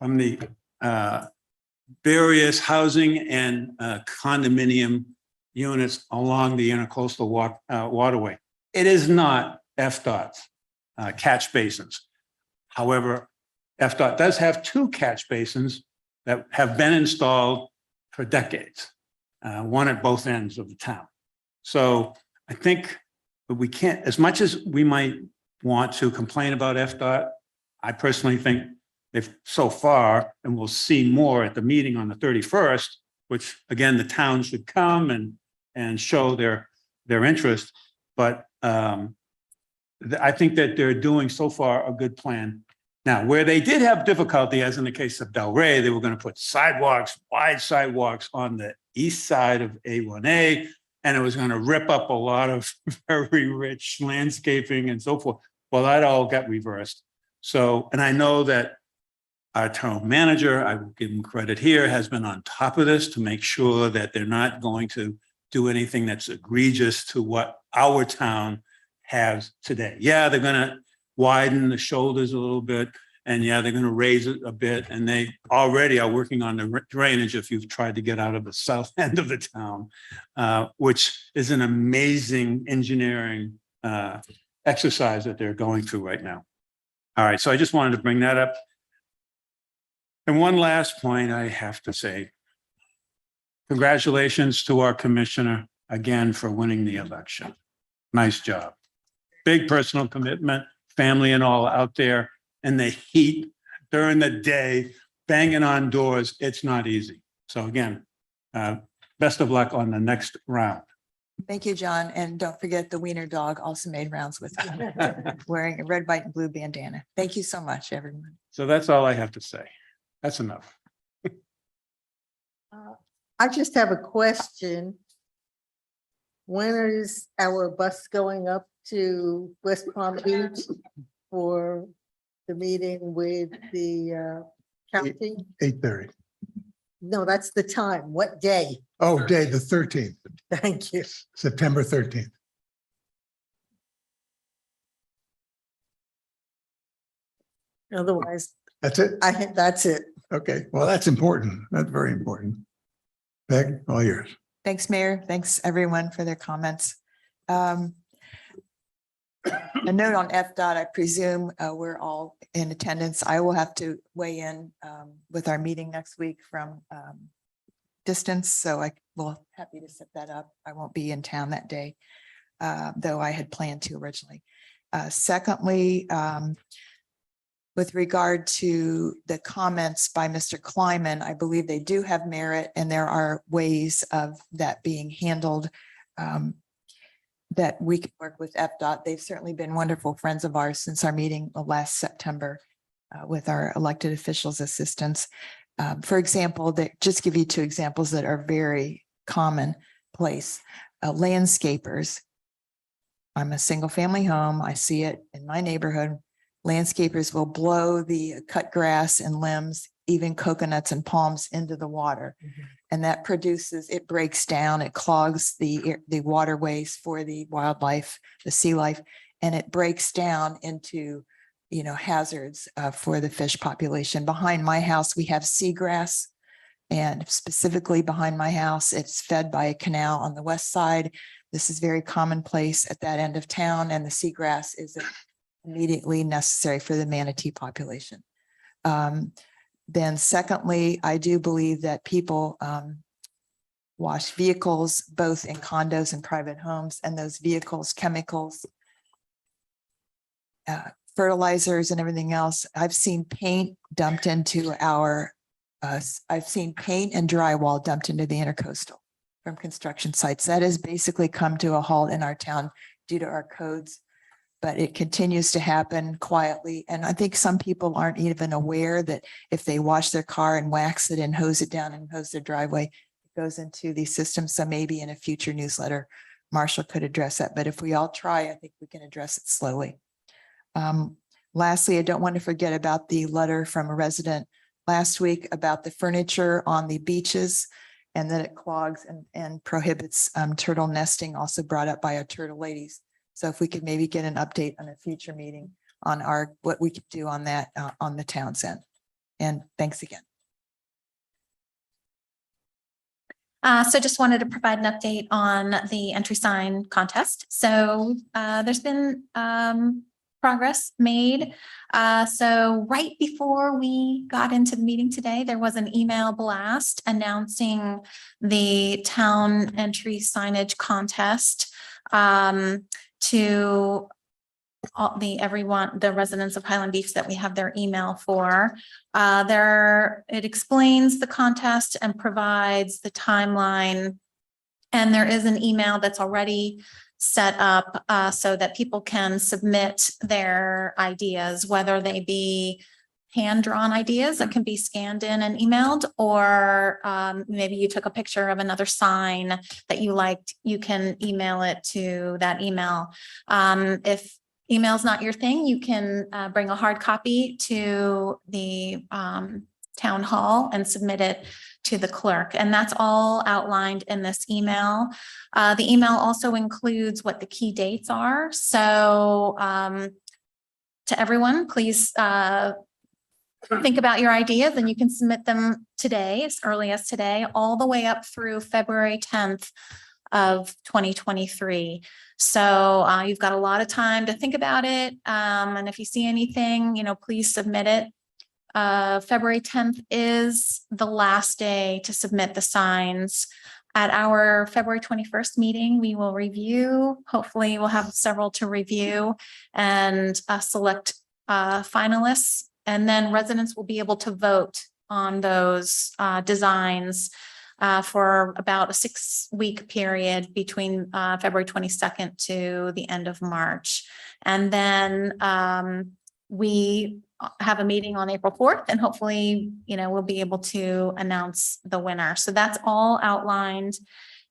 from the various housing and condominium units along the intercoastal waterway. It is not FDOT's catch basins. However, FDOT does have two catch basins that have been installed for decades, one at both ends of the town. So I think we can't, as much as we might want to complain about FDOT, I personally think they've so far, and we'll see more at the meeting on the 31st, which again, the town should come and show their interest. But I think that they're doing so far a good plan. Now, where they did have difficulty, as in the case of Delray, they were going to put sidewalks, wide sidewalks on the east side of A1A, and it was going to rip up a lot of very rich landscaping and so forth. Well, that all got reversed. So, and I know that our town manager, I will give him credit here, has been on top of this to make sure that they're not going to do anything that's egregious to what our town has today. Yeah, they're going to widen the shoulders a little bit, and yeah, they're going to raise it a bit, and they already are working on the drainage if you've tried to get out of the south end of the town, which is an amazing engineering exercise that they're going through right now. All right, so I just wanted to bring that up. And one last point I have to say, congratulations to our commissioner again for winning the election. Nice job. Big personal commitment, family and all out there in the heat during the day, banging on doors. It's not easy. So again, best of luck on the next round. Thank you, John. And don't forget the wiener dog also made rounds with you, wearing a red, white, and blue bandana. Thank you so much, everyone. So that's all I have to say. That's enough. I just have a question. When is our bus going up to West Palm Beach for the meeting with the county? 8:30. No, that's the time. What day? Oh, day, the 13th, Thank you. September 13th. Otherwise, That's it? that's it. Okay, well, that's important. That's very important. Peg, all yours. Thanks, Mayor. Thanks, everyone, for their comments. A note on FDOT, I presume we're all in attendance. I will have to weigh in with our meeting next week from distance, so I will happy to set that up. I won't be in town that day, though I had planned to originally. Secondly, with regard to the comments by Mr. Kleiman, I believe they do have merit, and there are ways of that being handled that we can work with FDOT. They've certainly been wonderful friends of ours since our meeting last September with our elected officials' assistance. For example, just give you two examples that are very commonplace. Landscapers. I'm a single family home. I see it in my neighborhood. Landscapers will blow the cut grass and limbs, even coconuts and palms into the water. And that produces, it breaks down, it clogs the waterways for the wildlife, the sea life, and it breaks down into, hazards for the fish population. Behind my house, we have seagrass. And specifically behind my house, it's fed by a canal on the west side. This is very commonplace at that end of town, and the seagrass is immediately necessary for the manatee population. Then secondly, I do believe that people wash vehicles both in condos and private homes, and those vehicles, chemicals, fertilizers and everything else. I've seen paint dumped into I've seen paint and drywall dumped into the intercoastal from construction sites. That has basically come to a halt in our town due to our codes. But it continues to happen quietly. And I think some people aren't even aware that if they wash their car and wax it and hose it down and hose their driveway, it goes into these systems. So maybe in a future newsletter, Marshall could address that. But if we all try, I think we can address it slowly. Lastly, I don't want to forget about the letter from a resident last week about the furniture on the beaches and that it clogs and prohibits turtle nesting, also brought up by our turtle ladies. So if we could maybe get an update on a future meeting on what we could do on that on the town's end. And thanks again. So just wanted to provide an update on the entry sign contest. So there's been progress made. So right before we got into the meeting today, there was an email blast announcing the town entry signage contest to the residents of Highland Beach that we have their email for. It explains the contest and provides the timeline. And there is an email that's already set up so that people can submit their ideas, whether they be hand-drawn ideas that can be scanned in and emailed, or maybe you took a picture of another sign that you liked, you can email it to that email. If email's not your thing, you can bring a hard copy to the town hall and submit it to the clerk. And that's all outlined in this email. The email also includes what the key dates are. So to everyone, please think about your ideas, and you can submit them today, as early as today, all the way up through February 10th of 2023. So you've got a lot of time to think about it. And if you see anything, please submit it. February 10th is the last day to submit the signs. At our February 21st meeting, we will review. Hopefully we'll have several to review and select finalists. And then residents will be able to vote on those designs for about a 6-week period between February 22nd to the end of March. And then we have a meeting on April 4th, and hopefully, we'll be able to announce the winner. So that's all outlined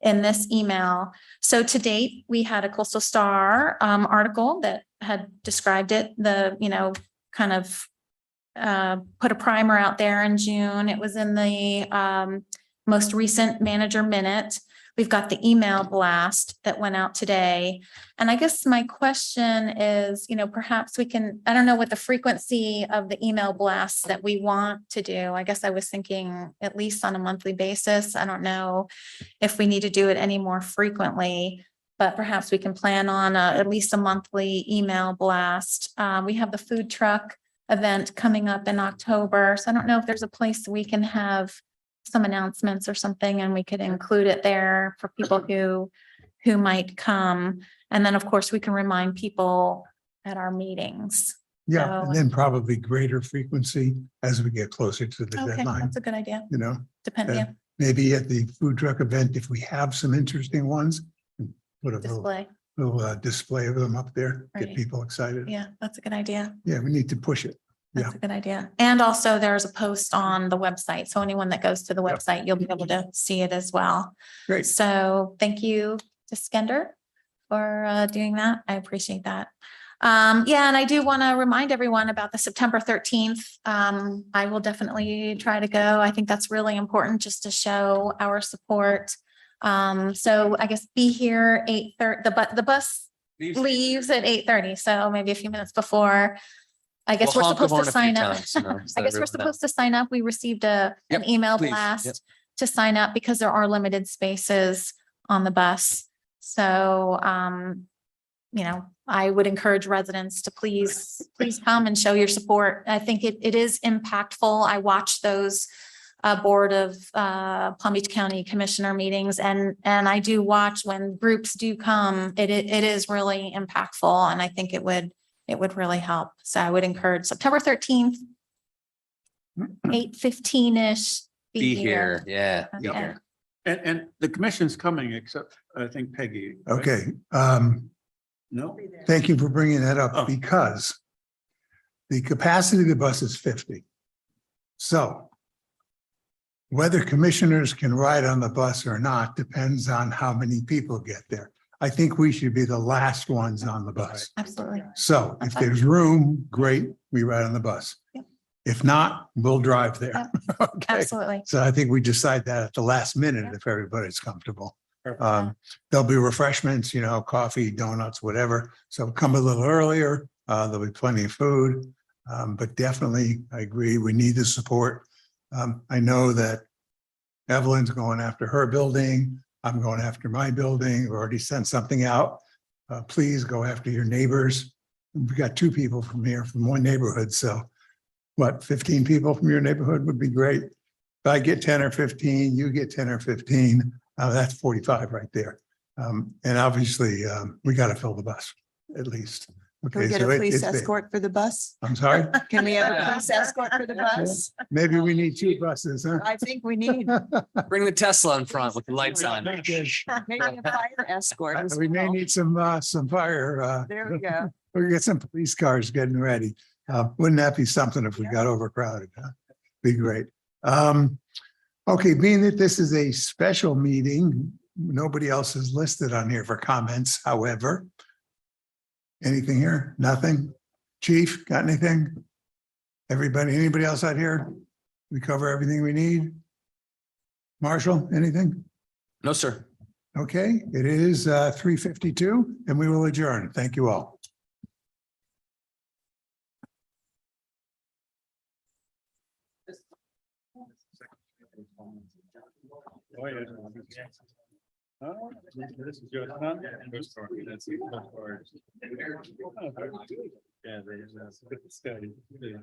in this email. So to date, we had a Coastal Star article that had described it, kind of put a primer out there in June. It was in the most recent manager minute. We've got the email blast that went out today. And I guess my question is, perhaps we can, I don't know what the frequency of the email blasts that we want to do. I guess I was thinking at least on a monthly basis. I don't know if we need to do it any more frequently, but perhaps we can plan on at least a monthly email blast. We have the food truck event coming up in October. So I don't know if there's a place we can have some announcements or something, and we could include it there for people who might come. And then, of course, we can remind people at our meetings. Yeah, and So- then probably greater frequency as we get closer to the Okay, deadline, that's a good idea. Uh, Yeah, maybe at the food truck event, if we have some interesting ones, put a display. little display of them up there, get Right. people excited. Yeah, that's a good idea. Yeah, we need to push it. Yeah. That's a good idea. And also there's a post on the website. So anyone that goes to the Yep. website, you'll be able to see it as well. Great. So thank you to Skender for doing that. I appreciate that. Yeah, and I do want to remind everyone about the September 13th. I will definitely try to go. I think that's really important just to show our support. So I guess be here 8:30, the bus leaves at 8:30. So maybe a few minutes before. I guess We'll we're honk the supposed to horn a few sign up. times, so I guess we're everyone knows. supposed to sign up. We received an Yep, email please. Yep. blast to sign up because there are limited spaces on the bus. So, I would encourage residents to please come and show your support. I think it is impactful. I watch those Board of Palm Beach County Commissioner meetings, and I do watch when groups do come. It is really impactful, and I think it would really help. So I would encourage September 13th, 8:15-ish. Be here. Yeah. Be Okay. here. And the commission's coming, except I think Peggy. right? Okay, No? thank you for bringing that Oh. up because the capacity of the bus is 50. So whether commissioners can ride on the bus or not depends on how many people get there. I think we should be the last ones on the bus. Absolutely. So if there's room, great, we ride on the bus. Yep. If not, we'll drive there. Okay, Absolutely. so I think we decide that at the last minute if everybody's comfortable. Perfect. There'll be refreshments, coffee, donuts, whatever. So come a little earlier. There'll be plenty of food. But definitely, I agree, we need the support. I know that Evelyn's going after her building. I'm going after my building. We've already sent something out. Please go after your neighbors. We've got 2 people from here, from one neighborhood, so what, 15 people from your neighborhood would be great. If I get 10 or 15, you get 10 or 15, that's 45 right there. And obviously, we got to fill the bus at least. Can we Okay, get a so police it's big. escort for the bus? I'm sorry, Can we have a police escort for the bus? maybe we need 2 buses, huh? I think we need Bring the Tesla in front with the lights on. maybe a fire escort. as We may well. need some fire. There we go. We get some police cars getting ready. Wouldn't that be something if we got overcrowded? Huh? Be great. Okay, being that this is a special meeting, nobody else is listed on here for comments, however. Anything here? Nothing? Chief, got anything? Everybody, anybody else out here? We cover everything we need? Marshall, anything? No, sir. Okay, it is 3:52 and we will adjourn. Thank you all. Oh, yeah. Oh, this is your son? That's your son. Yeah, that's a good study. Yeah.